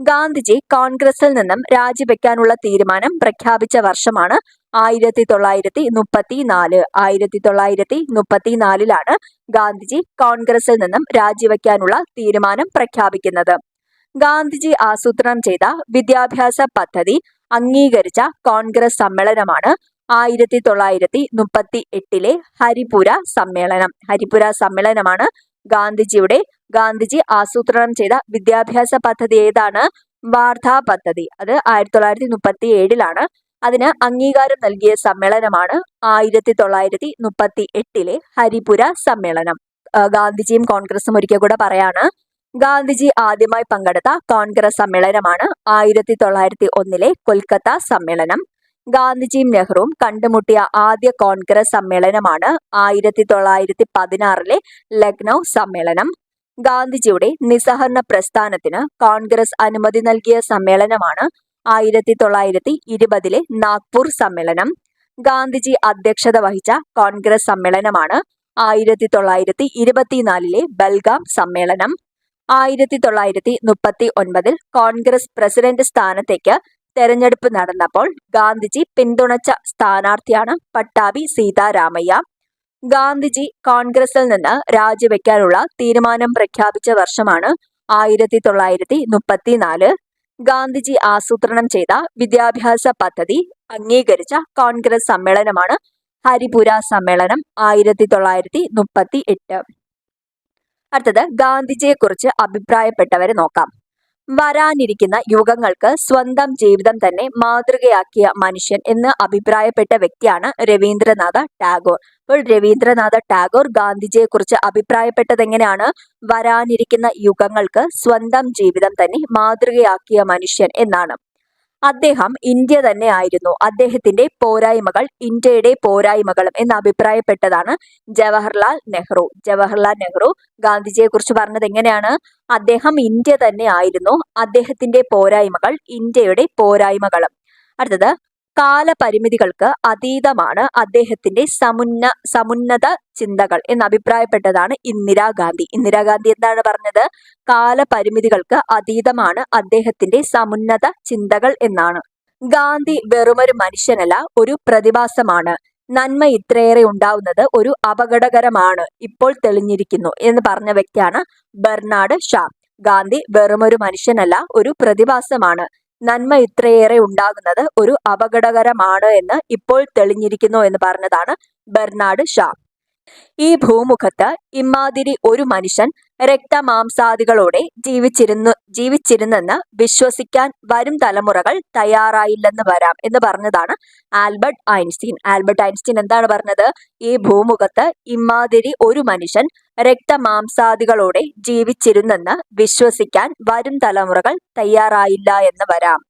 ഗാന്ധിജി കോൺഗ്രസിൽ നിന്നും രാജിവെക്കാനുള്ള തീരുമാനം പ്രഖ്യാപിച്ച വർഷമാണ് 1934. 1934 ഗാന്ധിജി കോൺഗ്രസിൽ നിന്നും രാജിവെക്കാനുള്ള തീരുമാനം പ്രഖ്യാപിക്കുന്നത്. ഗാന്ധിജി ആസൂത്രണം ചെയ്ത വിദ്യാഭ്യാസ പദ്ധതി അംഗീകരിച്ച കോൺഗ്രസ് സമ്മേളനമാണ് 1938 ഹരിപുര സമ്മേളനം. ഹരിപുര സമ്മേളനമാണ് ഗാന്ധിജി ആസൂത്രണം ചെയ്ത വിദ്യാഭ്യാസ പദ്ധതി ഏതാണ്? വാർധാ പദ്ധതി. അത് 1937 അതിന് അംഗീകാരം നൽകിയ സമ്മേളനമാണ് 1938 ഹരിപുര സമ്മേളനം. ഗാന്ധിജിയും കോൺഗ്രസും ഒരിക്കൽ കൂടെ പറയാണ്. ഗാന്ധിജി ആദ്യമായി പങ്കെടുത്ത കോൺഗ്രസ് സമ്മേളനമാണ് 1901 കൊൽക്കത്ത സമ്മേളനം. ഗാന്ധിജിയും നെഹ്റുവും കണ്ടുമുട്ടിയ ആദ്യ കോൺഗ്രസ് സമ്മേളനമാണ് 1916 ലക്നൗ സമ്മേളനം. ഗാന്ധിജിയുടെ നിസ്സഹകരണ പ്രസ്ഥാനത്തിന് കോൺഗ്രസ് അനുമതി നൽകിയ സമ്മേളനമാണ് 1920 നാഗ്പൂർ സമ്മേളനം. ഗാന്ധിജി അധ്യക്ഷത വഹിച്ച കോൺഗ്രസ് സമ്മേളനമാണ് 1924 ബൽഗാം സമ്മേളനം. 1939 കോൺഗ്രസ് പ്രസിഡന്റ് സ്ഥാനത്തേക്ക് തെരഞ്ഞെടുപ്പ് നടന്നപ്പോൾ ഗാന്ധിജി പിന്തുണച്ച സ്ഥാനാർത്ഥിയാണ് പട്ടാഭി സീതാരാമയ്യ. ഗാന്ധിജി കോൺഗ്രസിൽ നിന്ന് രാജിവെക്കാനുള്ള തീരുമാനം പ്രഖ്യാപിച്ച വർഷമാണ് 1934. ഗാന്ധിജി ആസൂത്രണം ചെയ്ത വിദ്യാഭ്യാസ പദ്ധതി അംഗീകരിച്ച കോൺഗ്രസ് സമ്മേളനമാണ് ഹരിപുര സമ്മേളനം 1938. അടുത്തത് ഗാന്ധിജിയെക്കുറിച്ച് അഭിപ്രായപ്പെട്ടവരെ നോക്കാം. വരാനിരിക്കുന്ന യുഗങ്ങൾക്ക് സ്വന്തം ജീവിതം തന്നെ മാതൃകയാക്കിയ മനുഷ്യൻ എന്ന് അഭിപ്രായപ്പെട്ട വ്യക്തിയാണ് രവീന്ദ്രനാഥ ടാഗോർ. അപ്പോൾ രവീന്ദ്രനാഥ ടാഗോർ ഗാന്ധിജിയെക്കുറിച്ച് അഭിപ്രായപ്പെട്ടത് എങ്ങനെയാണ്? വരാനിരിക്കുന്ന യുഗങ്ങൾക്ക് സ്വന്തം ജീവിതം തന്നെ മാതൃകയാക്കിയ മനുഷ്യൻ എന്നാണ്. അദ്ദേഹം ഇന്ത്യ തന്നെ ആയിരുന്നു, അദ്ദേഹത്തിന്റെ പോരായ്മകൾ ഇന്ത്യയുടെ പോരായ്മകളും എന്ന് അഭിപ്രായപ്പെട്ടതാണ് ജവഹർലാൽ നെഹ്റു. ജവഹർലാൽ നെഹ്റു ഗാന്ധിജിയെക്കുറിച്ച് പറഞ്ഞത് എങ്ങനെയാണ്? അദ്ദേഹം ഇന്ത്യ തന്നെ ആയിരുന്നു, അദ്ദേഹത്തിന്റെ പോരായ്മകൾ ഇന്ത്യയുടെ പോരായ്മകളും. അടുത്തത് കാലപരിമിതികൾക്ക് അതീതമാണ് അദ്ദേഹത്തിന്റെ സമുന്നത ചിന്തകൾ എന്ന് അഭിപ്രായപ്പെട്ടതാണ് ഇന്ദിരാഗാന്ധി. ഇന്ദിരാഗാന്ധി എന്താണ് പറഞ്ഞത്? കാലപരിമിതികൾക്ക് അതീതമാണ് അദ്ദേഹത്തിന്റെ സമുന്നത ചിന്തകൾ എന്നാണ്. ഗാന്ധി വെറുമൊരു മനുഷ്യനല്ല, ഒരു പ്രതിഭാസമാണ്. നന്മ ഇത്രയേറെ ഉണ്ടാവുന്നത് ഒരു അപകടകരമാണ്, ഇപ്പോൾ തെളിഞ്ഞിരിക്കുന്നു എന്ന് പറഞ്ഞ വ്യക്തിയാണ് ബെർണാഡ് ഷാ. ഗാന്ധി വെറുമൊരു മനുഷ്യനല്ല, ഒരു പ്രതിഭാസമാണ്. നന്മ ഇത്രയേറെ ഉണ്ടാകുന്നത് ഒരു അപകടകരമാണ് എന്ന് ഇപ്പോൾ തെളിഞ്ഞിരിക്കുന്നു എന്ന് പറഞ്ഞതാണ് ബെർണാഡ് ഷാ. ഈ ഭൂമുഖത്ത് ഇമ്മാതിരി ഒരു മനുഷ്യൻ രക്തമാംസാദികളോടെ ജീവിച്ചിരുന്നെന്ന് വിശ്വസിക്കാൻ വരും തലമുറകൾ തയ്യാറായില്ലെന്ന് വരാം എന്ന് പറഞ്ഞതാണ് ആൽബർട്ട് ഐൻസ്റ്റീൻ. ആൽബർട്ട് ഐൻസ്റ്റീൻ എന്താണ് പറഞ്ഞത്? ഈ ഭൂമുഖത്ത് ഇമ്മാതിരി ഒരു മനുഷ്യൻ രക്തമാംസാദികളോടെ ജീവിച്ചിരുന്നെന്ന് വിശ്വസിക്കാൻ വരും തലമുറകൾ തയ്യാറായില്ല എന്ന് വരാം.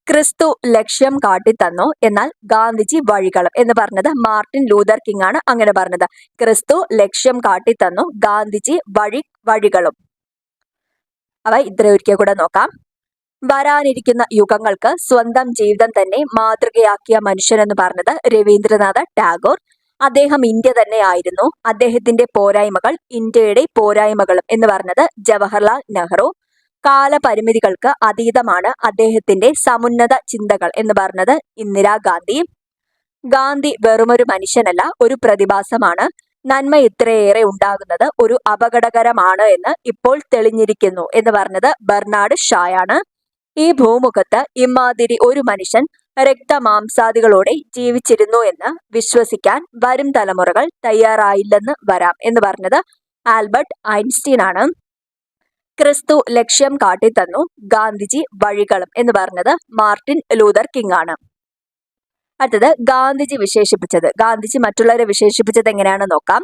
ക്രിസ്തു ലക്ഷ്യം കാട്ടിത്തന്നു, എന്നാൽ ഗാന്ധിജി വഴികളും എന്ന് പറഞ്ഞത് മാർട്ടിൻ ലൂതർ കിങ് ആണ് അങ്ങനെ പറഞ്ഞത്. ക്രിസ്തു ലക്ഷ്യം കാട്ടിത്തന്നു, ഗാന്ധിജി വഴികളും. അവ ഇത്രയൊരിക്കൽ കൂടെ നോക്കാം. വരാനിരിക്കുന്ന യുഗങ്ങൾക്ക് സ്വന്തം ജീവിതം തന്നെ മാതൃകയാക്കിയ മനുഷ്യൻ എന്ന് പറഞ്ഞത് രവീന്ദ്രനാഥ ടാഗോർ. അദ്ദേഹം ഇന്ത്യ തന്നെ ആയിരുന്നു, അദ്ദേഹത്തിന്റെ പോരായ്മകൾ ഇന്ത്യയുടെ പോരായ്മകളും എന്ന് പറഞ്ഞത് ജവഹർലാൽ നെഹ്റു. കാലപരിമിതികൾക്ക് അതീതമാണ് അദ്ദേഹത്തിന്റെ സമുന്നത ചിന്തകൾ എന്ന് പറഞ്ഞത് ഇന്ദിരാഗാന്ധി. ഗാന്ധി വെറുമൊരു മനുഷ്യനല്ല, ഒരു പ്രതിഭാസമാണ്. നന്മ ഇത്രയേറെ ഉണ്ടാകുന്നത് ഒരു അപകടകരമാണ് എന്ന് ഇപ്പോൾ തെളിഞ്ഞിരിക്കുന്നു എന്ന് പറഞ്ഞത് ബെർണാഡ് ഷായാണ്. ഈ ഭൂമുഖത്ത് ഇമ്മാതിരി ഒരു മനുഷ്യൻ രക്തമാംസാദികളോടെ ജീവിച്ചിരുന്നു എന്ന് വിശ്വസിക്കാൻ വരും തലമുറകൾ തയ്യാറായില്ലെന്ന് വരാം എന്ന് പറഞ്ഞത് ആൽബർട്ട് ഐൻസ്റ്റീൻ ആണ്. ക്രിസ്തു ലക്ഷ്യം കാട്ടിത്തന്നു, ഗാന്ധിജി വഴികളും എന്ന് പറഞ്ഞത് മാർട്ടിൻ ലൂതർ കിങ് ആണ്. അടുത്തത് ഗാന്ധിജി വിശേഷിപ്പിച്ചത്. ഗാന്ധിജി മറ്റുള്ളവരെ വിശേഷിപ്പിച്ചത് എങ്ങനെയാണെന്ന് നോക്കാം.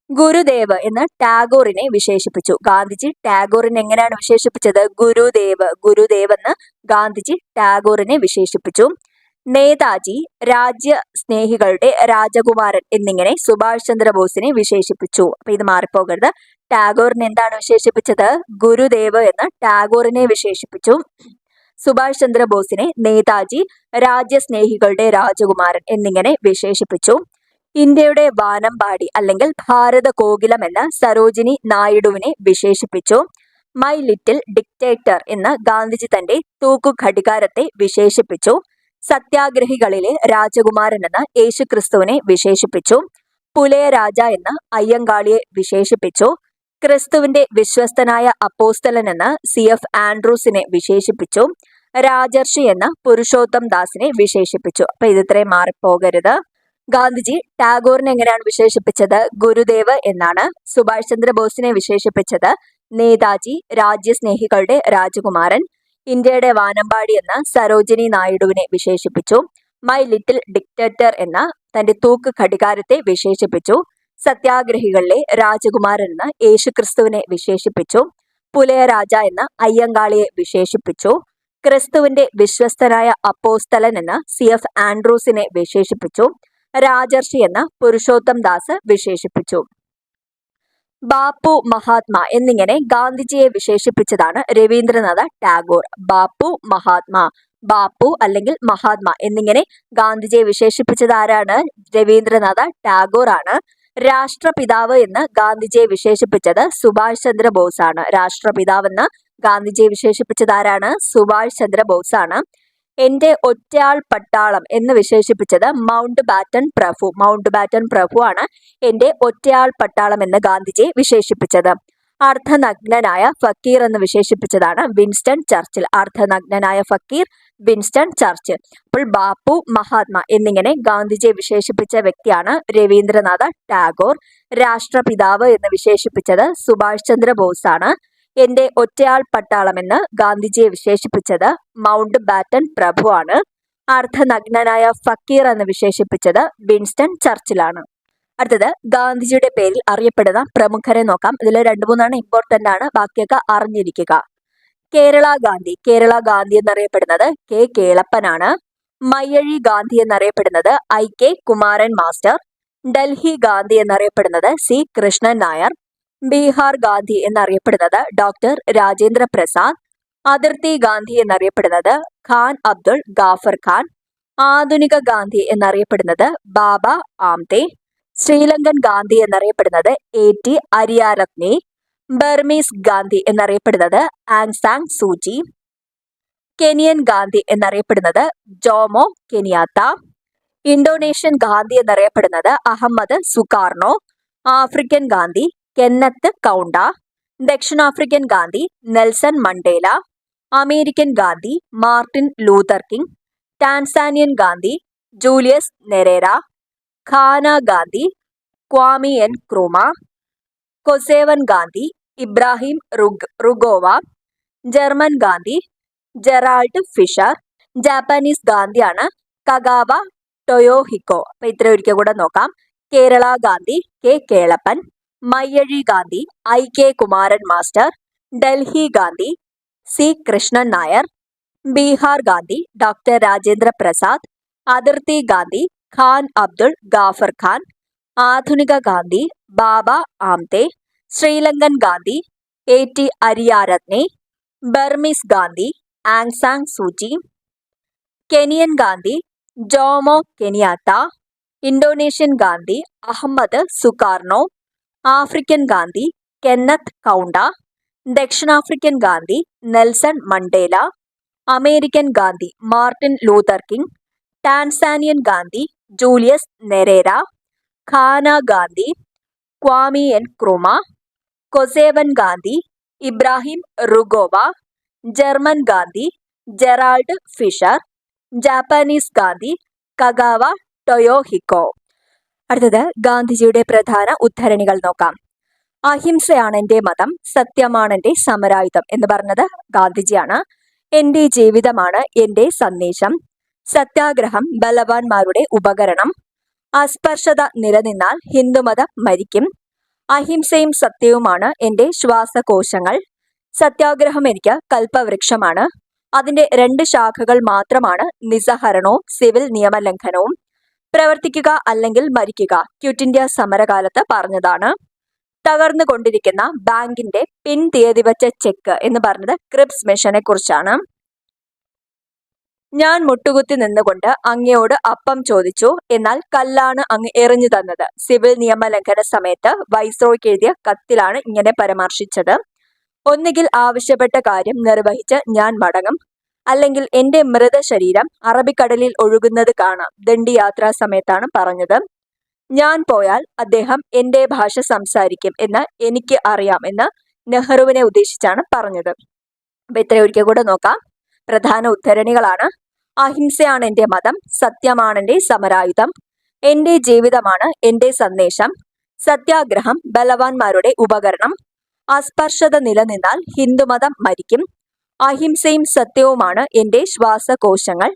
ഗുരുദേവ് എന്ന് ടാഗോറിനെ വിശേഷിപ്പിച്ചു. ഗാന്ധിജി ടാഗോറിനെ എങ്ങനെയാണ് വിശേഷിപ്പിച്ചത്? ഗുരുദേവ് എന്ന് ഗാന്ധിജി ടാഗോറിനെ വിശേഷിപ്പിച്ചു. നേതാജി രാജ്യസ്നേഹികളുടെ രാജകുമാരൻ എന്നിങ്ങനെ സുഭാഷ് ചന്ദ്രബോസിനെ വിശേഷിപ്പിച്ചു. അപ്പൊ ഇത് മാറിപ്പോകരുത്. ടാഗോറിനെ എന്താണ് വിശേഷിപ്പിച്ചത്? ഗുരുദേവ് എന്ന് ടാഗോറിനെ വിശേഷിപ്പിച്ചു. സുഭാഷ് ചന്ദ്രബോസിനെ നേതാജി രാജ്യസ്നേഹികളുടെ രാജകുമാരൻ എന്നിങ്ങനെ വിശേഷിപ്പിച്ചു. ഇന്ത്യയുടെ വാനമ്പാടി അല്ലെങ്കിൽ ഭാരത കോകിലം എന്ന് സരോജിനി നായിഡുവിനെ വിശേഷിപ്പിച്ചു. മൈ ലിറ്റിൽ ഡിക്റ്റേറ്റർ എന്ന് ഗാന്ധിജി തന്റെ തൂക്കു ഘടികാരത്തെ വിശേഷിപ്പിച്ചു. സത്യാഗ്രഹികളിലെ രാജകുമാരൻ എന്ന് യേശുക്രിസ്തുവിനെ വിശേഷിപ്പിച്ചു. പുലയ രാജ എന്ന് അയ്യങ്കാളിയെ വിശേഷിപ്പിച്ചു. ക്രിസ്തുവിന്റെ വിശ്വസ്തനായ അപ്പോസ്തലൻ എന്ന് CF ആൻഡ്രൂസിനെ വിശേഷിപ്പിച്ചു. രാജർഷി എന്ന് പുരുഷോത്തം ദാസിനെ വിശേഷിപ്പിച്ചു. അപ്പൊ ഇത് ഇത്രയും മാറിപ്പോകരുത്. ഗാന്ധിജി ടാഗോറിനെ എങ്ങനെയാണ് വിശേഷിപ്പിച്ചത്? ഗുരുദേവ് എന്നാണ്. സുഭാഷ് ചന്ദ്രബോസിനെ വിശേഷിപ്പിച്ചത് നേതാജി രാജ്യസ്നേഹികളുടെ രാജകുമാരൻ. ഇന്ത്യയുടെ വാനമ്പാടി എന്ന സരോജിനി നായിഡുവിനെ വിശേഷിപ്പിച്ചു. മൈ ലിറ്റിൽ ഡിക്റ്റേറ്റർ എന്ന തന്റെ തൂക്ക് ഘടികാരത്തെ വിശേഷിപ്പിച്ചു. സത്യാഗ്രഹികളിലെ രാജകുമാരൻ എന്ന യേശുക്രിസ്തുവിനെ വിശേഷിപ്പിച്ചു. പുലയ രാജ എന്ന അയ്യങ്കാളിയെ വിശേഷിപ്പിച്ചു. ക്രിസ്തുവിന്റെ വിശ്വസ്തനായ അപ്പോസ്തലൻ എന്ന CF ആൻഡ്രൂസിനെ വിശേഷിപ്പിച്ചു. രാജർഷി എന്ന പുരുഷോത്തം ദാസ് വിശേഷിപ്പിച്ചു. ബാപ്പു, മഹാത്മാ എന്നിങ്ങനെ ഗാന്ധിജിയെ വിശേഷിപ്പിച്ചതാണ് രവീന്ദ്രനാഥ ടാഗോർ. ബാപ്പു അല്ലെങ്കിൽ മഹാത്മാ എന്നിങ്ങനെ ഗാന്ധിജിയെ വിശേഷിപ്പിച്ചത് ആരാണ്? രവീന്ദ്രനാഥ ടാഗോർ ആണ്. രാഷ്ട്രപിതാവ് എന്ന് ഗാന്ധിജിയെ വിശേഷിപ്പിച്ചത് സുഭാഷ് ചന്ദ്രബോസ് ആണ്. രാഷ്ട്രപിതാവ് എന്ന് ഗാന്ധിജിയെ വിശേഷിപ്പിച്ചത് ആരാണ്? സുഭാഷ് ചന്ദ്രബോസ് ആണ്. എന്റെ ഒറ്റയാൾ പട്ടാളം എന്ന് വിശേഷിപ്പിച്ചത് മൗണ്ട് ബാറ്റൺ പ്രഭു ആണ് എന്റെ ഒറ്റയാൾ പട്ടാളം എന്ന് ഗാന്ധിജിയെ വിശേഷിപ്പിച്ചത്. അർദ്ധനഗ്നനായ ഫക്കീർ എന്ന് വിശേഷിപ്പിച്ചതാണ് വിൻസ്റ്റൺ ചർച്ചിൽ. അർദ്ധനഗ്നനായ ഫക്കീർ വിൻസ്റ്റൺ ചർച്ചിൽ. അപ്പോൾ ബാപ്പു, മഹാത്മാ എന്നിങ്ങനെ ഗാന്ധിജിയെ വിശേഷിപ്പിച്ച വ്യക്തിയാണ് രവീന്ദ്രനാഥ ടാഗോർ. രാഷ്ട്രപിതാവ് എന്ന് വിശേഷിപ്പിച്ചത് സുഭാഷ് ചന്ദ്രബോസ് ആണ്. എന്റെ ഒറ്റയാൾ പട്ടാളം എന്ന് ഗാന്ധിജിയെ വിശേഷിപ്പിച്ചത് മൗണ്ട് ബാറ്റൺ പ്രഭു ആണ്. അർദ്ധനഗ്നനായ ഫക്കീർ എന്ന് വിശേഷിപ്പിച്ചത് വിൻസ്റ്റൺ ചർച്ചിലാണ്. അടുത്തത് ഗാന്ധിജിയുടെ പേരിൽ അറിയപ്പെടുന്ന പ്രമുഖരെ നോക്കാം. ഇതിൽ 2-3 ഇമ്പോർട്ടന്റ് ആണ്, ബാക്കിയൊക്കെ അറിഞ്ഞിരിക്കുക. കേരള ഗാന്ധി എന്നറിയപ്പെടുന്നത് K കേളപ്പനാണ്. മയ്യഴി ഗാന്ധി എന്നറിയപ്പെടുന്നത് IK കുമാരൻ മാസ്റ്റർ. ഡൽഹി ഗാന്ധി എന്നറിയപ്പെടുന്നത് C കൃഷ്ണൻ നായർ. ബീഹാർ ഗാന്ധി എന്നറിയപ്പെടുന്നത് ഡോക്ടർ രാജേന്ദ്ര പ്രസാദ്. അതിർത്തി ഗാന്ധി എന്നറിയപ്പെടുന്നത് ഖാൻ അബ്ദുൾ ഗാഫർ ഖാൻ. ആധുനിക ഗാന്ധി എന്നറിയപ്പെടുന്നത് ബാബ ആംതെ. ശ്രീലങ്കൻ ഗാന്ധി എന്നറിയപ്പെടുന്നത് AT അരിയാരത്നെ. ബർമീസ് ഗാന്ധി എന്നറിയപ്പെടുന്നത് Aung San Suu Kyi. Kenyan Gandhi എന്നറിയപ്പെടുന്നത് ജോമോ കെനിയാത്ത. ഇന്തോനേഷ്യൻ ഗാന്ധി എന്നറിയപ്പെടുന്നത് Ahmed Sukarno. African Gandhi Kenneth Kaunda. ദക്ഷിണാഫ്രിക്കൻ Gandhi Nelson Mandela. American Gandhi Martin Luther King, Tanzanian Gandhi Julius Nyerere, Ghana Gandhi Kwame Nkrumah, Kosovan Gandhi Ibrahim Rugova, German Gandhi Gerald Fischer, Japanese ഗാന്ധിയാണ് Kagawa Toyohiko. അപ്പൊ ഇത്ര ഒരിക്കൽ കൂടെ നോക്കാം. Kerala Gandhi K Kelappan, Mayyazhi Gandhi IK Kumaran master, Delhi Gandhi C Krishnan Nair, Bihar Gandhi doctor Rajendra Prasad, അതിർത്തി ഗാന്ധി ഖാൻ അബ്ദുൾ ഗാഫർ ഖാൻ, ആധുനിക Gandhi Baba Amte, Sri Lankan Gandhi AT Ariyaratne, Burmese Gandhi Aung San Suu Kyi, Kenyan Gandhi Jomo Kenyatta, Indonesian Gandhi Ahmed Sukarno, African Gandhi Kenneth Kaunda, ദക്ഷിണാഫ്രിക്കൻ Gandhi Nelson Mandela, American Gandhi Martin Luther King, Tanzanian Gandhi Julius Nyerere, Ghana Gandhi Kwame Nkrumah, Kosovan Gandhi Ibrahim Rugova, German Gandhi Gerald Fischer, Japanese Gandhi Kagawa Toyohiko. അടുത്തത് ഗാന്ധിജിയുടെ പ്രധാന ഉദ്ധരണികൾ നോക്കാം. അഹിംസയാണ് എൻ്റെ മതം, സത്യമാണ് എൻ്റെ സമരായുധം എന്ന് പറഞ്ഞത് ഗാന്ധിജിയാണ്. എൻ്റെ ജീവിതമാണ് എൻ്റെ സന്ദേശം, സത്യാഗ്രഹം ബലവാന്മാരുടെ ഉപകരണം, അസ്പർശത നിലനിന്നാൽ ഹിന്ദുമതം മരിക്കും, അഹിംസയും സത്യവുമാണ് എൻ്റെ ശ്വാസകോശങ്ങൾ, സത്യാഗ്രഹം എനിക്ക് കൽപ്പവൃക്ഷമാണ്, അതിന്റെ 2 ശാഖകൾ മാത്രമാണ് നിസ്സഹരണവും സിവിൽ നിയമലംഘനവും, പ്രവർത്തിക്കുക അല്ലെങ്കിൽ മരിക്കുക ക്വിറ്റ് ഇന്ത്യ സമരകാലത്ത് പറഞ്ഞതാണ്. തകർന്നുകൊണ്ടിരിക്കുന്ന ബാങ്കിന്റെ പിൻ തീയതി വച്ച ചെക്ക് എന്ന് പറഞ്ഞത് ക്രിപ്സ് മിഷനെ കുറിച്ചാണ്. ഞാൻ മുട്ടുകുത്തി നിന്നുകൊണ്ട് അങ്ങയോട് അപ്പം ചോദിച്ചു, എന്നാൽ കല്ലാണ് അങ്ങ് എറിഞ്ഞു തന്നത്. സിവിൽ നിയമലംഘന സമയത്ത് വൈസ്രോയ്ക്ക് എഴുതിയ കത്തിലാണ് ഇങ്ങനെ പരാമർശിച്ചത്. ഒന്നുകിൽ ആവശ്യപ്പെട്ട കാര്യം നിർവഹിച്ച് ഞാൻ മടങ്ങും, അല്ലെങ്കിൽ എന്റെ മൃതശരീരം അറബിക്കടലിൽ ഒഴുകുന്നത് കാണാം. ദണ്ഡി യാത്രാ സമയത്താണ് പറഞ്ഞത്. ഞാൻ പോയാൽ അദ്ദേഹം എന്റെ ഭാഷ സംസാരിക്കും എന്ന് എനിക്ക് അറിയാം എന്ന് നെഹ്റുവിനെ ഉദ്ദേശിച്ചാണ് പറഞ്ഞത്. അപ്പൊ ഇത്ര ഒരിക്കൽ കൂടെ നോക്കാം. പ്രധാന ഉദ്ധരണികളാണ്: അഹിംസയാണ് എൻ്റെ മതം, സത്യമാണ് എൻ്റെ സമരായുധം, എൻ്റെ ജീവിതമാണ് എൻ്റെ സന്ദേശം, സത്യാഗ്രഹം ബലവാന്മാരുടെ ഉപകരണം, അസ്പർശത നിലനിന്നാൽ ഹിന്ദുമതം മരിക്കും, അഹിംസയും സത്യവുമാണ് എൻ്റെ ശ്വാസകോശങ്ങൾ,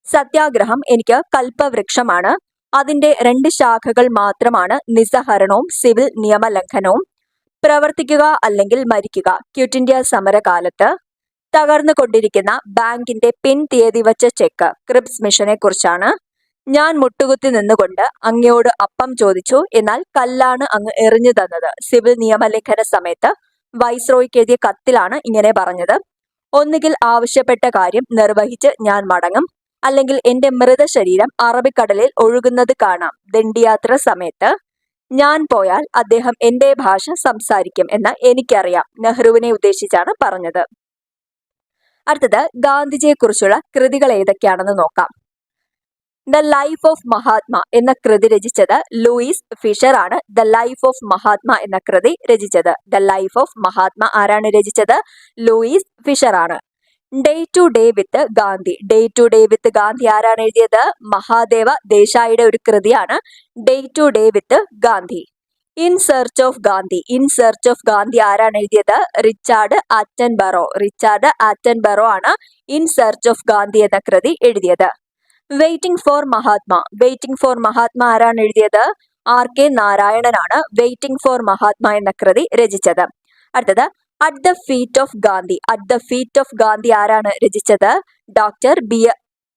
സത്യാഗ്രഹം എനിക്ക് കൽപ്പവൃക്ഷമാണ്, അതിന്റെ 2 ശാഖകൾ മാത്രമാണ് നിസ്സഹരണവും സിവിൽ നിയമലംഘനവും, പ്രവർത്തിക്കുക അല്ലെങ്കിൽ മരിക്കുക ക്വിറ്റ് ഇന്ത്യ സമരകാലത്ത്, തകർന്നുകൊണ്ടിരിക്കുന്ന ബാങ്കിന്റെ പിൻ തീയതി വച്ച ചെക്ക് ക്രിപ്സ് മിഷനെ കുറിച്ചാണ്, ഞാൻ മുട്ടുകുത്തി നിന്നുകൊണ്ട് അങ്ങയോട് അപ്പം ചോദിച്ചു, എന്നാൽ കല്ലാണ് അങ്ങ് എറിഞ്ഞു തന്നത്. സിവിൽ നിയമലംഘന സമയത്ത് വൈസ്രോയ്ക്ക് എഴുതിയ കത്തിലാണ് ഇങ്ങനെ പറഞ്ഞത്. ഒന്നുകിൽ ആവശ്യപ്പെട്ട കാര്യം നിർവഹിച്ച് ഞാൻ മടങ്ങും, അല്ലെങ്കിൽ എന്റെ മൃതശരീരം അറബിക്കടലിൽ ഒഴുകുന്നത് കാണാം. ദണ്ഡിയാത്ര സമയത്ത് ഞാൻ പോയാൽ അദ്ദേഹം എന്റെ ഭാഷ സംസാരിക്കും എന്ന് എനിക്കറിയാം. നെഹ്റുവിനെ ഉദ്ദേശിച്ചാണ് പറഞ്ഞത്. അടുത്തത് ഗാന്ധിജിയെ കുറിച്ചുള്ള കൃതികൾ ഏതൊക്കെയാണെന്ന് നോക്കാം. ദ ലൈഫ് ഓഫ് മഹാത്മ എന്ന കൃതി രചിച്ചത് ലൂയിസ് ഫിഷർ ആണ്. ദ ലൈഫ് ഓഫ് മഹാത്മ എന്ന കൃതി രചിച്ചത്. ദ ലൈഫ് ഓഫ് മഹാത്മ ആരാണ് രചിച്ചത്? ലൂയിസ് ഫിഷർ ആണ്. Day to day with Gandhi. Day to day with Gandhi ആരാണ് എഴുതിയത്? മഹാദേവ ദേശായിയുടെ ഒരു കൃതിയാണ് day to day with Gandhi. In search of Gandhi. In search of Gandhi ആരാണ് എഴുതിയത്? Richard Attenborough. റിച്ചാർഡ് ആറ്റൻബറോ ആണ് ഇൻ സെർച്ച് ഓഫ് ഗാന്ധി എന്ന കൃതി എഴുതിയത്. Waiting for Mahatma. Waiting for Mahatma ആരാണ് എഴുതിയത്? RK നാരായണനാണ് വെയിറ്റിംഗ് ഫോർ മഹാത്മ എന്ന കൃതി രചിച്ചത്. അടുത്തത് at the feet of Gandhi. At the feet of Gandhi ആരാണ് രചിച്ചത്?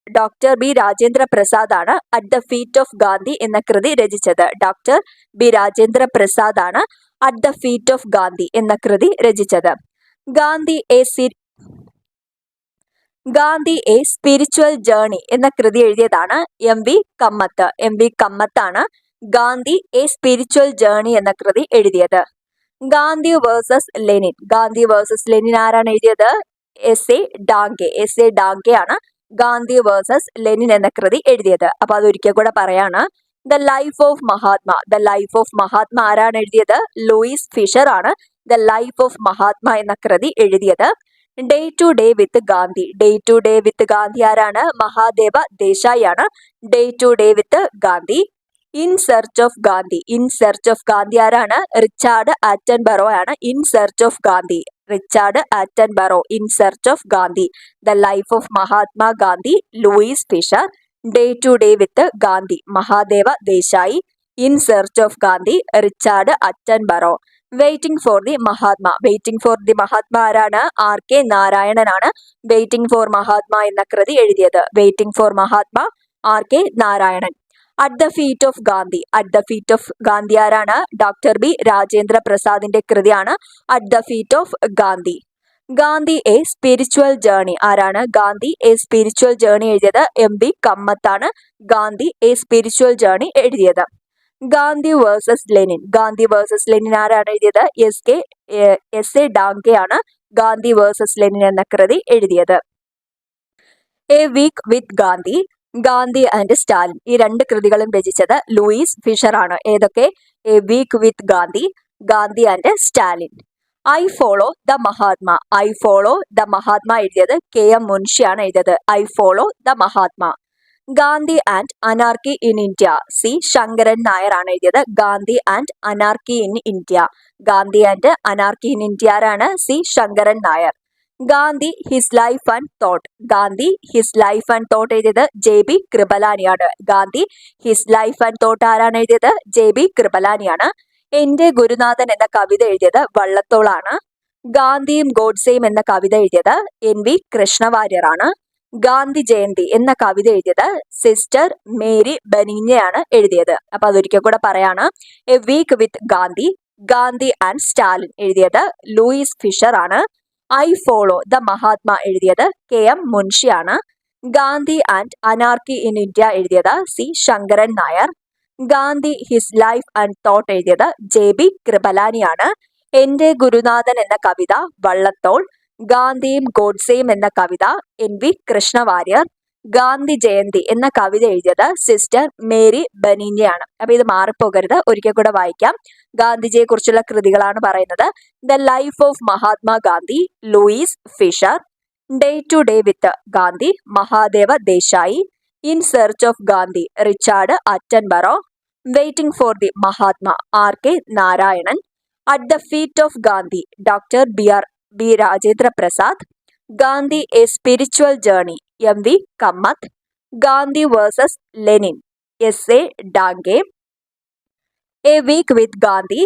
ഡോക്ടർ ബി രാജേന്ദ്ര പ്രസാദ് ആണ് at the feet of Gandhi എന്ന കൃതി രചിച്ചത്. ഡോക്ടർ ബി രാജേന്ദ്ര പ്രസാദ് ആണ് at the feet of Gandhi എന്ന കൃതി രചിച്ചത്. ഗാന്ധി എ സ്പിരിച്വൽ ജേർണി എന്ന കൃതി എഴുതിയതാണ് MV കമ്മത്ത്. MV കമ്മത്താണ് ഗാന്ധി എ സ്പിരിച്വൽ ജേർണി എന്ന കൃതി എഴുതിയത്. Gandhi versus Lenin. Gandhi versus Lenin ആരാണ് എഴുതിയത്? SA ഡാങ്കെ. SA ഡാങ്കെ ആണ് ഗാന്ധി വേഴ്സസ് ലെനിൻ എന്ന കൃതി എഴുതിയത്. അപ്പൊ അതൊരിക്കൽ കൂടെ പറയാണ്. The life of Mahatma. The life of Mahatma ആരാണ് എഴുതിയത്? ലൂയിസ് ഫിഷർ ആണ് ദ ലൈഫ് ഓഫ് മഹാത്മ എന്ന കൃതി എഴുതിയത്. Day to day with Gandhi. Day to day with Gandhi ആരാണ്? മഹാദേവ ദേശായി ആണ് day to day with Gandhi. In search of Gandhi. In search of Gandhi ആരാണ്? റിച്ചാർഡ് ആറ്റൻബറോ ആണ് in search of Gandhi. Richard Attenborough in search of Gandhi. The life of Mahatma Gandhi Louis Fischer. Day to day with Gandhi Mahadev Desai. In search of Gandhi Richard Attenborough. Waiting for the Mahatma. Waiting for the Mahatma ആരാണ്? RK നാരായണനാണ് waiting for Mahatma എന്ന കൃതി എഴുതിയത്. Waiting for Mahatma RK Narayanan. At the feet of Gandhi. At the feet of Gandhi ആരാണ്? Doctor B Rajendra പ്രസാദിന്റെ കൃതിയാണ് at the feet of Gandhi. Gandhi a spiritual journey ആരാണ്? Gandhi a spiritual journey എഴുതിയത് MV കമ്മത്താണ് ഗാന്ധി എ സ്പിരിച്വൽ ജേർണി എഴുതിയത്. Gandhi versus Lenin. Gandhi versus Lenin ആരാണ് എഴുതിയത്? SA Dange ആണ് ഗാന്ധി വേഴ്സസ് ലെനിൻ എന്ന കൃതി എഴുതിയത്. A week with Gandhi. Gandhi and Stalin. ഈ രണ്ട് കൃതികളും രചിച്ചത് ലൂയിസ് ഫിഷർ ആണ്. ഏതൊക്കെ? A week with Gandhi, Gandhi and Stalin. I follow the Mahatma. I follow the Mahatma എഴുതിയത് KM മുൻഷിയാണ് എഴുതിയത്. I follow the Mahatma. Gandhi and anarchy in India. C Sankaran Nair ആണ് എഴുതിയത്. Gandhi and anarchy in India. Gandhi and anarchy in India ആരാണ്? C Sankaran Nair. Gandhi his life and thought. Gandhi his life and thought എഴുതിയത് JB കൃപലാനിയാണ്. Gandhi his life and thought ആരാണ് എഴുതിയത്? JB കൃപലാനിയാണ്. എന്റെ ഗുരുനാഥൻ എന്ന കവിത എഴുതിയത് വള്ളത്തോളാണ്. ഗാന്ധിയും ഗോഡ്സെയും എന്ന കവിത എഴുതിയത് NV കൃഷ്ണവാര്യറാണ്. ഗാന്ധി ജയന്തി എന്ന കവിത എഴുതിയത് സിസ്റ്റർ മേരി ബനീഞ്ഞയാണ് എഴുതിയത്. അപ്പൊ അതൊരിക്കൽ കൂടെ പറയാണ്. A week with Gandhi, Gandhi and Stalin എഴുതിയത് ലൂയിസ് ഫിഷർ ആണ്. ഐ ഫോളോ ദ മഹാത്മ എഴുതിയത് KM മുൻഷിയാണ്. Gandhi and anarchy in India എഴുതിയത് C Sankaran Nair. Gandhi his life and thought എഴുതിയത് JB കൃപലാനിയാണ്. എന്റെ ഗുരുനാഥൻ എന്ന കവിത വള്ളത്തോൾ. ഗാന്ധിയും ഗോഡ്സെയും എന്ന കവിത NV കൃഷ്ണവാര്യർ. ഗാന്ധി ജയന്തി എന്ന കവിത എഴുതിയത് സിസ്റ്റർ മേരി ബനീഞ്ഞയാണ്. അപ്പൊ ഇത് മാറിപ്പോകരുത്, ഒരിക്കൽ കൂടെ വായിക്കാം. ഗാന്ധിജിയെ കുറിച്ചുള്ള കൃതികളാണ് പറയുന്നത്. The life of Mahatma Gandhi Louis Fischer. Day to day with Gandhi Mahadev Desai. In search of Gandhi Richard Attenborough. Waiting for the Mahatma RK Narayanan. At the feet of Gandhi doctor B Rajendra Prasad. Gandhi a spiritual journey MV Kamath. Gandhi versus Lenin SA Dange. A week with Gandhi,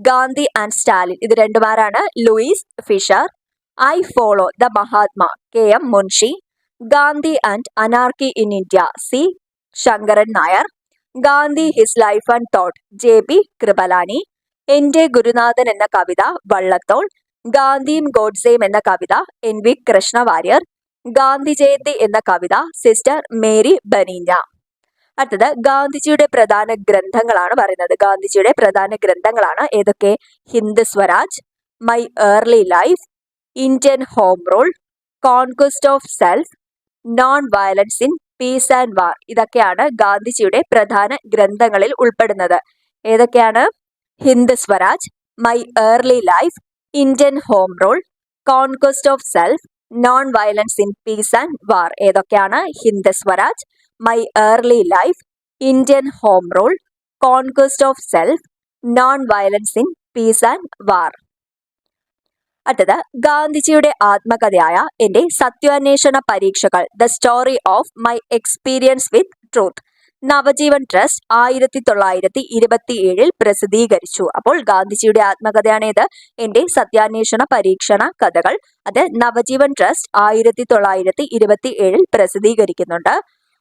Gandhi and Stalin ഇത് രണ്ടുമാരാണ് Louis Fischer. I follow the Mahatma KM Munshi. Gandhi and anarchy in India C Sankaran Nair. Gandhi his life and thought JB Kripalani. എന്റെ ഗുരുനാഥൻ എന്ന കവിത വള്ളത്തോൾ. ഗാന്ധിയും ഗോഡ്സെയും എന്ന കവിത NV Krishna Warrier. Gandhi Jayanti എന്ന കവിത sister Mary ബനീഞ്ഞ. അടുത്തത് ഗാന്ധിജിയുടെ പ്രധാന ഗ്രന്ഥങ്ങളാണ് പറയുന്നത്. ഗാന്ധിജിയുടെ പ്രധാന ഗ്രന്ഥങ്ങളാണ് ഏതൊക്കെ? Hind Swaraj, my early life, Indian home rule, conquest of self, non violence in peace and war. ഇതൊക്കെയാണ് ഗാന്ധിജിയുടെ പ്രധാന ഗ്രന്ഥങ്ങളിൽ ഉൾപ്പെടുന്നത്. ഏതൊക്കെയാണ്? Hind Swaraj, my early life, Indian home rule, conquest of self, non violence in peace and war. ഏതൊക്കെയാണ്? Hind Swaraj, my early life, Indian home rule, conquest of self, non violence in peace and war. അടുത്തത് ഗാന്ധിജിയുടെ ആത്മകഥയായ എന്റെ സത്യാന്വേഷണ പരീക്ഷകൾ the story of my experience with truth Navajeevan trust 1927 പ്രസിദ്ധീകരിച്ചു. അപ്പോൾ ഗാന്ധിജിയുടെ ആത്മകഥയാണ് ഇത് എന്റെ സത്യാന്വേഷണ പരീക്ഷണ കഥകൾ. അത് നവജീവൻ ട്രസ്റ്റ് 1927 പ്രസിദ്ധീകരിക്കുന്നുണ്ട്.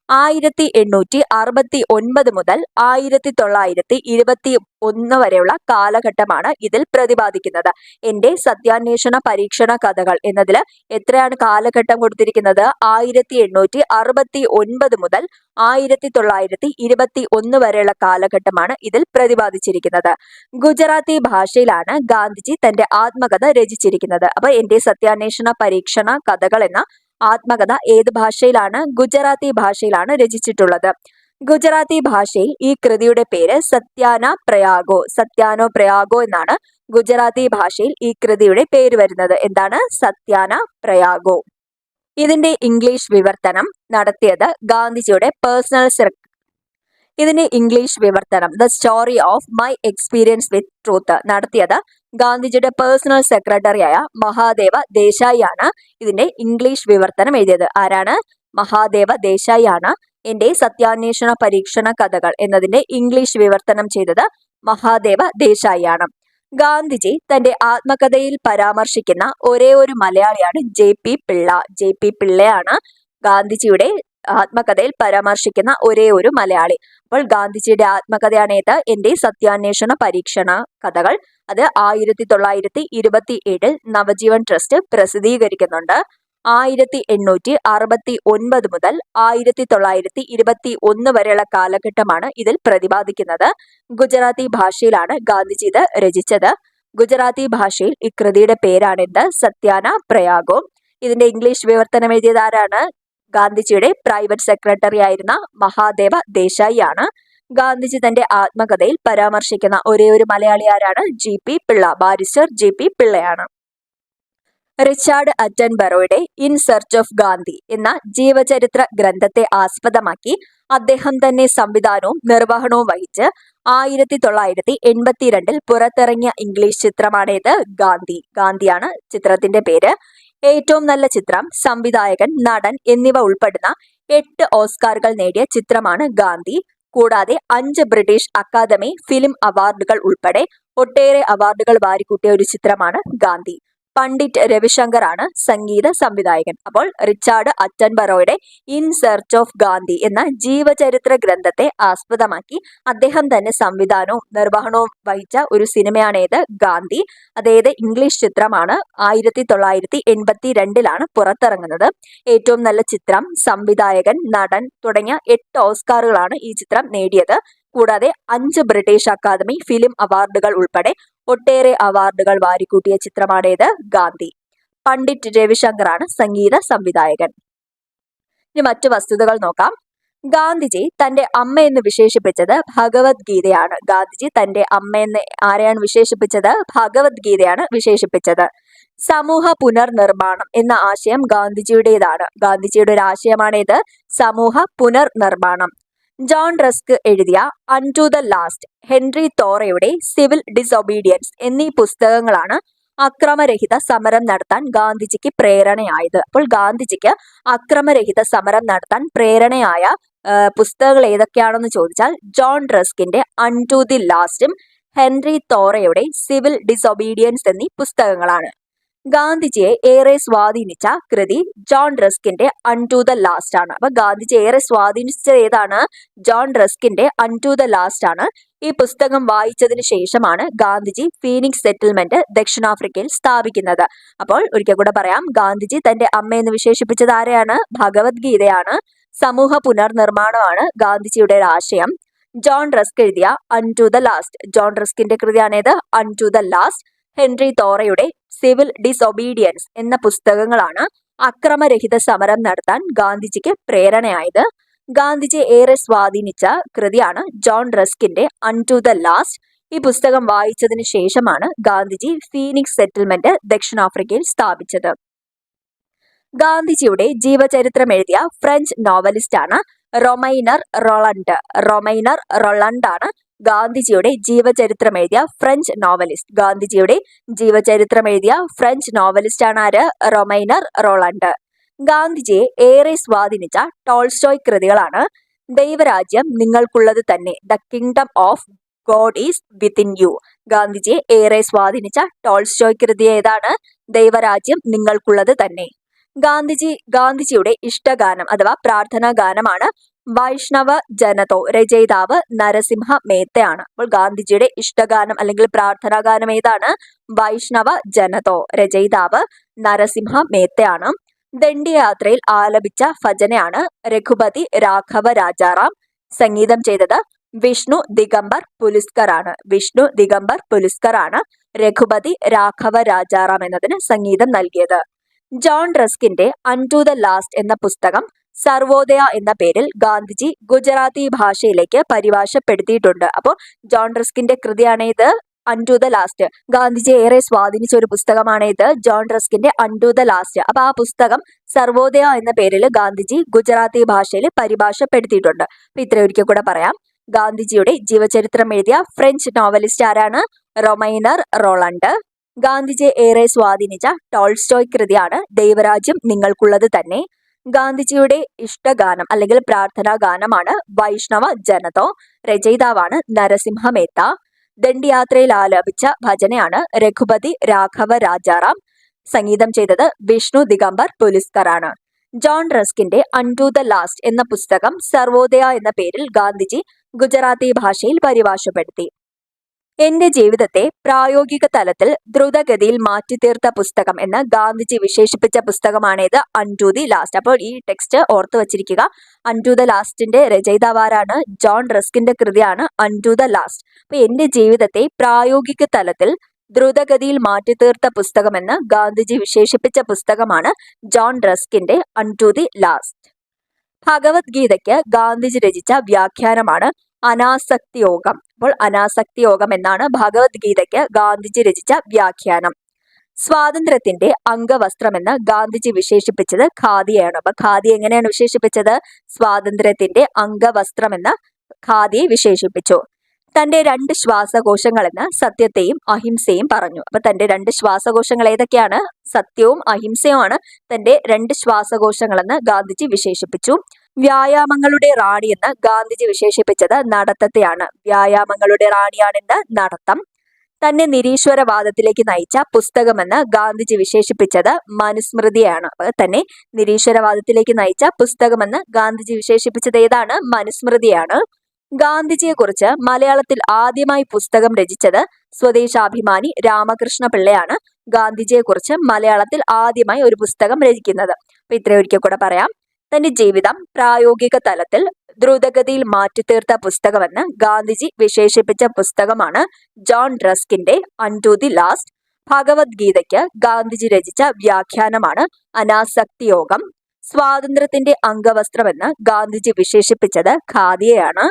1869 മുതൽ 1921 വരെയുള്ള കാലഘട്ടമാണ് ഇതിൽ പ്രതിപാദിക്കുന്നത്. എന്റെ സത്യാന്വേഷണ പരീക്ഷണ കഥകൾ എന്നതിൽ എത്രയാണ് കാലഘട്ടം കൊടുത്തിരിക്കുന്നത്? 1869 മുതൽ 1921 വരെയുള്ള കാലഘട്ടമാണ് ഇതിൽ പ്രതിപാദിച്ചിരിക്കുന്നത്. ഗുജറാത്തി ഭാഷയിലാണ് ഗാന്ധിജി തന്റെ ആത്മകഥ രചിച്ചിരിക്കുന്നത്. അപ്പൊ എന്റെ സത്യാന്വേഷണ പരീക്ഷണ കഥകൾ എന്ന ആത്മകഥ ഏത് ഭാഷയിലാണ്? ഗുജറാത്തി ഭാഷയിലാണ് രചിച്ചിട്ടുള്ളത്. ഗുജറാത്തി ഭാഷയിൽ ഈ കൃതിയുടെ പേര് സത്യാനോ പ്രയാഗോ എന്നാണ് ഗുജറാത്തി ഭാഷയിൽ ഈ കൃതിയുടെ പേര് വരുന്നത്? എന്താണ്? സത്യാന പ്രയാഗോ. ഇതിന്റെ ഇംഗ്ലീഷ് വിവർത്തനം നടത്തിയത് ഗാന്ധിജിയുടെ the story of my experience with truth നടത്തിയത് ഗാന്ധിജിയുടെ പേഴ്സണൽ സെക്രട്ടറിയായ മഹാദേവ ദേശായി ആണ്. ഇതിന്റെ ഇംഗ്ലീഷ് വിവർത്തനം എഴുതിയത് ആരാണ്? മഹാദേവ ദേശായി ആണ്. എന്റെ സത്യാന്വേഷണ പരീക്ഷണ കഥകൾ എന്നതിന്റെ ഇംഗ്ലീഷ് വിവർത്തനം ചെയ്തത് മഹാദേവ ദേശായി ആണ്. ഗാന്ധിജി തന്റെ ആത്മകഥയിൽ പരാമർശിക്കുന്ന ഒരേ ഒരു മലയാളിയാണ് JP പിള്ള. JP പിള്ളയാണ് ഗാന്ധിജിയുടെ ആത്മകഥയിൽ പരാമർശിക്കുന്ന ഒരേ ഒരു മലയാളി. അപ്പോൾ ഗാന്ധിജിയുടെ ആത്മകഥയാണ് ഏത്? എന്റെ സത്യാന്വേഷണ പരീക്ഷണ കഥകൾ. അത് 1927 നവജീവൻ ട്രസ്റ്റ് പ്രസിദ്ധീകരിക്കുന്നുണ്ട്. 1869 മുതൽ 1921 വരെയുള്ള കാലഘട്ടമാണ് ഇതിൽ പ്രതിപാദിക്കുന്നത്. ഗുജറാത്തി ഭാഷയിലാണ് ഗാന്ധിജി ഇത് രചിച്ചത്. ഗുജറാത്തി ഭാഷയിൽ ഈ കൃതിയുടെ പേരാണെന്ത്? സത്യാന പ്രയാഗോ. ഇതിന്റെ ഇംഗ്ലീഷ് വിവർത്തനം എഴുതിയത് ആരാണ്? ഗാന്ധിജിയുടെ പ്രൈവറ്റ് സെക്രട്ടറി ആയിരുന്ന മഹാദേവ ദേശായി ആണ്. ഗാന്ധിജി തന്റെ ആത്മകഥയിൽ പരാമർശിക്കുന്ന ഒരേ ഒരു മലയാളി ആരാണ്? JP പിള്ള. ബാരിസ്റ്റർ JP പിള്ളയാണ്. റിച്ചാർഡ് അറ്റൻബറോയുടെ ഇൻ സെർച്ച് ഓഫ് ഗാന്ധി എന്ന ജീവചരിത്ര ഗ്രന്ഥത്തെ ആസ്പദമാക്കി അദ്ദേഹം തന്നെ സംവിധാനവും നിർവഹണവും വഹിച്ച് 1982 പുറത്തിറങ്ങിയ ഇംഗ്ലീഷ് ചിത്രമാണേത്? ഗാന്ധി. ഗാന്ധിയാണ് ചിത്രത്തിന്റെ പേര്. ഏറ്റവും നല്ല ചിത്രം, സംവിധായകൻ, നടൻ എന്നിവ ഉൾപ്പെടുന്ന 8 ഓസ്കാറുകൾ നേടിയ ചിത്രമാണ് ഗാന്ധി. കൂടാതെ 5 ബ്രിട്ടീഷ് അക്കാദമി ഫിലിം അവാർഡുകൾ ഉൾപ്പെടെ ഒട്ടേറെ അവാർഡുകൾ വാരിക്കൂട്ടിയ ഒരു ചിത്രമാണ് ഗാന്ധി. പണ്ഡിറ്റ് രവിശങ്കർ ആണ് സംഗീത സംവിധായകൻ. അപ്പോൾ റിച്ചാർഡ് അറ്റൻബറോയുടെ ഇൻ സെർച്ച് ഓഫ് ഗാന്ധി എന്ന ജീവചരിത്ര ഗ്രന്ഥത്തെ ആസ്പദമാക്കി അദ്ദേഹം തന്നെ സംവിധാനവും നിർവഹണവും വഹിച്ച ഒരു സിനിമയാണേത്? ഗാന്ധി. അതായത് ഇംഗ്ലീഷ് ചിത്രമാണ്. 1982 പുറത്തിറങ്ങുന്നത്. ഏറ്റവും നല്ല ചിത്രം, സംവിധായകൻ, നടൻ തുടങ്ങിയ 8 ഓസ്കാറുകളാണ് ഈ ചിത്രം നേടിയത്. കൂടാതെ 5 ബ്രിട്ടീഷ് അക്കാദമി ഫിലിം അവാർഡുകൾ ഉൾപ്പെടെ ഒട്ടേറെ അവാർഡുകൾ വാരിക്കൂട്ടിയ ചിത്രമാണേത്? ഗാന്ധി. പണ്ഡിറ്റ് രവിശങ്കർ ആണ് സംഗീത സംവിധായകൻ. ഇനി മറ്റു വസ്തുതകൾ നോക്കാം. ഗാന്ധിജി തന്റെ അമ്മ എന്ന് വിശേഷിപ്പിച്ചത് ഭഗവത്ഗീതയാണ്. ഗാന്ധിജി തന്റെ അമ്മ എന്ന് ആരെയാണ് വിശേഷിപ്പിച്ചത്? ഭഗവത്ഗീതയാണ് വിശേഷിപ്പിച്ചത്. സമൂഹ പുനർനിർമ്മാണം എന്ന ആശയം ഗാന്ധിജിയുടേതാണ്. ഗാന്ധിജിയുടെ ഒരു ആശയമാണേത്? സമൂഹ പുനർനിർമ്മാണം. ജോൺ റസ്ക് എഴുതിയ അൺടു ദ ലാസ്റ്റ്, ഹെൻറി തോറയുടെ സിവിൽ ഡിസൊബീഡിയൻസ് എന്നീ പുസ്തകങ്ങളാണ് അക്രമരഹിത സമരം നടത്താൻ ഗാന്ധിജിക്ക് പ്രേരണയായത്. അപ്പോൾ ഗാന്ധിജിക്ക് അക്രമരഹിത സമരം നടത്താൻ പ്രേരണയായ പുസ്തകങ്ങൾ ഏതൊക്കെയാണെന്ന് ചോദിച്ചാൽ ജോൺ റസ്കിന്റെ അൺടു ദി ലാസ്റ്റും ഹെൻറി തോറയുടെ സിവിൽ ഡിസൊബീഡിയൻസ് എന്നീ പുസ്തകങ്ങളാണ്. ഗാന്ധിജിയെ ഏറെ സ്വാധീനിച്ച കൃതി ജോൺ റസ്കിന്റെ അൺടു ദ ലാസ്റ്റ് ആണ്. അപ്പൊ ഗാന്ധിജി ഏറെ സ്വാധീനിച്ചത് ഏതാണ്? ജോൺ റസ്കിന്റെ അൺടു ദ ലാസ്റ്റ് ആണ്. ഈ പുസ്തകം വായിച്ചതിന് ശേഷമാണ് ഗാന്ധിജി ഫീനിക്സ് സെറ്റിൽമെന്റ് ദക്ഷിണാഫ്രിക്കയിൽ സ്ഥാപിക്കുന്നത്. അപ്പോൾ ഒരിക്കൽ കൂടെ പറയാം, ഗാന്ധിജി തന്റെ അമ്മയെന്ന് വിശേഷിപ്പിച്ചത് ആരെയാണ്? ഭഗവത്ഗീതയാണ്. സമൂഹ പുനർനിർമ്മാണമാണ് ഗാന്ധിജിയുടെ ആശയം. ജോൺ റസ്ക് എഴുതിയ അൺടു ദ ലാസ്റ്റ്, ജോൺ റസ്കിന്റെ കൃതിയാണേത്? Unto the last. ഹെൻറി തോറയുടെ സിവിൽ ഡിസൊബീഡിയൻസ് എന്ന പുസ്തകങ്ങളാണ് അക്രമരഹിത സമരം നടത്താൻ ഗാന്ധിജിക്ക് പ്രേരണയായത്. ഗാന്ധിജിയെ ഏറെ സ്വാധീനിച്ച കൃതിയാണ് ജോൺ റസ്കിന്റെ അൺടു ദ ലാസ്റ്റ്. ഈ പുസ്തകം വായിച്ചതിന് ശേഷമാണ് ഗാന്ധിജി ഫീനിക്സ് സെറ്റിൽമെന്റ് ദക്ഷിണാഫ്രിക്കയിൽ സ്ഥാപിച്ചത്. ഗാന്ധിജിയുടെ ജീവചരിത്രം എഴുതിയ ഫ്രഞ്ച് നോവലിസ്റ്റ് ആണ് റൊമൈനർ റൊളണ്ട്. റൊമൈനർ റൊളണ്ട് ആണ് ഗാന്ധിജിയുടെ ജീവചരിത്രം എഴുതിയ ഫ്രഞ്ച് നോവലിസ്റ്റ്. ഗാന്ധിജിയുടെ ജീവചരിത്രം എഴുതിയ ഫ്രഞ്ച് നോവലിസ്റ്റ് ആണ് ആര്? റൊമൈനർ റൊളണ്ട്. ഗാന്ധിജിയെ ഏറെ സ്വാധീനിച്ച ടോൾസ്റ്റോയ് കൃതികളാണ് ദൈവരാജ്യം നിങ്ങൾക്കുള്ളത് തന്നെ, the kingdom of God is within you. ഗാന്ധിജിയെ ഏറെ സ്വാധീനിച്ച ടോൾസ്റ്റോയ് കൃതി ഏതാണ്? ദൈവരാജ്യം നിങ്ങൾക്കുള്ളത് തന്നെ. ഗാന്ധിജിയുടെ ഇഷ്ടഗാനം അഥവാ പ്രാർത്ഥനാ ഗാനമാണ് വൈഷ്ണവ ജനതോ. രചയിതാവ് നരസിംഹ മേത്തയാണ്. അപ്പോൾ ഗാന്ധിജിയുടെ ഇഷ്ടഗാനം അല്ലെങ്കിൽ പ്രാർത്ഥനാ ഗാനം ഏതാണ്? വൈഷ്ണവ ജനതോ. രചയിതാവ് നരസിംഹ മേത്തയാണ്. ദണ്ഡിയാത്രയിൽ ആലപിച്ച ഭജനയാണ് രഘുപതി രാഘവ രാജാറാം. സംഗീതം ചെയ്തത് വിഷ്ണു ദിഗംബർ പുലുസ്കർ ആണ്. വിഷ്ണു ദിഗംബർ പുലുസ്കർ ആണ് രഘുപതി രാഘവ രാജാറാം എന്നതിന് സംഗീതം നൽകിയത്. ജോൺ റസ്കിന്റെ അൺടു ദ ലാസ്റ്റ് എന്ന പുസ്തകം സർവോദയ എന്ന പേരിൽ ഗാന്ധിജി ഗുജറാത്തി ഭാഷയിലേക്ക് പരിഭാഷപ്പെടുത്തിയിട്ടുണ്ട്. അപ്പോൾ ജോൺ റസ്കിന്റെ കൃതിയാണ് ഇത്? Unto the last. ഗാന്ധിജിയെ ഏറെ സ്വാധീനിച്ച ഒരു പുസ്തകമാണ് ഇത്, ജോൺ റസ്കിന്റെ അൺടു ദ ലാസ്റ്റ്. അപ്പൊ ആ പുസ്തകം സർവോദയ എന്ന പേരിൽ ഗാന്ധിജി ഗുജറാത്തി ഭാഷയിൽ പരിഭാഷപ്പെടുത്തിയിട്ടുണ്ട്. അപ്പൊ ഇത്രയും ഒരിക്കൽ കൂടെ പറയാം. ഗാന്ധിജിയുടെ ജീവചരിത്രം എഴുതിയ ഫ്രഞ്ച് നോവലിസ്റ്റ് ആരാണ്? റൊമൈനർ റോളണ്ട്. ഗാന്ധിജിയെ ഏറെ സ്വാധീനിച്ച ടോൾസ്റ്റോയ് കൃതിയാണ് ദൈവരാജ്യം നിങ്ങൾക്കുള്ളത് തന്നെ. ഗാന്ധിജിയുടെ ഇഷ്ടഗാനം അല്ലെങ്കിൽ പ്രാർത്ഥനാ ഗാനമാണ് വൈഷ്ണവ ജനതോ. രചയിതാവാണ് നരസിംഹ മേത്ത. ദണ്ഡിയാത്രയിൽ ആലപിച്ച ഭജനയാണ് രഘുപതി രാഘവ രാജാറാം. സംഗീതം ചെയ്തത് വിഷ്ണു ദിഗംബർ പുലിസ്കർ ആണ്. ജോൺ റസ്കിന്റെ അൺടു ദ ലാസ്റ്റ് എന്ന പുസ്തകം സർവോദയ എന്ന പേരിൽ ഗാന്ധിജി ഗുജറാത്തി ഭാഷയിൽ പരിഭാഷപ്പെടുത്തി. എന്റെ ജീവിതത്തെ പ്രായോഗിക തലത്തിൽ ദ്രുതഗതിയിൽ മാറ്റിത്തീർത്ത പുസ്തകം എന്ന് ഗാന്ധിജി വിശേഷിപ്പിച്ച പുസ്തകമാണേത്, അൺടു ദി ലാസ്റ്റ്. അപ്പോൾ ഈ ടെക്സ്റ്റ് ഓർത്തു വച്ചിരിക്കുക. അൺടു ദ ലാസ്റ്റിന്റെ രചയിതാവാരാണ്? ജോൺ റസ്കിന്റെ കൃതിയാണ് അൺടു ദ ലാസ്റ്റ്. അപ്പൊ എന്റെ ജീവിതത്തെ പ്രായോഗിക തലത്തിൽ ദ്രുതഗതിയിൽ മാറ്റിത്തീർത്ത പുസ്തകമെന്ന് ഗാന്ധിജി വിശേഷിപ്പിച്ച പുസ്തകമാണ് ജോൺ റസ്കിന്റെ അൺടു ദി ലാസ്റ്റ്. ഭഗവത്ഗീതയ്ക്ക് ഗാന്ധിജി രചിച്ച വ്യാഖ്യാനമാണ് അനാസക്തി യോഗം. അപ്പോൾ അനാസക്തി യോഗം എന്നാണ് ഭഗവത്ഗീതയ്ക്ക് ഗാന്ധിജി രചിച്ച വ്യാഖ്യാനം. സ്വാതന്ത്ര്യത്തിന്റെ അംഗവസ്ത്രമെന്ന് ഗാന്ധിജി വിശേഷിപ്പിച്ചത് ഖാദിയെയാണ്. അപ്പൊ ഖാദി എങ്ങനെയാണ് വിശേഷിപ്പിച്ചത്? സ്വാതന്ത്ര്യത്തിന്റെ അംഗവസ്ത്രമെന്ന് ഖാദിയെ വിശേഷിപ്പിച്ചു. തന്റെ 2 ശ്വാസകോശങ്ങളെന്ന് സത്യത്തെയും അഹിംസയും പറഞ്ഞു. അപ്പൊ തന്റെ 2 ശ്വാസകോശങ്ങൾ ഏതൊക്കെയാണ്? സത്യവും അഹിംസയുമാണ് തന്റെ 2 ശ്വാസകോശങ്ങളെന്ന് ഗാന്ധിജി വിശേഷിപ്പിച്ചു. വ്യായാമങ്ങളുടെ റാണി എന്ന് ഗാന്ധിജി വിശേഷിപ്പിച്ചത് നടത്തത്തെയാണ്. വ്യായാമങ്ങളുടെ റാണിയാണെന്ന് നടത്തം. തന്നെ നിരീശ്വരവാദത്തിലേക്ക് നയിച്ച പുസ്തകമെന്ന് ഗാന്ധിജി വിശേഷിപ്പിച്ചത് മനുസ്മൃതിയാണ്. തന്നെ നിരീശ്വരവാദത്തിലേക്ക് നയിച്ച പുസ്തകമെന്ന് ഗാന്ധിജി വിശേഷിപ്പിച്ചത് ഏതാണ്? മനുസ്മൃതിയാണ്. ഗാന്ധിജിയെ കുറിച്ച് മലയാളത്തിൽ ആദ്യമായി പുസ്തകം രചിച്ചത് സ്വദേശാഭിമാനി രാമകൃഷ്ണ പിള്ളയാണ്. ഗാന്ധിജിയെ കുറിച്ച് മലയാളത്തിൽ ആദ്യമായി ഒരു പുസ്തകം രചിക്കുന്നത്. അപ്പൊ ഇത്രയും ഒരിക്കൽ കൂടെ പറയാം. തന്റെ ജീവിതം പ്രായോഗിക തലത്തിൽ ദ്രുതഗതിയിൽ മാറ്റിത്തീർത്ത പുസ്തകമെന്ന് ഗാന്ധിജി വിശേഷിപ്പിച്ച പുസ്തകമാണ് ജോൺ റസ്കിന്റെ അൺടു ദി ലാസ്റ്റ്. ഭഗവത്ഗീതയ്ക്ക് ഗാന്ധിജി രചിച്ച വ്യാഖ്യാനമാണ് അനാസക്തി യോഗം. സ്വാതന്ത്ര്യത്തിന്റെ അംഗവസ്ത്രമെന്ന് ഗാന്ധിജി വിശേഷിപ്പിച്ചത് ഖാദിയെയാണ്.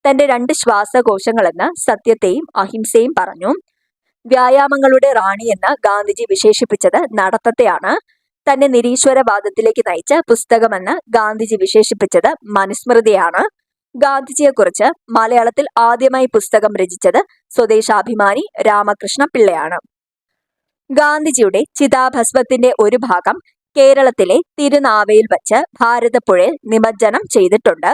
തന്റെ 2 ശ്വാസകോശങ്ങളെന്ന് സത്യത്തെയും അഹിംസയും പറഞ്ഞു. വ്യായാമങ്ങളുടെ റാണി എന്ന് ഗാന്ധിജി വിശേഷിപ്പിച്ചത് നടത്തത്തെയാണ്. തന്നെ നിരീശ്വരവാദത്തിലേക്ക് നയിച്ച പുസ്തകമെന്ന് ഗാന്ധിജി വിശേഷിപ്പിച്ചത് മനുസ്മൃതിയാണ്. ഗാന്ധിജിയെക്കുറിച്ച് മലയാളത്തിൽ ആദ്യമായി പുസ്തകം രചിച്ചത് സ്വദേശാഭിമാനി രാമകൃഷ്ണ പിള്ളയാണ്. ഗാന്ധിജിയുടെ ചിതാഭസ്മത്തിന്റെ ഒരു ഭാഗം കേരളത്തിലെ തിരുനാവയിൽ വച്ച് ഭാരതപ്പുഴയിൽ നിമജ്ജനം ചെയ്തിട്ടുണ്ട്.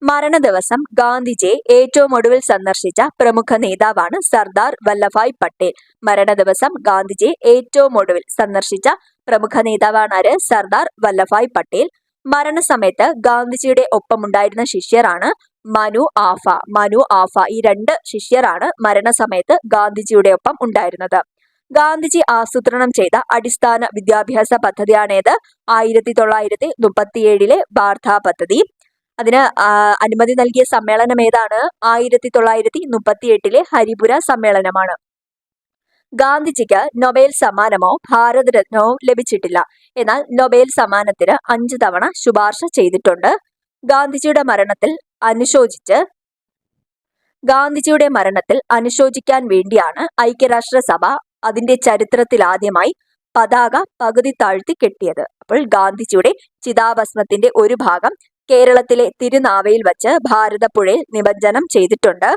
മരണദിവസം ഗാന്ധിജിയെ ഏറ്റവും ഒടുവിൽ സന്ദർശിച്ച പ്രമുഖ നേതാവാണ് സർദാർ വല്ലഭായ് പട്ടേൽ. മരണദിവസം ഗാന്ധിജിയെ ഏറ്റവും ഒടുവിൽ സന്ദർശിച്ച പ്രമുഖ നേതാവാണ് ആര്? സർദാർ വല്ലഭായ് പട്ടേൽ. മരണസമയത്ത് ഗാന്ധിജിയുടെ ഒപ്പമുണ്ടായിരുന്ന ശിഷ്യരാണ് മനു ആഫ. ഈ 2 ശിഷ്യരാണ് മരണസമയത്ത് ഗാന്ധിജിയുടെ ഒപ്പം ഉണ്ടായിരുന്നത്. ഗാന്ധിജി ആസൂത്രണം ചെയ്ത അടിസ്ഥാന വിദ്യാഭ്യാസ പദ്ധതിയാണേത്? 1937 വാർധാ പദ്ധതി. അതിന് അനുമതി നൽകിയ സമ്മേളനം ഏതാണ്? 1938 ഹരിപുര സമ്മേളനമാണ്. ഗാന്ധിജിക്ക് നൊബേൽ സമ്മാനമോ ഭാരതരത്നമോ ലഭിച്ചിട്ടില്ല. എന്നാൽ നൊബേൽ സമ്മാനത്തിന് 5 തവണ ശുപാർശ ചെയ്തിട്ടുണ്ട്. ഗാന്ധിജിയുടെ മരണത്തിൽ അനുശോചിക്കാൻ വേണ്ടിയാണ് ഐക്യരാഷ്ട്രസഭ അതിന്റെ ചരിത്രത്തിലാദ്യമായി പതാക പകുതി താഴ്ത്തി കെട്ടിയത്. അപ്പോൾ ഗാന്ധിജിയുടെ ചിതാഭസ്മത്തിന്റെ ഒരു ഭാഗം കേരളത്തിലെ തിരുനാവയിൽ വച്ച് ഭാരതപ്പുഴയിൽ നിമജ്ജനം ചെയ്തിട്ടുണ്ട്.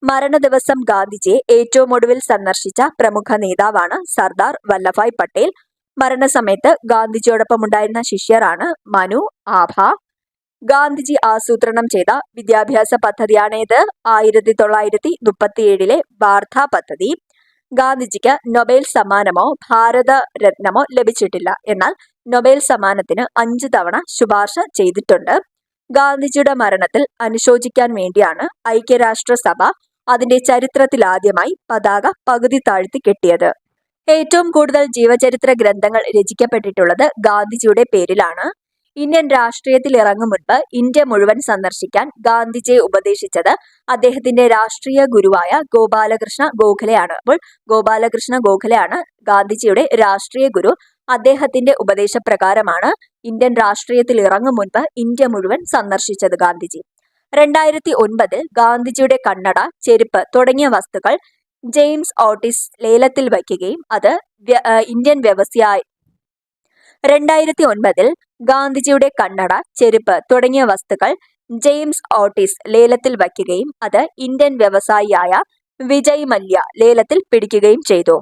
മരണദിവസം ഗാന്ധിജിയെ ഏറ്റവും ഒടുവിൽ സന്ദർശിച്ച പ്രമുഖ നേതാവാണ് സർദാർ വല്ലഭായ് പട്ടേൽ. മരണസമയത്ത് ഗാന്ധിജിയോടൊപ്പം ഉണ്ടായിരുന്ന ശിഷ്യരാണ് മനു ആഭ. ഗാന്ധിജി ആസൂത്രണം ചെയ്ത വിദ്യാഭ്യാസ പദ്ധതിയാണേത്? 1937 വാർധാ പദ്ധതി. ഗാന്ധിജിക്ക് നൊബേൽ സമ്മാനമോ ഭാരതരത്നമോ ലഭിച്ചിട്ടില്ല. എന്നാൽ നൊബേൽ സമ്മാനത്തിന് 5 തവണ ശുപാർശ ചെയ്തിട്ടുണ്ട്. ഗാന്ധിജിയുടെ മരണത്തിൽ അനുശോചിക്കാൻ വേണ്ടിയാണ് ഐക്യരാഷ്ട്രസഭ അതിന്റെ ചരിത്രത്തിലാദ്യമായി പതാക പകുതി താഴ്ത്തി കെട്ടിയത്. ഏറ്റവും കൂടുതൽ ജീവചരിത്ര ഗ്രന്ഥങ്ങൾ രചിക്കപ്പെട്ടിട്ടുള്ളത് ഗാന്ധിജിയുടെ പേരിലാണ്. ഇന്ത്യൻ രാഷ്ട്രീയത്തിൽ ഇറങ്ങും മുൻപ് ഇന്ത്യ മുഴുവൻ സന്ദർശിക്കാൻ ഗാന്ധിജിയെ ഉപദേശിച്ചത് അദ്ദേഹത്തിന്റെ രാഷ്ട്രീയ ഗുരുവായ ഗോപാലകൃഷ്ണ ഗോഖലെയാണ്. അപ്പോൾ ഗോപാലകൃഷ്ണ ഗോഖലെയാണ് ഗാന്ധിജിയുടെ രാഷ്ട്രീയ ഗുരു. അദ്ദേഹത്തിന്റെ ഉപദേശപ്രകാരമാണ് ഇന്ത്യൻ രാഷ്ട്രീയത്തിൽ ഇറങ്ങും മുൻപ് ഇന്ത്യ മുഴുവൻ സന്ദർശിച്ചത് ഗാന്ധിജി. 2009 ഗാന്ധിജിയുടെ കണ്ണട, ചെരുപ്പ് തുടങ്ങിയ വസ്തുക്കൾ ജെയിംസ് ഓട്ടിസ് ലേലത്തിൽ വയ്ക്കുകയും അത് ഇന്ത്യൻ വ്യവസായ 2009 ഗാന്ധിജിയുടെ കണ്ണട, ചെരുപ്പ് തുടങ്ങിയ വസ്തുക്കൾ ജെയിംസ് ഓട്ടിസ് ലേലത്തിൽ വയ്ക്കുകയും അത് ഇന്ത്യൻ വ്യവസായിയായ വിജയ് മല്യ ലേലത്തിൽ പിടിക്കുകയും ചെയ്തു.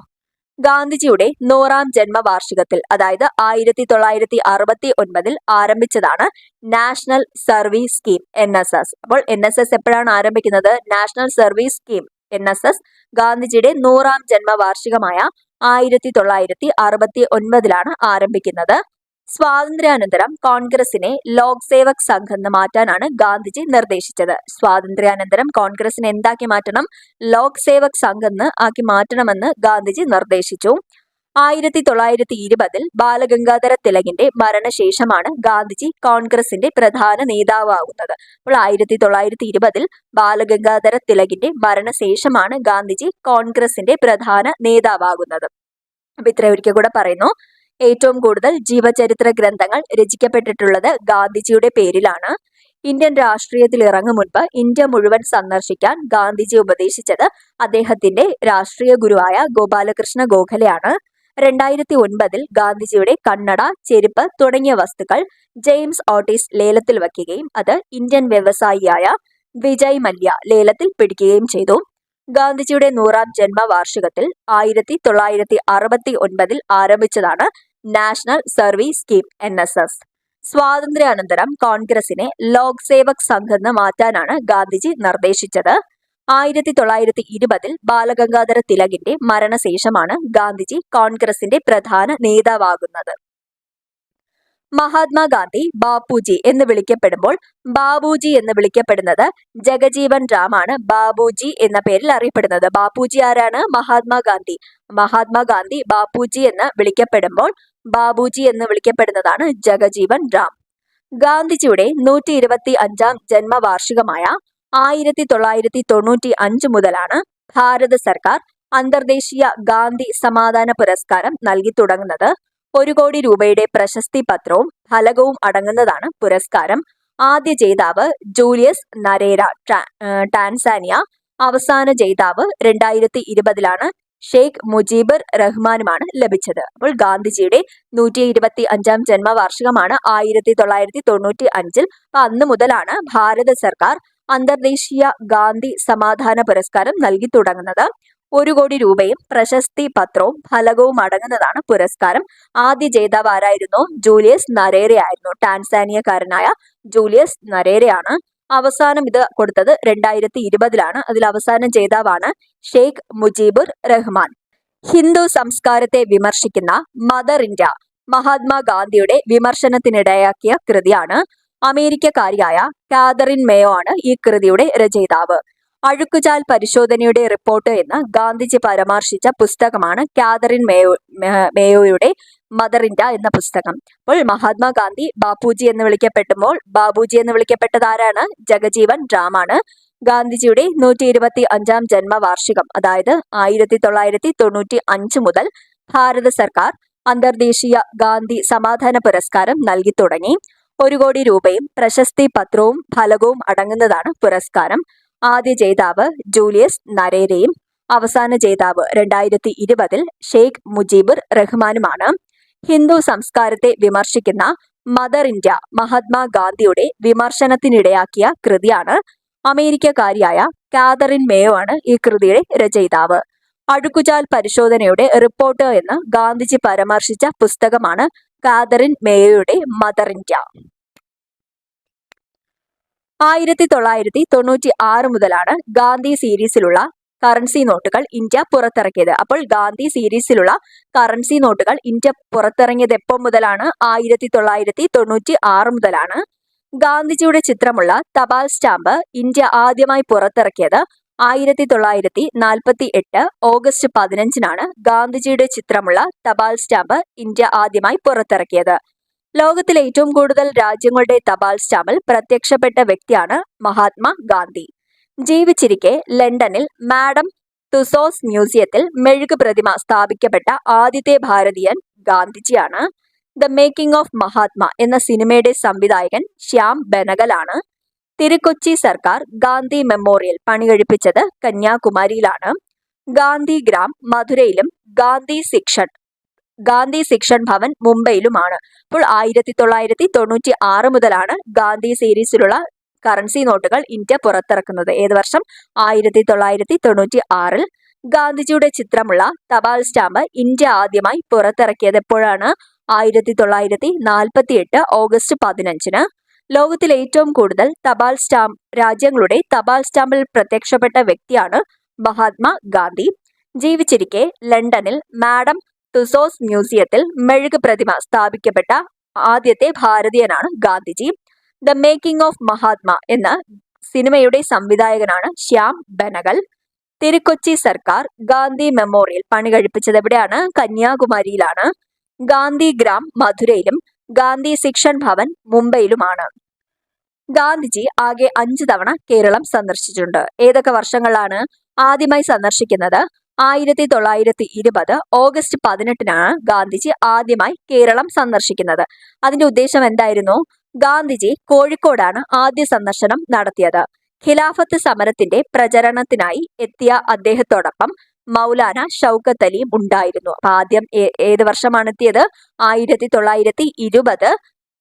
ഗാന്ധിജിയുടെ 100ാം ജന്മവാർഷികത്തിൽ, അതായത് 1969 ആരംഭിച്ചതാണ് നാഷണൽ സർവീസ് സ്കീം NSS. അപ്പോൾ NSS എപ്പോഴാണ് ആരംഭിക്കുന്നത്? നാഷണൽ സർവീസ് സ്കീം NSS ഗാന്ധിജിയുടെ 100ാം ജന്മവാർഷികമായ 1969 ആരംഭിക്കുന്നത്. സ്വാതന്ത്ര്യാനന്തരം കോൺഗ്രസിനെ ലോക് സേവക് സംഘ് എന്ന് മാറ്റാനാണ് ഗാന്ധിജി നിർദ്ദേശിച്ചത്. സ്വാതന്ത്ര്യാനന്തരം കോൺഗ്രസിനെ എന്താക്കി മാറ്റണം? ലോക് സേവക് സംഘ് എന്ന് ആക്കി മാറ്റണമെന്ന് ഗാന്ധിജി നിർദ്ദേശിച്ചു. 1920 ബാലഗംഗാധര തിലകിന്റെ മരണശേഷമാണ് ഗാന്ധിജി കോൺഗ്രസിന്റെ പ്രധാന നേതാവാകുന്നത്. അപ്പോൾ 1920 ബാലഗംഗാധര തിലകിന്റെ മരണശേഷമാണ് ഗാന്ധിജി കോൺഗ്രസിന്റെ പ്രധാന നേതാവാകുന്നത്. അപ്പൊ ഇത്ര ഒരിക്കൽ കൂടെ പറയുന്നു. ഏറ്റവും കൂടുതൽ ജീവചരിത്ര ഗ്രന്ഥങ്ങൾ രചിക്കപ്പെട്ടിട്ടുള്ളത് ഗാന്ധിജിയുടെ പേരിലാണ്. ഇന്ത്യൻ രാഷ്ട്രീയത്തിൽ ഇറങ്ങും മുൻപ് ഇന്ത്യ മുഴുവൻ സന്ദർശിക്കാൻ ഗാന്ധിജി ഉപദേശിച്ചത് അദ്ദേഹത്തിന്റെ രാഷ്ട്രീയ ഗുരുവായ ഗോപാലകൃഷ്ണ ഗോഖലെയാണ്. 2009 ഗാന്ധിജിയുടെ കണ്ണട, ചെരുപ്പ് തുടങ്ങിയ വസ്തുക്കൾ ജെയിംസ് ഓട്ടിസ് ലേലത്തിൽ വയ്ക്കുകയും അത് ഇന്ത്യൻ വ്യവസായിയായ വിജയ് മല്യ ലേലത്തിൽ പിടിക്കുകയും ചെയ്തു. ഗാന്ധിജിയുടെ 100ാം ജന്മവാർഷികത്തിൽ 1969 ആരംഭിച്ചതാണ് നാഷണൽ സർവീസ് സ്കീം NSS. സ്വാതന്ത്ര്യാനന്തരം കോൺഗ്രസിനെ ലോക് സേവക് സംഘ് എന്ന് മാറ്റാനാണ് ഗാന്ധിജി നിർദ്ദേശിച്ചത്. 1920 ബാലഗംഗാധര തിലകിന്റെ മരണശേഷമാണ് ഗാന്ധിജി കോൺഗ്രസിന്റെ പ്രധാന നേതാവാകുന്നത്. മഹാത്മാഗാന്ധി ബാപ്പുജി എന്ന് വിളിക്കപ്പെടുമ്പോൾ ബാബുജി എന്ന് വിളിക്കപ്പെടുന്നത് ജഗജീവൻ റാമാണ് ബാബുജി എന്ന പേരിൽ അറിയപ്പെടുന്നത്. ബാപ്പുജി ആരാണ്? മഹാത്മാഗാന്ധി. മഹാത്മാഗാന്ധി ബാപ്പുജി എന്ന് വിളിക്കപ്പെടുമ്പോൾ ബാബുജി എന്ന് വിളിക്കപ്പെടുന്നതാണ് ജഗജീവൻ റാം. ഗാന്ധിജിയുടെ 125ാം ജന്മവാർഷികമായ 1995 മുതലാണ് ഭാരത സർക്കാർ അന്തർദേശീയ ഗാന്ധി സമാധാന പുരസ്കാരം നൽകി തുടങ്ങുന്നത്. 1 കോടി രൂപയുടെ പ്രശസ്തി പത്രവും ഫലകവും അടങ്ങുന്നതാണ് പുരസ്കാരം. ആദ്യ ജേതാവ് ജൂലിയസ് നരേര, ടാൻസാനിയ. അവസാന ജേതാവ് 2020 ഷെയ്ഖ് മുജീബുർ റഹ്മാനുമാണ് ലഭിച്ചത്. അപ്പോൾ ഗാന്ധിജിയുടെ 125ാം ജന്മവാർഷികമാണ് 1995. അന്ന് മുതലാണ് ഭാരത സർക്കാർ അന്തർദേശീയ ഗാന്ധി സമാധാന പുരസ്കാരം നൽകി തുടങ്ങുന്നത്. 1 കോടി രൂപയും പ്രശസ്തി പത്രവും ഫലകവും അടങ്ങുന്നതാണ് പുരസ്കാരം. ആദ്യ ജേതാവ് ആരായിരുന്നു? ജൂലിയസ് നരേര ആയിരുന്നു. ടാൻസാനിയക്കാരനായ ജൂലിയസ് നരേരയാണ്. അവസാനം ഇത് കൊടുത്തത് 2020 അതിൽ അവസാന ജേതാവാണ് ഷെയ്ഖ് മുജീബുർ റഹ്മാൻ. ഹിന്ദു സംസ്കാരത്തെ വിമർശിക്കുന്ന മദർ ഇന്ത്യ മഹാത്മാഗാന്ധിയുടെ വിമർശനത്തിനിടയാക്കിയ കൃതിയാണ്. അമേരിക്കക്കാരിയായ കാതറിൻ മേയോ ആണ് ഈ കൃതിയുടെ രചയിതാവ്. അഴുക്കുചാൽ പരിശോധനയുടെ റിപ്പോർട്ട് എന്ന് ഗാന്ധിജി പരാമർശിച്ച പുസ്തകമാണ് കാതറിൻ മേയോയുടെ മദർ ഇന്ത്യ എന്ന പുസ്തകം. അപ്പോൾ മഹാത്മാഗാന്ധി ബാപ്പുജി എന്ന് വിളിക്കപ്പെടുമ്പോൾ ബാബുജി എന്ന് വിളിക്കപ്പെട്ടത് ആരാണ്? ജഗജീവൻ റാമാണ്. ഗാന്ധിജിയുടെ 125ാം ജന്മവാർഷികം, അതായത് 1995 മുതൽ ഭാരത സർക്കാർ അന്തർദേശീയ ഗാന്ധി സമാധാന പുരസ്കാരം നൽകി തുടങ്ങി. 1 കോടി രൂപയും പ്രശസ്തി പത്രവും ഫലകവും അടങ്ങുന്നതാണ് പുരസ്കാരം. ആദ്യ ജേതാവ് ജൂലിയസ് നരേരയും അവസാന ജേതാവ് 2020 ഷെയ്ഖ് മുജീബുർ റഹ്മാനുമാണ്. ഹിന്ദു സംസ്കാരത്തെ വിമർശിക്കുന്ന മദർ ഇന്ത്യ മഹാത്മാഗാന്ധിയുടെ വിമർശനത്തിനിടയാക്കിയ കൃതിയാണ്. അമേരിക്കക്കാരിയായ കാതറിൻ മേയോ ആണ് ഈ കൃതിയുടെ രചയിതാവ്. അഴുക്കുചാൽ പരിശോധനയുടെ റിപ്പോർട്ട് എന്ന് ഗാന്ധിജി പരാമർശിച്ച പുസ്തകമാണ് കാതറിൻ മേയോയുടെ മദർ ഇന്ത്യ. 1996 മുതലാണ് ഗാന്ധി സീരീസിലുള്ള കറൻസി നോട്ടുകൾ ഇന്ത്യ പുറത്തിറക്കിയത്. അപ്പോൾ ഗാന്ധി സീരീസിലുള്ള കറൻസി നോട്ടുകൾ ഇന്ത്യ പുറത്തിറങ്ങിയത് എപ്പോൾ മുതലാണ്? 1996 മുതലാണ്. ഗാന്ധിജിയുടെ ചിത്രമുള്ള തപാൽ സ്റ്റാമ്പ് ഇന്ത്യ ആദ്യമായി പുറത്തിറക്കിയത് 1948 ഓഗസ്റ്റ് 15 ഗാന്ധിജിയുടെ ചിത്രമുള്ള തപാൽ സ്റ്റാമ്പ് ഇന്ത്യ ആദ്യമായി പുറത്തിറക്കിയത്. ലോകത്തിലെ ഏറ്റവും കൂടുതൽ രാജ്യങ്ങളുടെ തപാൽ സ്റ്റാമ്പിൽ പ്രത്യക്ഷപ്പെട്ട വ്യക്തിയാണ് മഹാത്മാ ഗാന്ധി. ജീവിച്ചിരിക്കെ ലണ്ടനിൽ മാഡം തുസോസ് മ്യൂസിയത്തിൽ മെഴുക് പ്രതിമ സ്ഥാപിക്കപ്പെട്ട ആദ്യത്തെ ഭാരതീയൻ ഗാന്ധിജിയാണ്. ദ മേക്കിംഗ് ഓഫ് മഹാത്മ എന്ന സിനിമയുടെ സംവിധായകൻ ശ്യാം ബെനഗലാണ്. തിരുക്കൊച്ചി സർക്കാർ ഗാന്ധി മെമ്മോറിയൽ പണികഴിപ്പിച്ചത് കന്യാകുമാരിയിലാണ്. ഗാന്ധിഗ്രാം മധുരയിലും ഗാന്ധി ശിക്ഷൻ ഭവൻ മുംബൈയിലുമാണ്. അപ്പോൾ 1996 മുതലാണ് ഗാന്ധി സീരീസിലുള്ള കറൻസി നോട്ടുകൾ ഇന്ത്യ പുറത്തിറക്കുന്നത്. ഏത് വർഷം? 1996. ഗാന്ധിജിയുടെ ചിത്രമുള്ള തപാൽ സ്റ്റാമ്പ് ഇന്ത്യ ആദ്യമായി പുറത്തിറക്കിയത് എപ്പോഴാണ്? 1948 ഓഗസ്റ്റ് 15. ലോകത്തിലെ ഏറ്റവും കൂടുതൽ രാജ്യങ്ങളുടെ തപാൽ സ്റ്റാമ്പിൽ പ്രത്യക്ഷപ്പെട്ട വ്യക്തിയാണ് മഹാത്മാ ഗാന്ധി. ജീവിച്ചിരിക്കെ ലണ്ടനിൽ മാഡം തുസോസ് മ്യൂസിയത്തിൽ മെഴുക് പ്രതിമ സ്ഥാപിക്കപ്പെട്ട ആദ്യത്തെ ഭാരതീയനാണ് ഗാന്ധിജി. ദ മേക്കിംഗ് ഓഫ് മഹാത്മ എന്ന സിനിമയുടെ സംവിധായകനാണ് ശ്യാം ബെനഗൽ. തിരുക്കൊച്ചി സർക്കാർ ഗാന്ധി മെമ്മോറിയൽ പണി കഴിപ്പിച്ചത് എവിടെയാണ്? കന്യാകുമാരിയിലാണ്. ഗാന്ധിഗ്രാം മധുരയിലും ഗാന്ധി ശിക്ഷൻ ഭവൻ മുംബൈയിലുമാണ്. ഗാന്ധിജി ആകെ 5 തവണ കേരളം സന്ദർശിച്ചിട്ടുണ്ട്. ഏതൊക്കെ വർഷങ്ങളിലാണ്? ആദ്യമായി സന്ദർശിക്കുന്നത് 1920 ഓഗസ്റ്റ് 18നാണ് ഗാന്ധിജി ആദ്യമായി കേരളം സന്ദർശിക്കുന്നത്. അതിന്റെ ഉദ്ദേശം എന്തായിരുന്നു? ഗാന്ധിജി കോഴിക്കോടാണ് ആദ്യ സന്ദർശനം നടത്തിയത്. ഖിലാഫത്ത് സമരത്തിന്റെ പ്രചരണത്തിനായി എത്തിയ അദ്ദേഹത്തോടൊപ്പം മൗലാന ഷൗക്കത്ത് അലിയും ഉണ്ടായിരുന്നു. അപ്പൊ ആദ്യം ഏത് വർഷമാണ് എത്തിയത്? 1920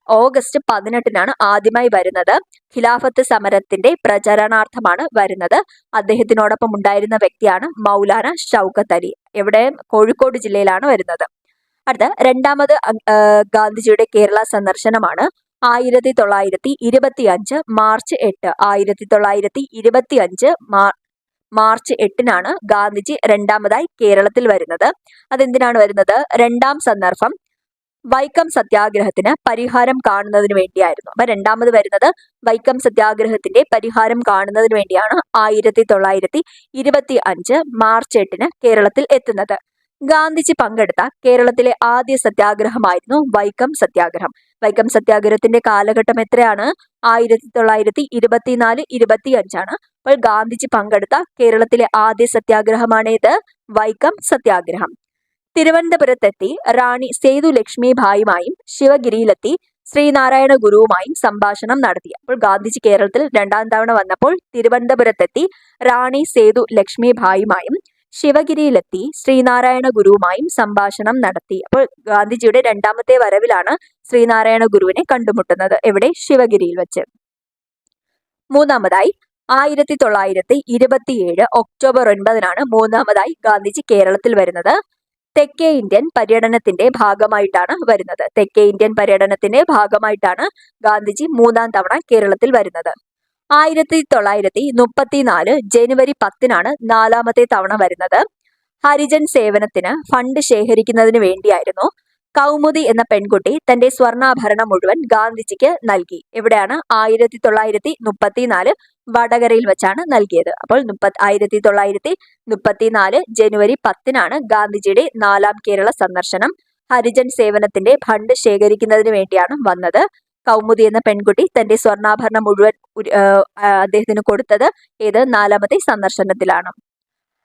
ഓഗസ്റ്റ് 18നാണ് ആദ്യമായി വരുന്നത്. ഖിലാഫത്ത് സമരത്തിന്റെ പ്രചരണാർത്ഥമാണ് വരുന്നത്. അദ്ദേഹത്തിനോടൊപ്പം ഉണ്ടായിരുന്ന വ്യക്തിയാണ് മൗലാന ഷൗക്കത്ത് അലി. എവിടെ? കോഴിക്കോട് ജില്ലയിലാണ് വരുന്നത്. അടുത്ത രണ്ടാമത് ഗാന്ധിജിയുടെ കേരള സന്ദർശനമാണ് 1925 മാർച്ച് 8. 1925 മാർച്ച് 8നാണ് ഗാന്ധിജി രണ്ടാമതായി കേരളത്തിൽ വരുന്നത്. അതെന്തിനാണ് വരുന്നത്? രണ്ടാം സന്ദർഭം വൈക്കം സത്യാഗ്രഹത്തിന് പരിഹാരം കാണുന്നതിന് വേണ്ടിയായിരുന്നു. അപ്പൊ രണ്ടാമത് വരുന്നത് വൈക്കം സത്യാഗ്രഹത്തിന്റെ പരിഹാരം കാണുന്നതിന് വേണ്ടിയാണ് 1925 മാർച്ച് 8 കേരളത്തിൽ എത്തുന്നത്. ഗാന്ധിജി പങ്കെടുത്ത കേരളത്തിലെ ആദ്യ സത്യാഗ്രഹമായിരുന്നു വൈക്കം സത്യാഗ്രഹം. വൈക്കം സത്യാഗ്രഹത്തിന്റെ കാലഘട്ടം എത്രയാണ്? 1924-25. അപ്പോൾ ഗാന്ധിജി പങ്കെടുത്ത കേരളത്തിലെ ആദ്യ സത്യാഗ്രഹമാണേത്? വൈക്കം സത്യാഗ്രഹം. തിരുവനന്തപുരത്തെത്തി റാണി സേതു ലക്ഷ്മിഭായിയുമായും ശിവഗിരിയിലെത്തി ശ്രീനാരായണ ഗുരുവുമായും സംഭാഷണം നടത്തി. അപ്പോൾ ഗാന്ധിജി കേരളത്തിൽ രണ്ടാം തവണ വന്നപ്പോൾ തിരുവനന്തപുരത്തെത്തി റാണി സേതു ലക്ഷ്മിഭായിയുമായും ശിവഗിരിയിലെത്തി ശ്രീനാരായണ ഗുരുവുമായും സംഭാഷണം നടത്തി. അപ്പോൾ ഗാന്ധിജിയുടെ രണ്ടാമത്തെ വരവിലാണ് ശ്രീനാരായണ ഗുരുവിനെ കണ്ടുമുട്ടുന്നത്. എവിടെ? ശിവഗിരിയിൽ വെച്ച്. മൂന്നാമതായി 1927 ഒക്ടോബർ 9നാണ് മൂന്നാമതായി ഗാന്ധിജി കേരളത്തിൽ വരുന്നത്. തെക്കേ ഇന്ത്യൻ പര്യടനത്തിന്റെ ഭാഗമായിട്ടാണ് വരുന്നത്. തെക്കേ ഇന്ത്യൻ പര്യടനത്തിന്റെ ഭാഗമായിട്ടാണ് ഗാന്ധിജി മൂന്നാം തവണ കേരളത്തിൽ വരുന്നത്. 1934 ജനുവരി 10നാണ് നാലാമത്തെ തവണ വരുന്നത്. ഹരിജൻ സേവനത്തിന് ഫണ്ട് ശേഖരിക്കുന്നതിന് വേണ്ടിയായിരുന്നു. കൗമുദി എന്ന പെൺകുട്ടി തന്റെ സ്വർണ്ണാഭരണം മുഴുവൻ ഗാന്ധിജിക്ക് നൽകി. എവിടെയാണ്? 1934 വടകരയിൽ വെച്ചാണ് നൽകിയത്. അപ്പോൾ 1934 ജനുവരി 10നാണ് ഗാന്ധിജിയുടെ നാലാം കേരള സന്ദർശനം. ഹരിജൻ സേവനത്തിന്റെ ഫണ്ട് ശേഖരിക്കുന്നതിന് വേണ്ടിയാണ് വന്നത്. കൗമുദി എന്ന പെൺകുട്ടി തന്റെ സ്വർണ്ണാഭരണം മുഴുവൻ അദ്ദേഹത്തിന് കൊടുത്തത് ഏത്? നാലാമത്തെ സന്ദർശനത്തിലാണ്.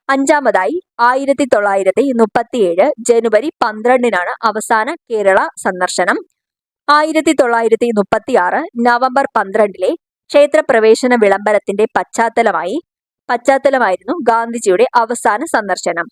അഞ്ചാമതായി 1937 ജനുവരി 12നാണ് അവസാന കേരള സന്ദർശനം. 1936 നവംബർ 12 ക്ഷേത്രപ്രവേശന വിളംബരത്തിന്റെ പശ്ചാത്തലമായിരുന്നു ഗാന്ധിജിയുടെ അവസാന സന്ദർശനം.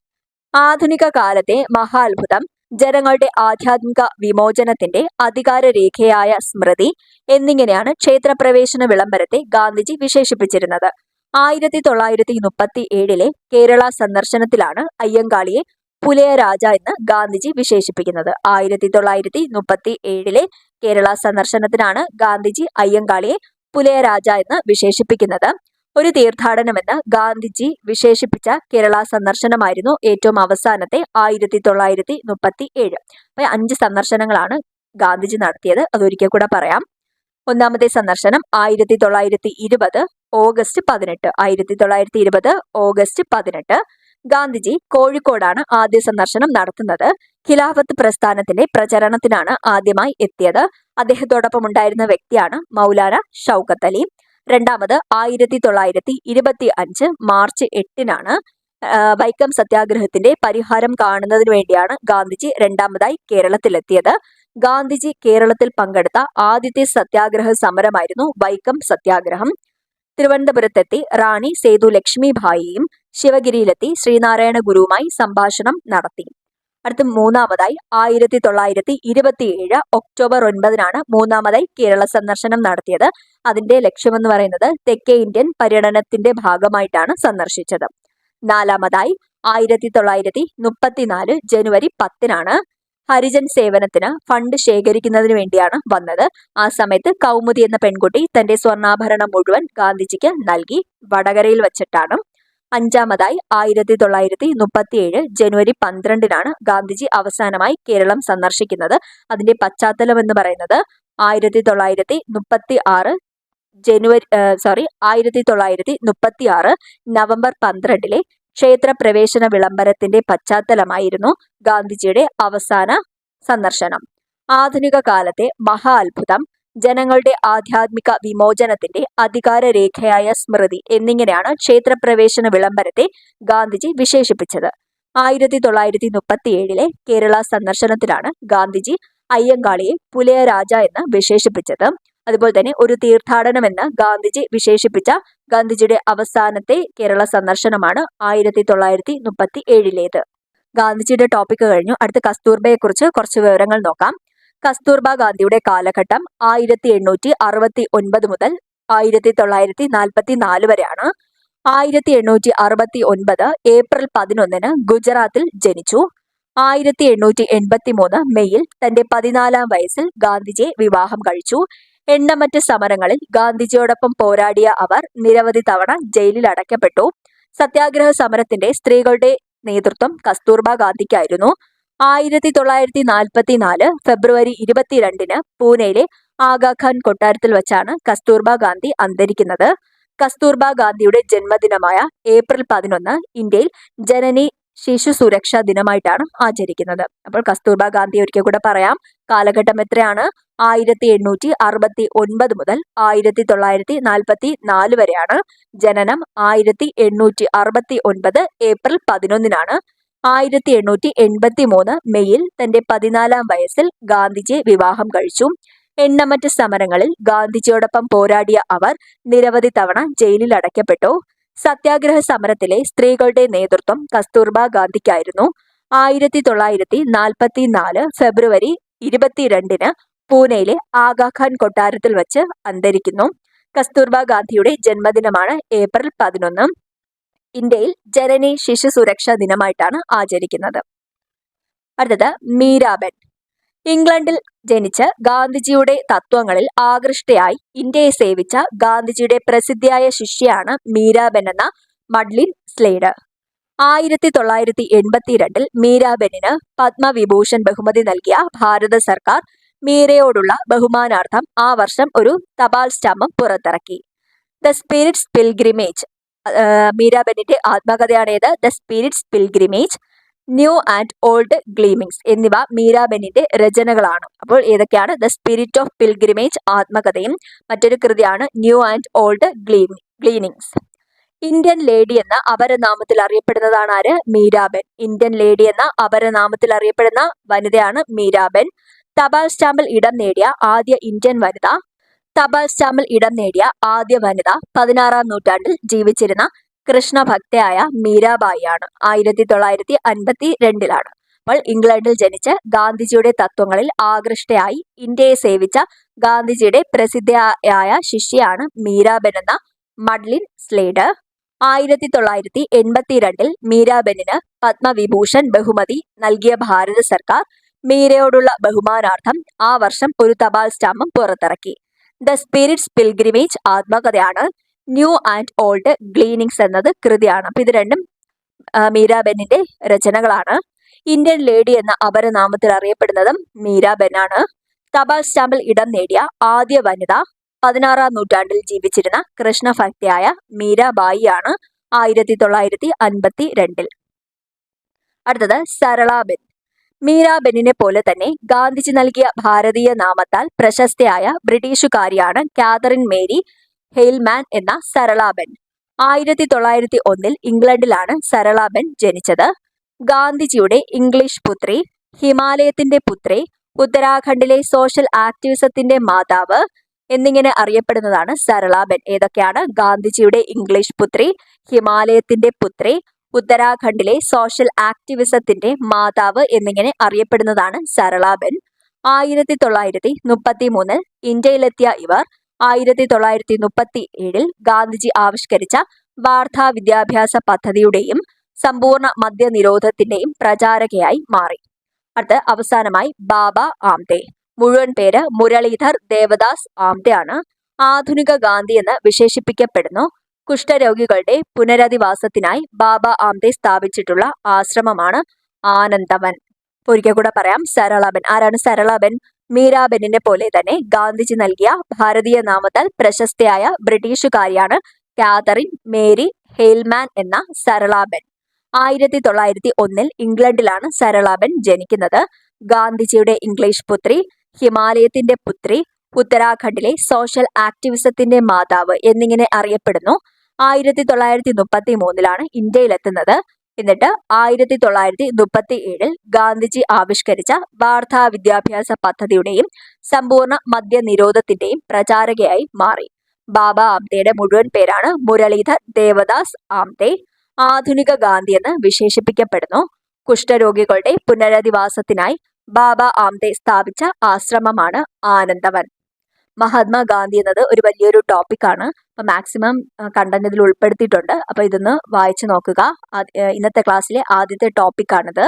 ആധുനിക കാലത്തെ മഹാത്ഭുതം, ജനങ്ങളുടെ ആധ്യാത്മിക വിമോചനത്തിന്റെ അധികാരരേഖയായ സ്മൃതി എന്നിങ്ങനെയാണ് ക്ഷേത്രപ്രവേശന വിളംബരത്തെ ഗാന്ധിജി വിശേഷിപ്പിച്ചിരുന്നത്. 1937 കേരള സന്ദർശനത്തിലാണ് അയ്യങ്കാളിയെ പുലയ രാജ എന്ന് ഗാന്ധിജി വിശേഷിപ്പിക്കുന്നത്. 1937 കേരള സന്ദർശനത്തിനാണ് ഗാന്ധിജി അയ്യങ്കാളിയെ പുലയ രാജ എന്ന് വിശേഷിപ്പിക്കുന്നത്. ഒരു തീർത്ഥാടനമെന്ന് ഗാന്ധിജി വിശേഷിപ്പിച്ച കേരള സന്ദർശനമായിരുന്നു ഏറ്റവും അവസാനത്തെ 1937. അപ്പൊ 5 സന്ദർശനങ്ങളാണ് ഗാന്ധിജി നടത്തിയത്. അതൊരിക്കൽ കൂടെ പറയാം. ഒന്നാമത്തെ സന്ദർശനം 1920 ഓഗസ്റ്റ് 18. 1920 ഓഗസ്റ്റ് 18 ഗാന്ധിജി കോഴിക്കോടാണ് ആദ്യ സന്ദർശനം നടത്തുന്നത്. ഖിലാഫത്ത് പ്രസ്ഥാനത്തിന്റെ പ്രചരണത്തിനാണ് ആദ്യമായി എത്തിയത്. അദ്ദേഹത്തോടൊപ്പം ഉണ്ടായിരുന്ന വ്യക്തിയാണ് മൗലാന ഷൗക്കത്ത് അലി. രണ്ടാമത് 1925 മാർച്ച് 8നാണ് വൈക്കം സത്യാഗ്രഹത്തിന്റെ പരിഹാരം കാണുന്നതിന് വേണ്ടിയാണ് ഗാന്ധിജി രണ്ടാമതായി കേരളത്തിലെത്തിയത്. ഗാന്ധിജി കേരളത്തിൽ പങ്കെടുത്ത ആദ്യത്തെ സത്യാഗ്രഹ സമരമായിരുന്നു വൈക്കം സത്യാഗ്രഹം. തിരുവനന്തപുരത്തെത്തി റാണി സേതു ലക്ഷ്മിഭായിയും ശിവഗിരിയിലെത്തി ശ്രീനാരായണ ഗുരുവുമായി സംഭാഷണം നടത്തി. അടുത്ത മൂന്നാമതായി 1927 ഒക്ടോബർ 9 മൂന്നാമതായി കേരള സന്ദർശനം നടത്തിയത്. അതിന്റെ ലക്ഷ്യമെന്ന് പറയുന്നത് തെക്കേ ഇന്ത്യൻ പര്യടനത്തിന്റെ ഭാഗമായിട്ടാണ് സന്ദർശിച്ചത്. നാലാമതായി 1934 ജനുവരി 10 ഹരിജൻ സേവനത്തിന് ഫണ്ട് ശേഖരിക്കുന്നതിന് വേണ്ടിയാണ് വന്നത്. ആ സമയത്ത് കൗമുദി എന്ന പെൺകുട്ടി തന്റെ സ്വർണ്ണാഭരണം മുഴുവൻ ഗാന്ധിജിക്ക് നൽകി. വടകരയിൽ വച്ചിട്ടാണ്. അഞ്ചാമതായി 1937 ജനുവരി 12 ഗാന്ധിജി അവസാനമായി കേരളം സന്ദർശിക്കുന്നത്. അതിന്റെ പശ്ചാത്തലം എന്ന് പറയുന്നത് 1936 നവംബർ 12 ക്ഷേത്ര പ്രവേശന വിളംബരത്തിന്റെ പശ്ചാത്തലമായിരുന്നു ഗാന്ധിജിയുടെ അവസാന സന്ദർശനം. ആധുനിക കാലത്തെ മഹാ അത്ഭുതം, ജനങ്ങളുടെ ആധ്യാത്മിക വിമോചനത്തിന്റെ അധികാര രേഖയായ സ്മൃതി എന്നിങ്ങനെയാണ് ക്ഷേത്രപ്രവേശന വിളംബരത്തെ ഗാന്ധിജി വിശേഷിപ്പിച്ചത്. 1937 കേരള സന്ദർശനത്തിലാണ് ഗാന്ധിജി അയ്യങ്കാളിയെ പുലയ രാജ എന്ന് വിശേഷിപ്പിച്ചത്. അതുപോലെ തന്നെ ഒരു തീർത്ഥാടനം എന്ന് ഗാന്ധിജി വിശേഷിപ്പിച്ച ഗാന്ധിജിയുടെ അവസാനത്തെ കേരള സന്ദർശനമാണ് 1937. ഗാന്ധിജിയുടെ ടോപ്പിക് കഴിഞ്ഞു. അടുത്ത കസ്തൂർബയെ കുറിച്ച് കുറച്ച് വിവരങ്ങൾ നോക്കാം. കസ്തൂർബ ഗാന്ധിയുടെ കാലഘട്ടം 1869 മുതൽ 1944 വരെയാണ്. 1869 ഏപ്രിൽ 11 ഗുജറാത്തിൽ ജനിച്ചു. 1883 മെയ്യിൽ തന്റെ 14-ാം വയസ്സിൽ ഗാന്ധിജിയെ വിവാഹം കഴിച്ചു. എണ്ണമറ്റ സമരങ്ങളിൽ ഗാന്ധിജിയോടൊപ്പം പോരാടിയ അവർ നിരവധി തവണ ജയിലിൽ അടയ്ക്കപ്പെട്ടു. സത്യാഗ്രഹ സമരത്തിന്റെ സ്ത്രീകളുടെ നേതൃത്വം കസ്തൂർബ ഗാന്ധിക്കായിരുന്നു. 1944 ഫെബ്രുവരി 22 പൂനെയിലെ ആഗാഖാൻ കൊട്ടാരത്തിൽ വച്ചാണ് കസ്തൂർബ ഗാന്ധി അന്തരിക്കുന്നത്. കസ്തൂർബ ഗാന്ധിയുടെ ജന്മദിനമായ ഏപ്രിൽ 11 ഇന്ത്യയിൽ ജനനി ശിശു സുരക്ഷാ ദിനമായിട്ടാണ് ആചരിക്കുന്നത്. അപ്പോൾ കസ്തൂർബ ഗാന്ധി ഒരിക്കൽ കൂടെ പറയാം. കാലഘട്ടം എത്രയാണ്? 1869 മുതൽ 1944 വരെയാണ്. ജനനം 1869 ഏപ്രിൽ 11 1883 മെയ്യിൽ തന്റെ 14-ാം വയസ്സിൽ ഗാന്ധിജിയെ വിവാഹം കഴിച്ചു. എണ്ണമറ്റ സമരങ്ങളിൽ ഗാന്ധിജിയോടൊപ്പം പോരാടിയ അവർ നിരവധി തവണ ജയിലിൽ അടയ്ക്കപ്പെട്ടു. സത്യാഗ്രഹ സമരത്തിലെ സ്ത്രീകളുടെ നേതൃത്വം കസ്തൂർബ ഗാന്ധിക്കായിരുന്നു. 1944 ഫെബ്രുവരി 22 പൂനെയിലെ ആഗാഖാൻ കൊട്ടാരത്തിൽ വച്ച് അന്തരിക്കുന്നു. കസ്തൂർബ ഗാന്ധിയുടെ ജന്മദിനമാണ് ഏപ്രിൽ 11. ഇന്ത്യയിൽ ജനനി ശിശു സുരക്ഷാ ദിനമായിട്ടാണ് ആചരിക്കുന്നത്. അടുത്തത് മീരാബെൻ. ഇംഗ്ലണ്ടിൽ ജനിച്ച് ഗാന്ധിജിയുടെ തത്വങ്ങളിൽ ആകൃഷ്ടയായി ഇന്ത്യയെ സേവിച്ച ഗാന്ധിജിയുടെ പ്രസിദ്ധിയായ ശിഷ്യയാണ് മീരാബെൻ എന്ന മഡ്ലിൻ സ്ലേഡ്. 1982 മീരാബെന്നിന് പത്മവിഭൂഷൺ ബഹുമതി നൽകിയ ഭാരത സർക്കാർ മീരയോടുള്ള ബഹുമാനാർത്ഥം ആ വർഷം ഒരു തപാൽ സ്റ്റാമ്പും പുറത്തിറക്കി. ദ സ്പിരിറ്റ്സ് പിൽഗ്രിമേജ്, മീരാബെന്നിന്റെ ആത്മകഥയാണേത്. The spirit's pilgrimage, new and old gleanings എന്നിവ മീരാബെന്നിന്റെ രചനകളാണ്. അപ്പോൾ ഏതൊക്കെയാണ്? ദ സ്പിരിറ്റ് ഓഫ് പിൽഗ്രിമേജ് ആത്മകഥയും മറ്റൊരു കൃതിയാണ് new and old gleanings. Indian lady എന്ന അപരനാമത്തിൽ അറിയപ്പെടുന്നതാണ് ആര്? മീരാബെൻ. ഇന്ത്യൻ ലേഡി എന്ന അപരനാമത്തിൽ അറിയപ്പെടുന്ന വനിതയാണ് മീരാബെൻ. തപാൽ സ്റ്റാമ്പിൽ ഇടം നേടിയ ആദ്യ ഇന്ത്യൻ വനിത. തപാൽ സ്റ്റാമ്പിൽ ഇടം നേടിയ ആദ്യ വനിത 16-ാം നൂറ്റാണ്ടിൽ ജീവിച്ചിരുന്ന കൃഷ്ണഭക്തയായ മീരാബായിയാണ്. 1952 അപ്പോൾ ഇംഗ്ലണ്ടിൽ ജനിച്ച് ഗാന്ധിജിയുടെ തത്വങ്ങളിൽ ആകൃഷ്ടയായി ഇന്ത്യയെ സേവിച്ച ഗാന്ധിജിയുടെ പ്രസിദ്ധയായ ശിഷ്യയാണ് മീരാബെൻ എന്ന മഡ്ലിൻ സ്ലേഡ്. 1982 മീരാബെന്നിന് പത്മവിഭൂഷൺ ബഹുമതി നൽകിയ ഭാരത സർക്കാർ മീരയോടുള്ള ബഹുമാനാർത്ഥം ആ വർഷം ഒരു തപാൽ സ്റ്റാമ്പും പുറത്തിറക്കി. ദ സ്പിരിറ്റ്സ് പിൽഗ്രിമേജ് ആത്മകഥയാണ്. ന്യൂ ആൻഡ് ഓൾഡ് ഗ്ലീനിങ്സ് എന്നത് കൃതിയാണ്. അപ്പൊ ഇത് രണ്ടും മീരാബെന്നിന്റെ രചനകളാണ്. ഇന്ത്യൻ ലേഡി എന്ന അപരനാമത്തിൽ അറിയപ്പെടുന്നതും മീരാബെന്നാണ്. തപാൽ സ്റ്റാമ്പിൽ ഇടം നേടിയ ആദ്യ വനിത 16-ാം നൂറ്റാണ്ടിൽ ജീവിച്ചിരുന്ന കൃഷ്ണഭക്തയായ മീരാബായിയാണ്. 1952. അടുത്തത് സരളാബെൻ. മീരാബെന്നിനെ പോലെ തന്നെ ഗാന്ധിജി നൽകിയ ഭാരതീയ നാമത്താൽ പ്രശസ്തയായ ബ്രിട്ടീഷുകാരിയാണ് കാതറിൻ മേരി ഹെയിൽമാൻ എന്ന സരളാബെൻ. 1901 ഇംഗ്ലണ്ടിലാണ് സരളാബെൻ ജനിച്ചത്. ഗാന്ധിജിയുടെ ഇംഗ്ലീഷ് പുത്രി, ഹിമാലയത്തിന്റെ പുത്രി, ഉത്തരാഖണ്ഡിലെ സോഷ്യൽ ആക്ടിവിസത്തിന്റെ മാതാവ്, എന്നിങ്ങനെ അറിയപ്പെടുന്നതാണ് സരളാബെൻ. ഏതൊക്കെയാണ്? ഗാന്ധിജിയുടെ ഇംഗ്ലീഷ് പുത്രി, ഹിമാലയത്തിന്റെ പുത്രി, ഉത്തരാഖണ്ഡിലെ സോഷ്യൽ ആക്ടിവിസത്തിന്റെ മാതാവ് എന്നിങ്ങനെ അറിയപ്പെടുന്നതാണ് സരളാബെൻ. 1933 ഇന്ത്യയിലെത്തിയ ഇവർ 1937 ഗാന്ധിജി ആവിഷ്കരിച്ച വാർത്താ വിദ്യാഭ്യാസ പദ്ധതിയുടെയും സമ്പൂർണ്ണ മദ്യനിരോധത്തിന്റെയും പ്രചാരകയായി മാറി. അടുത്ത അവസാനമായി ബാബ ആംതെ. മുഴുവൻ പേര് മുരളീധർ ദേവദാസ് ആംതെ ആണ്. ആധുനിക ഗാന്ധി എന്ന് വിശേഷിപ്പിക്കപ്പെടുന്നു. കുഷ്ഠരോഗികളുടെ പുനരധിവാസത്തിനായി ബാബ ആംതെ സ്ഥാപിച്ചിട്ടുള്ള ആശ്രമമാണ് ആനന്ദവൻ. ഒരിക്കൽ കൂടെ പറയാം, സരളാബെൻ. ആരാണ് സരളാബെൻ? മീരാബെന്നിനെ പോലെ തന്നെ ഗാന്ധിജി നൽകിയ ഭാരതീയ നാമത്താൽ പ്രശസ്തയായ ബ്രിട്ടീഷുകാരിയാണ് കാതറിൻ മേരി ഹെയിൽമാൻ എന്ന സരളാബെൻ. 1901 ഇംഗ്ലണ്ടിലാണ് സരളാബെൻ ജനിക്കുന്നത്. ഗാന്ധിജിയുടെ ഇംഗ്ലീഷ് പുത്രി, ഹിമാലയത്തിന്റെ പുത്രി, ഉത്തരാഖണ്ഡിലെ സോഷ്യൽ ആക്ടിവിസത്തിന്റെ മാതാവ് എന്നിങ്ങനെ അറിയപ്പെടുന്നു. 1933 ഇന്ത്യയിലെത്തുന്നത്. എന്നിട്ട് 1937 ഗാന്ധിജി ആവിഷ്കരിച്ച വാർത്താ വിദ്യാഭ്യാസ പദ്ധതിയുടെയും സമ്പൂർണ്ണ മദ്യനിരോധത്തിന്റെയും പ്രചാരകയായി മാറി. ബാബ ആംതെയുടെ മുഴുവൻ പേരാണ് മുരളീധർ ദേവദാസ് ആംതെ. ആധുനിക ഗാന്ധി എന്ന് വിശേഷിപ്പിക്കപ്പെടുന്നു. കുഷ്ഠരോഗികളുടെ പുനരധിവാസത്തിനായി ബാബ ആംതെ സ്ഥാപിച്ച ആശ്രമമാണ് ആനന്ദവൻ. മഹാത്മാഗാന്ധി എന്നത് ഒരു വലിയൊരു ടോപ്പിക്കാണ്. അപ്പൊ മാക്സിമം കണ്ടന്റ് ഇതിൽ ഉൾപ്പെടുത്തിയിട്ടുണ്ട്. അപ്പൊ ഇതൊന്ന് വായിച്ചു നോക്കുക. ഇന്നത്തെ ക്ലാസ്സിലെ ആദ്യത്തെ ടോപ്പിക്കാണിത്.